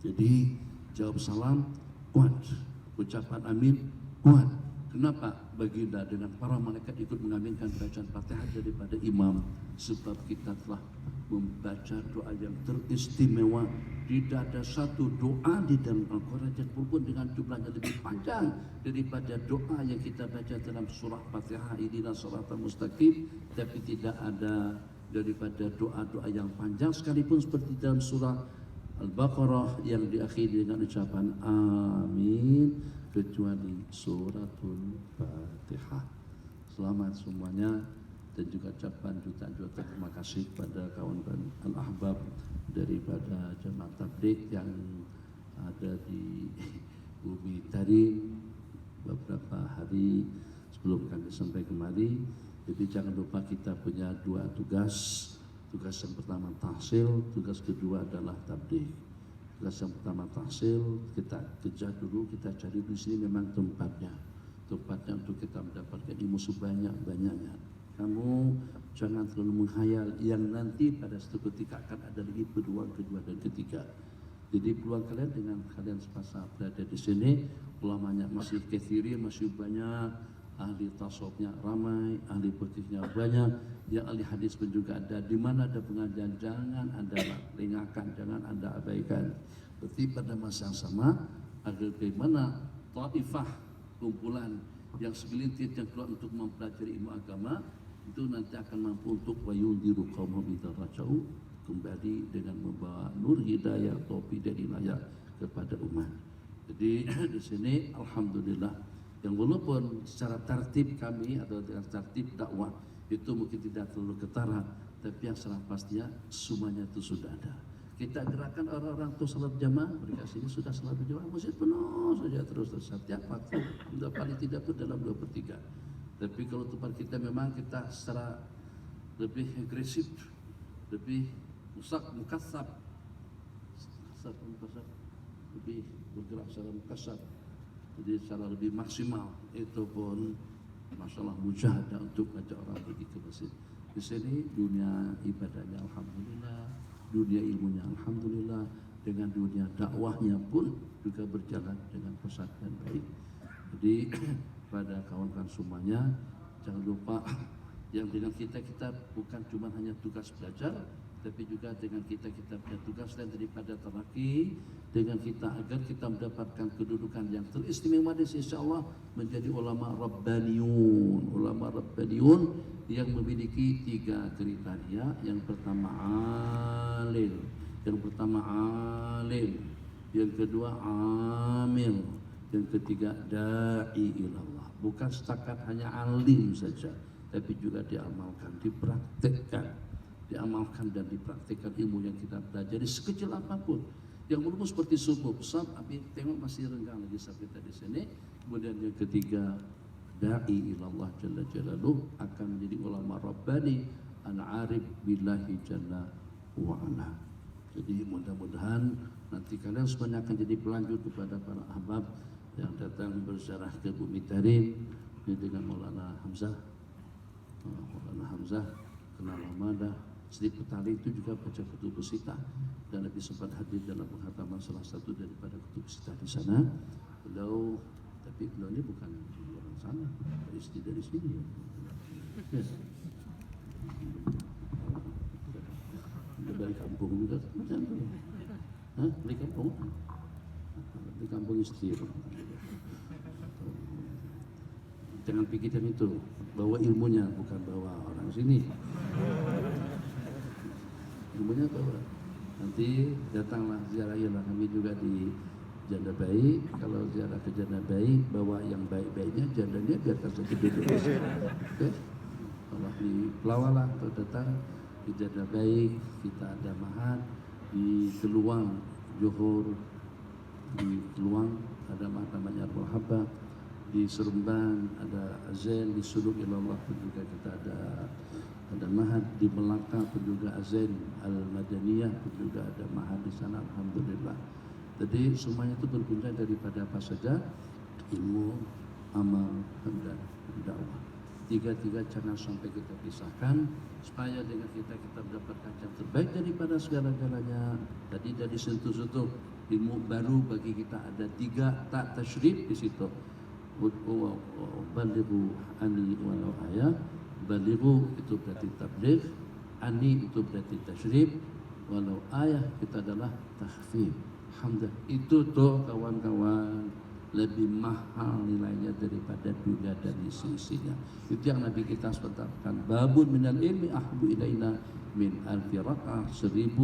Jadi jawab salam kuat, ucapan amin kuat. Kenapa? Baginda dengan para malaikat ikut mengaminkan bacaan Fatihah daripada imam, sebab kita telah membaca doa yang teristimewa. Tidak ada satu doa di dalam Al-Quran pun dengan jumlah yang lebih panjang daripada doa yang kita baca dalam surah Fatihah, ihdinas siratal mustaqim. Tapi tidak ada daripada doa-doa yang panjang sekalipun seperti dalam surah Al-Baqarah yang diakhiri dengan ucapan amin, kecuali suratul Fatihah. Selamat semuanya dan juga ucapan juta-juta terima kasih kepada kawan-kawan Al-Ahbab daripada jemaah tabligh yang ada di Bumi Tarim beberapa hari sebelum kami sampai kemari. Jadi jangan lupa kita punya 2 tugas. Tugas yang pertama tahsil, tugas kedua adalah tabligh. Tugas yang pertama tahsil, kita kejar dulu, kita cari di sini memang tempatnya untuk kita mendapatkan ilmu sebanyak-banyaknya. Kamu jangan terlalu menghayal yang nanti pada suatu ketika akan ada lagi peluang kedua dan ketiga. Jadi peluang kalian dengan kalian sepasa berada di sini, ulamanya masih kathiri, masih banyak, ahli tasawufnya ramai, ahli fikihnya banyak, yang ahli hadis pun juga ada. Di mana ada pengajian jangan Anda lengahkan, jangan Anda abaikan. Berarti pada masa yang sama agar bagaimana taifah kumpulan yang segelintir yang keluar untuk mempelajari ilmu agama itu nanti akan mampu untuk wayundiru qaumahum idza raja'u, kembali dengan membawa nur hidayah taufik dan hidayah kepada umat. Jadi di sini alhamdulillah yang walaupun secara tertib kami atau dengan tertib dakwah itu mungkin tidak terlalu ketara, tapi yang secara pastinya semuanya itu sudah ada. Kita gerakkan orang-orang untuk salat jamaah, mereka sini sudah salat jamaah, masjid penuh saja terus setiap waktu, paling tidak pun dalam 2/3. Tapi kalau tempat kita memang kita secara lebih agresif, lebih mukassab, lebih bergerak secara mukassab, jadi secara lebih maksimal. Itu pun masalah mujahadah untuk ngajak orang pergi ke masjid. Di sini dunia ibadahnya alhamdulillah, dunia ilmunya alhamdulillah, dengan dunia dakwahnya pun juga berjalan dengan pesat dan baik. Jadi pada kawan-kawan semuanya, jangan lupa yang dengan kita bukan cuma hanya tugas belajar, tapi juga dengan kita punya tugas lain daripada teraki dengan kita agar kita mendapatkan kedudukan yang teristimewa di sisi Allah, menjadi ulama rabbaniyun yang memiliki 3 kriteria. Yang pertama alim, yang kedua amil, yang ketiga da'i ilallah. Bukan setakat hanya alim saja, tapi juga diamalkan, diamalkan dan dipraktikkan ilmu yang kita pelajari sekecil apapun. Yang belum seperti subuh, tapi tengok masih renggang lagi sampai tadi sini. Kemudian yang ketiga, da'i ilallah jalla jalaluh, akan menjadi ulama rabbani al-arif billahi jalla wa'ala. Jadi mudah-mudahan nanti kalian semuanya akan jadi pelanjut kepada para ahbab yang datang berziarah ke Bumi Tarim ini dengan Maulana Hamzah. Maulana Hamzah kenal lama dah. Sedi Petali itu juga baca kutubus sitah dan lebih sempat hadir dalam penghataman salah satu daripada kutubus sitah di sana. Tapi beliau ini bukan orang sana, dari sini. Ya. Dari kampung juga, macam tu. Dari kampung. Di kampung istri. Jangan pikiran itu, bawa ilmunya bukan bawa orang sini. Ilmunya bawa. Nanti datanglah ziarah kami juga di Janda Baik. Kalau ziarah ke Janda Baik, bawa yang baik-baiknya, jandanya biarkan saja duduk. Okay? Kalau di Pelawala atau datang di Janda Baik, kita ada mahat di Keluang, Johor. Di Keluang ada namanya Al-Habba, di Seremban ada Azain, di Suluk Ilallah pun juga kita ada mahat, di Melaka pun juga Azain Al-Madaniyah pun juga ada mahat di sana, alhamdulillah. Jadi semuanya itu berpunca daripada apa saja? Ilmu, amal, dan dakwah. Tiga-tiga jangan sampai kita pisahkan, supaya dengan kita mendapatkan yang terbaik daripada segala-galanya. Tadi dari sentuh-sentuh ilmu baru bagi kita ada 3 tak tasyrif di situ. Balighu ani walau ayat. Balighu itu berarti tabligh, ani itu berarti tasyrif, walau ayat kita adalah tahfif. Alhamdulillah. Itu tuh kawan-kawan lebih mahal nilainya daripada dunia dan isi-isinya. Itu yang Nabi kita sebutkan, babun minal ilmi ahbu ilaina min alfi raka'ah. 1000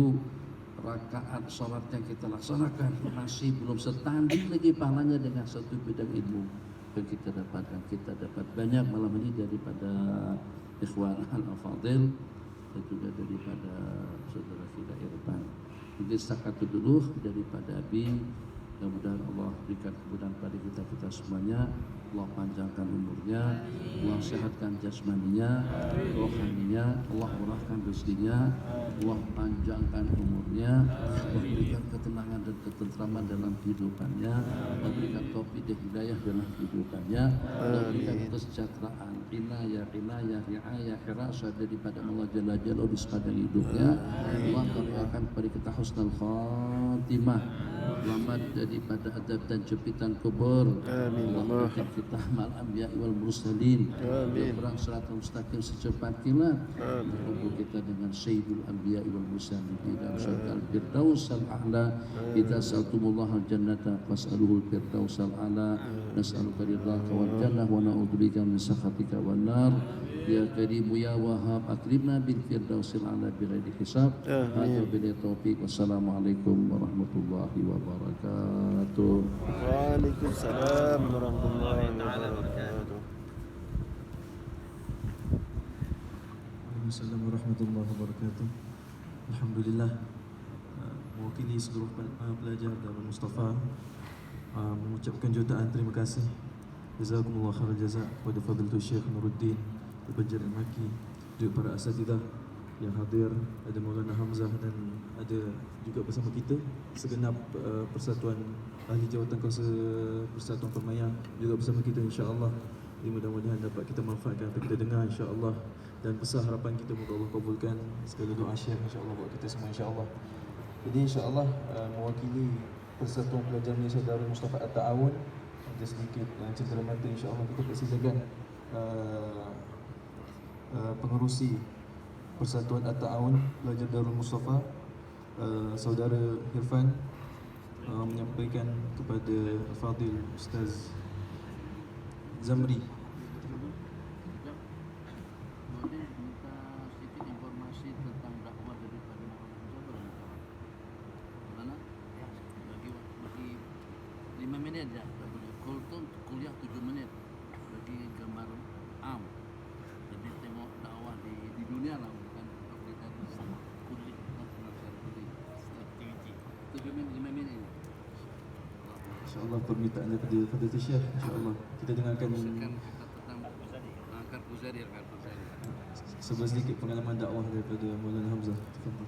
rakaat salat yang kita laksanakan masih belum setanding lagi pahalanya dengan satu bidang ilmu yang kita dapatkan. Kita dapat banyak malam ini daripada ikhwan al-afadil dan juga daripada saudara kita Irfan. Mungkin setakat itu dulu daripada Abi. Mudah-mudahan Allah berikan kemudahan pada kita semuanya. Allah panjangkan umurnya, Allah sehatkan jasmaninya, rohaninya, Allah murahkan rezekinya, Allah panjangkan umurnya, Allah berikan ketenangan dan ketentraman dalam kehidupannya, Allah berikan taufik dan hidayah dalam kehidupannya, Allah berikan kesejahteraan, inayah, riayah, hirasah daripada Allah Jalla Jalaluhu di sepanjang hidupnya. Allah karyakan pada kita husnul khatimah selamat daripada adab dan jepitan kubur. Amin. Allah kita mal anbiya wal mursalin. Amin. Berperang siratal mustaqim secepat kilat. Kubur kita dengan sayyidul anbiya wal mursalin di dalam surga al-firdaus al-a'la. Idza sa'altumullah al-jannata fas'aluhu al-firdaus al-a'la. Nas'aluka ridhaka wal jannah wa na'udzubika min sakhatika wan nar. Ya Karimu ya Wahhab akrimna bil firdausil a'la bighairi hisab. Hadza bil taufiq. Wassalamualaikum warahmatullahi wabarakatuh. Waalaikumsalam warahmatullahi wabarakatuh. Waalaikumsalam warahmatullahi wabarakatuh. Alhamdulillah, mewakili seluruh pelajar Darul Mustafa mengucapkan jutaan terima kasih. Jazakumullah khairal jaza kepada Fadilatul Syekh Nuruddin Al-Banjar Al-Makki, juga para asatidzah yang hadir, ada Maulana Hamzah dan ada juga bersama kita segenap Persatuan Ahli Jawatan Kuasa Persatuan Permaian juga bersama kita insya-Allah. Mudah-mudahan dapat kita manfaatkan apa kita dengar insya-Allah, dan besar harapan kita moga Allah kabulkan segala doa Syekh insya-Allah buat kita semua insya-Allah. Jadi insya-Allah mewakili Persatuan Pelajar Malaysia Darul Mustafa At-Ta'awun, ada sedikit cendera mata insya-Allah kita persilakan pengerusi Persatuan At-Ta'awun Pelajar Darul Mustafa, Saudara Irfan, menyampaikan kepada Fadil Ustaz Zamri. Boleh minta sedikit informasi tentang dakwah daripada Maulana? Ya, bagi 5 minit ya. Kuliah 7 menit. Bagi gambar am. Jadi tengok dakwah di dunia lah, bukan kita sama kuliah aktiviti. 7 menit, 5 menit. InsyaAllah permintaan daripada Fadilatul Syekh, insyaAllah kita dengarkan Tentang Karpuzari. sebelah sedikit pengalaman dakwah daripada Maulana Hamzah. Tafadhal.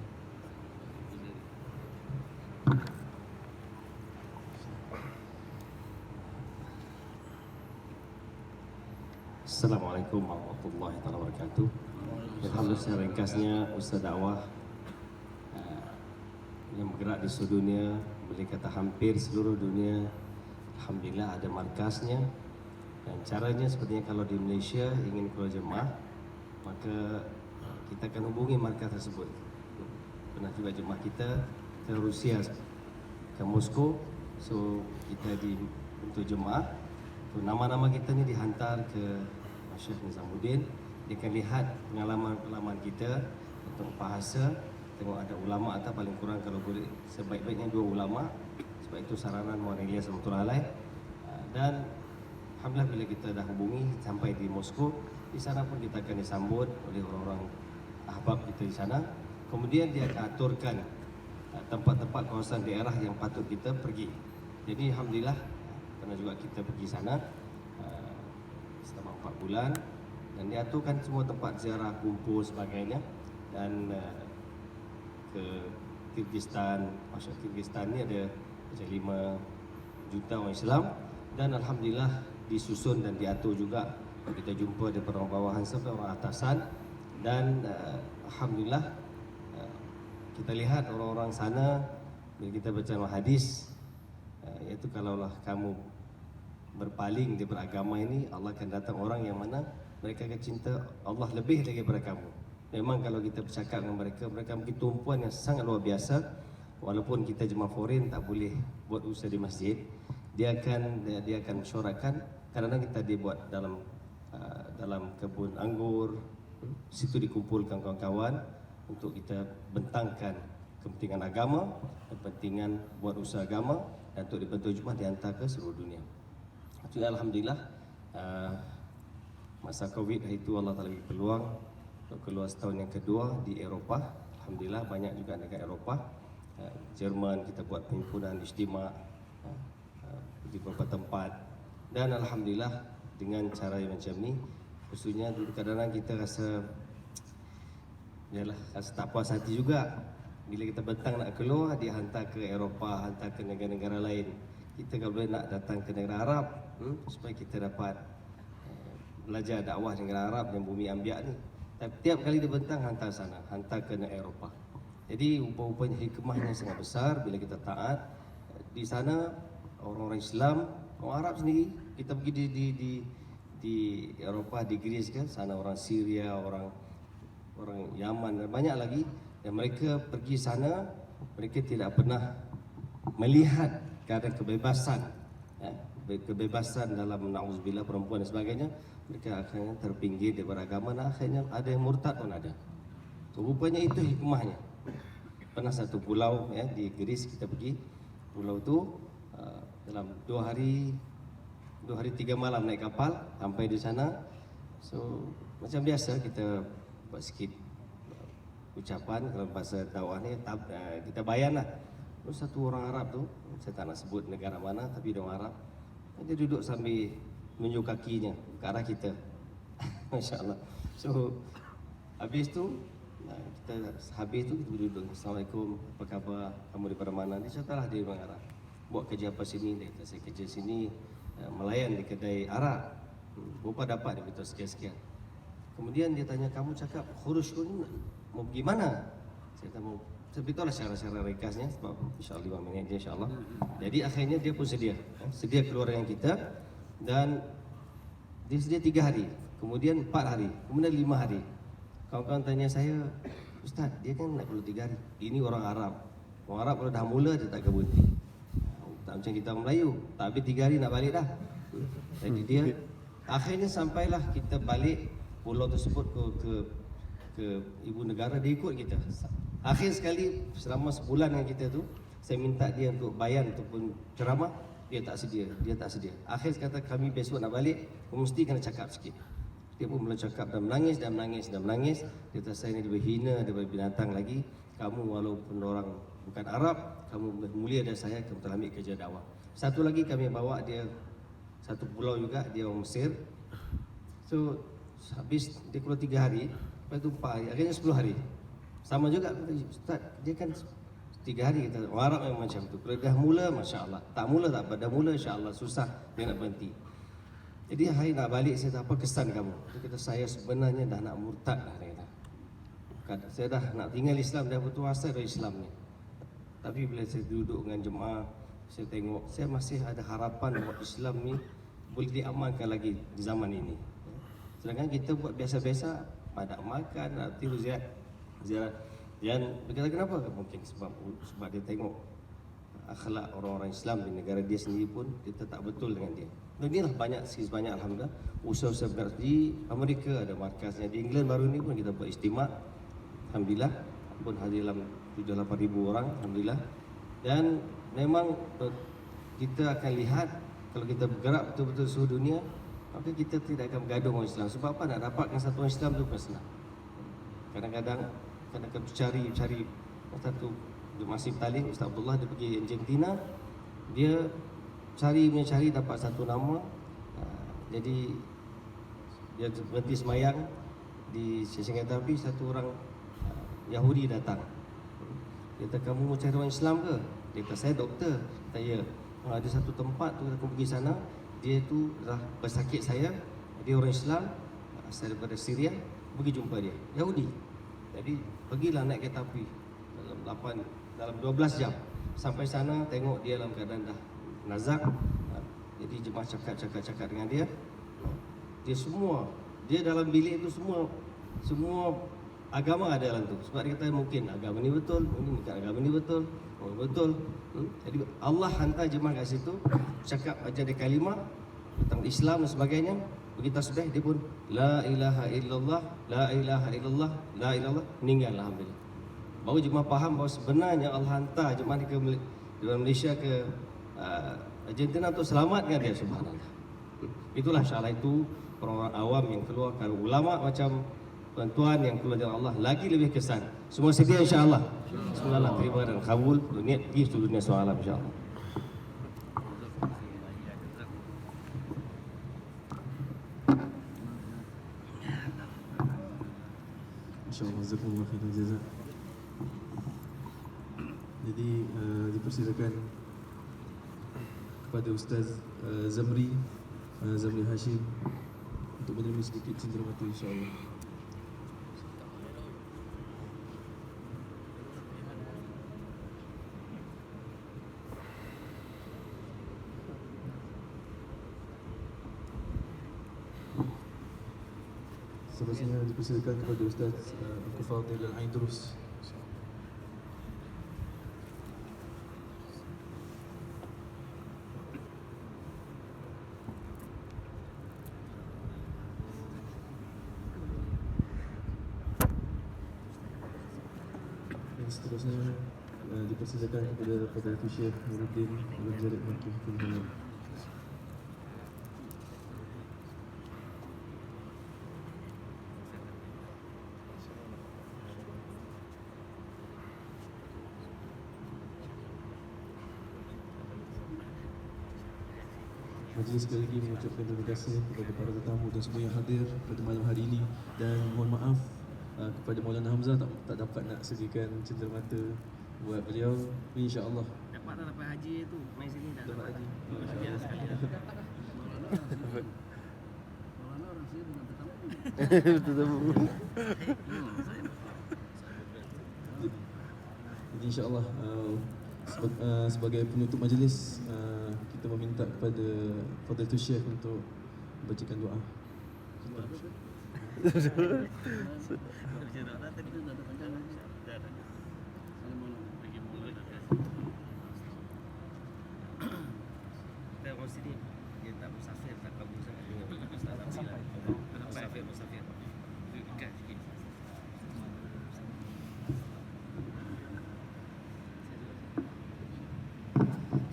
Assalamualaikum warahmatullahi wabarakatuh. Alhamdulillah, secara ringkasnya Ustaz dakwah yang bergerak di seluruh dunia, boleh kata hampir seluruh dunia, alhamdulillah ada markasnya. Dan caranya sepertinya kalau di Malaysia ingin keluar jemaah, maka kita akan hubungi markas tersebut. Pernah juga jemaah kita ke Rusia, ke Moskow, so kita untuk jemaah, so, nama-nama kita ni dihantar ke Syekh Nizamuddin. Dia akan lihat pengalaman-pengalaman kita untuk bahasa, tengok ada ulama atau paling kurang kalau boleh sebaik-baiknya 2 ulama. Sebab itu saranan Muhammad Ilyas Rahmatullahi Alaih. Dan alhamdulillah bila kita dah hubungi sampai di Moskow, di sana pun kita akan disambut oleh orang-orang ahbab kita di sana. Kemudian dia akan aturkan tempat-tempat kawasan daerah yang patut kita pergi. Jadi alhamdulillah pernah juga kita pergi sana selama 4 bulan, dan diaturkan semua tempat ziarah, kumpul sebagainya. Dan ke Kyrgyzstan, masyarakat Kyrgyzstan ni ada macam 5 juta orang Islam, dan alhamdulillah disusun dan diatur juga. Kita jumpa daripada orang bawahan sampai orang atasan, dan alhamdulillah kita lihat orang-orang sana bila kita baca hadis, iaitu kalaulah kamu berpaling daripada agama ini, Allah akan datang orang yang mana mereka akan cinta Allah lebih daripada kamu. Memang kalau kita bercakap dengan mereka, mereka mungkin tumpuan yang sangat luar biasa. Walaupun kita jemaah foreign tak boleh buat usaha di masjid, dia akan mesyuarakan. Kadang-kadang kita dibuat dalam kebun anggur, situ dikumpulkan kawan-kawan untuk kita bentangkan kepentingan agama, kepentingan buat usaha agama, dan untuk dibentuk jemaah dihantar ke seluruh dunia. Jadi alhamdulillah masa Covid itu Allah Taala bagi peluang untuk keluar setahun yang kedua di Eropah. Alhamdulillah banyak juga negara Eropah. Jerman kita buat perhimpunan istimewa di beberapa tempat, dan alhamdulillah dengan cara yang macam ni, khususnya dulu kadang-kadang kita rasa tak puas hati juga bila kita bentang nak keluar, dia hantar ke Eropah, hantar ke negara-negara lain. Kita kalau boleh nak datang ke negara Arab supaya kita dapat belajar dakwah negara Arab yang bumi Anbiya ni. Tapi tiap kali dia bentang hantar sana, hantar ke Eropah. Jadi rupa-rupanya hikmahnya sangat besar bila kita taat. di sana orang-orang Islam, orang Arab sendiri. Kita pergi di Eropah, di Greece kan, sana orang Syria, orang Yaman dan banyak lagi. Dan mereka pergi sana, mereka tidak pernah melihat keadaan kebebasan, kebebasan dalam na'udzubillah perempuan dan sebagainya. Mereka akhirnya terpinggir daripada agama dan akhirnya ada yang murtad pun ada. So, rupanya itu hikmahnya. Pernah satu pulau di Greece kita pergi, pulau itu dalam 2 hari 3 malam naik kapal sampai di sana. So macam biasa kita buat sikit ucapan dalam bahasa dakwah ni, kita bayanlah. Terus satu orang Arab tu, saya tak nak sebut negara mana tapi dia orang Arab, dia duduk sambil menunjuk kakinya ke arah kita. Masya-Allah. So habis tu kita duduk, Assalamualaikum, apa khabar, kamu daripada mana? Dia cakaplah dia orang Arab. Buat kerja apa sini? Dia kata saya kerja sini, melayan di kedai arak. Berapa dapat? Dia beritahu sekian-sekian. Kemudian dia tanya, kamu cakap khuruj ni mau pergi mana? Saya kata mau, saya beritahulah cara-cara ringkasnya sebab insya-Allah 5 minit insya-Allah. Jadi akhirnya dia pun sedia keluar dengan kita dan dia sedia 3 hari, kemudian 4 hari, kemudian 5 hari. Kawan-kawan tanya saya, Ustaz, dia kan nak perlu 3 hari. Ini orang Arab. Orang Arab kalau dah mula dia tak akan berhenti. Tak macam kita orang Melayu, tak habis 3 hari nak balik dah. Jadi dia akhirnya sampailah kita balik pulau tersebut ke ibu negara, dia ikut kita. Akhir sekali selama sebulan dengan kita tu, saya minta dia untuk bayan ataupun ceramah, dia tak sedia. Akhir kata kami besok nak balik, mesti kena cakap sikit. Dia pun mula cakap dan menangis. Dia kata saya ni lebih hina daripada binatang lagi. Kamu walaupun orang bukan Arab, kamu lebih mulia dari saya, kamu telah ambil kerja dakwah. Satu lagi kami bawa dia satu pulau juga, dia orang Mesir. So habis dia keluar 3 hari, lepas tu 4 hari, akhirnya 10 hari. Sama juga, Ustaz, dia kan 3 hari kita. Orang Arab memang macam tu. Kalau dah mula, masya-Allah. Tak mula tak apa, dah mula insya-Allah susah dia nak berhenti. Jadi hari nak balik, saya kata, apa kesan kamu? Dia kata, saya sebenarnya dah nak murtad dah. Dia kata, saya dah nak tinggal Islam, dah betul asal dari Islam ni. Tapi bila saya duduk dengan jemaah, saya tengok, saya masih ada harapan bahawa Islam ni boleh diamalkan lagi di zaman ini. Sedangkan kita buat biasa-biasa, pada makan, nak tiru ziarah. Dan berkata kenapa? Mungkin sebab dia tengok akhlak orang-orang Islam di negara dia sendiri pun kita tak betul dengan dia. Dan inilah banyak alhamdulillah usaha-usaha bergerak di Amerika ada markasnya, di England baru ni pun kita buat istimak, alhamdulillah pun hadir dalam 7-8 ribu orang, alhamdulillah. Dan memang kita akan lihat kalau kita bergerak betul-betul seluruh dunia, maka kita tidak akan bergaduh dengan Islam. Sebab apa? Nak dapatkan satu Islam itu bukan senang. Kadang-kadang cari satu masih talim Ustaz Abdullah, dia pergi Argentina, dia cari dapat satu nama, jadi dia berhenti semayang di stesen kereta api, satu orang Yahudi datang. Dia kata, kamu mau cari orang Islam ke? Dia kata, saya doktor. Kata, ya, ada satu tempat tu aku pergi sana, dia tu dah bersakit saya, dia orang Islam asal daripada Syria, pergi jumpa dia, Yahudi. Jadi pergilah naik kereta api dalam 12 jam sampai sana, tengok dia dalam keadaan dah nazak. Jadi jemaah cakap dengan dia. Dia dalam bilik itu semua agama ada dalam tu. Sebab dia kata mungkin agama ni betul, mungkin bukan agama ni betul. Oh betul. Jadi Allah hantar jemaah kat situ, cakap ajar dia kalimah tentang Islam dan sebagainya. Begitu sudah dia pun la ilaha illallah, la ilaha illallah, la ilallah, meninggal alhamdulillah. Baru jemaah faham bahawa sebenarnya Allah hantar jemaah ke Malaysia ke Argentina untuk selamatkan dia, subhanallah. Itulah insya-Allah itu orang awam yang keluar, kalau ulama macam tuan-tuan yang keluar dari Allah lagi lebih kesan. Semua sedia insya-Allah. Bismillah, terima dan kabul. Niat pergi seluruh dunia soalan insya-Allah. InsyaAllah, jazakumullah khairan jazak. Jadi dipersilakan kepada Ustaz Zamri Hashim untuk menerima sedikit cenderamata insyaAllah. seterusnya dipersilakan kepada Ustaz Dr. Fadil Al-Aidrus. Seterusnya dipersilakan kepada Fadilatul Syekh Nuruddin Ibn Jarid Makki Hafizahullah. Majlis sekali lagi mengucapkan terima kasih kepada para tetamu dan semua yang hadir pada malam hari ini, dan mohon maaf kepada Maulana Hamzah tak dapat nak sediakan cenderamata buat beliau. InsyaAllah dapat dah lepas haji tu main sini dah dapat haji. biar sekali dah. Jadi insyaAllah sebagai penutup majlis, kita meminta kepada Fadilatul Syekh untuk membacakan doa. Sini dia tak musafir, tak kabur sangat dia musafir dekat sikit.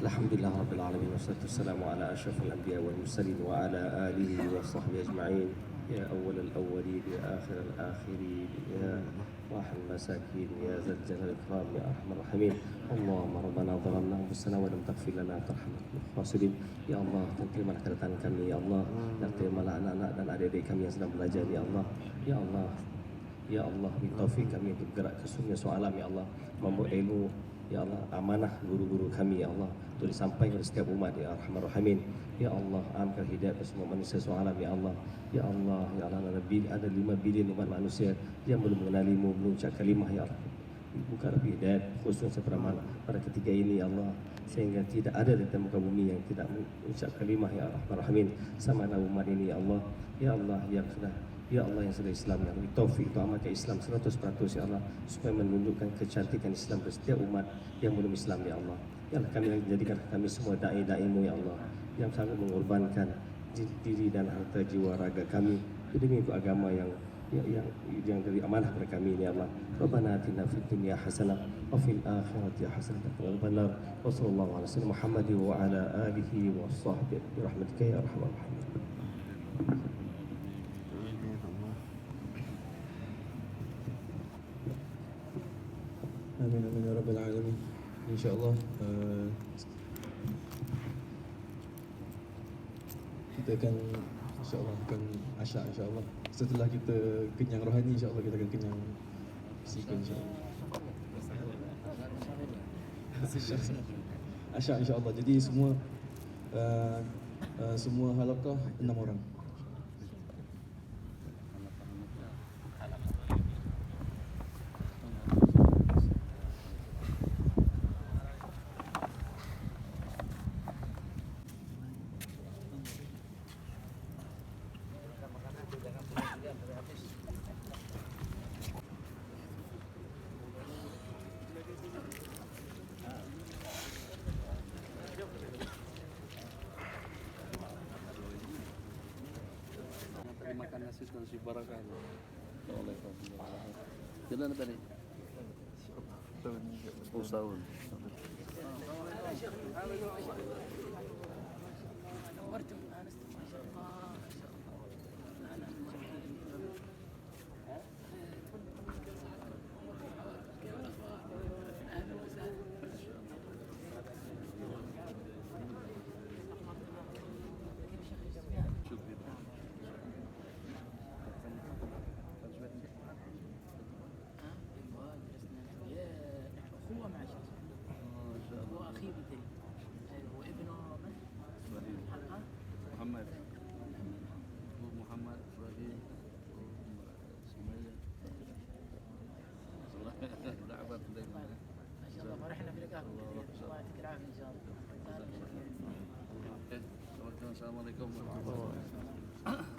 Alhamdulillah Rabbil Alamin, wassalatu wassalamu ala ashrafil anbiya wal mursalin wa ala alihi wa sahbihi ajma'in. Ya awwal al-awwalin, ya akhir al-akhirin, ya wahal masakin, ya zal jalal ikram, ya arhamar rahimin. Allahumma rabbana dhalamna anfusana wa lam taghfir lana tarhamna khasirin. Ya Allah, terimalah kedatangan kami ya Allah, dan terimalah anak-anak dan adik-adik kami yang sedang belajar ya Allah. Ya Allah, ya Allah, beri taufik kami untuk bergerak ke sungai soalam ya Allah, membawa ilmu ya Allah, amanah guru-guru kami ya Allah untuk disampaikan kepada setiap umat ya Arhamar Rahimin. Ya Allah, amkan hidayah kepada semua manusia sealam ya Allah. Ya Allah, ya Allah, ada 5 bilion umat manusia yang belum mengenalimu, belum ucap kalimah ya Allah. Bukan lebih hidayah khususnya pada ketika ini ya Allah, sehingga tidak ada di muka bumi yang tidak mengucap kalimah ya Arhamar Rahimin sama ada umat ini ya Allah. Ya Allah yang sudah, ya Allah yang sudah Islam, yang beri taufik untuk amalkan Islam 100% ya Allah, supaya menunjukkan kecantikan Islam ke setiap umat yang belum Islam ya Allah. Ya Allah, kami jadikan kami semua da'i-da'imu ya Allah, yang sangat mengorbankan diri dan harta jiwa raga kami demi agama yang dari amanah kepada kami ya Allah. Rabbana atina fid dunya hasanah wa fil akhirati hasanah wa qina adzabannar. Wa sallallahu ala sayyidina Muhammad wa ala alihi wa sahbihi bi rahmatika ya arhamar rahimin. Amin amin ya rabbal alamin. InsyaAllah kita akan asyak insyaAllah. Setelah kita kenyang rohani, insyaAllah kita akan kenyang fizikal insyaAllah. Asyak insyaAllah. Jadi semua halaqah 6 orang. Makan nasi si barakah. Jalan tadi. Usahawan. Assalamualaikum warahmatullahi wabarakatuh.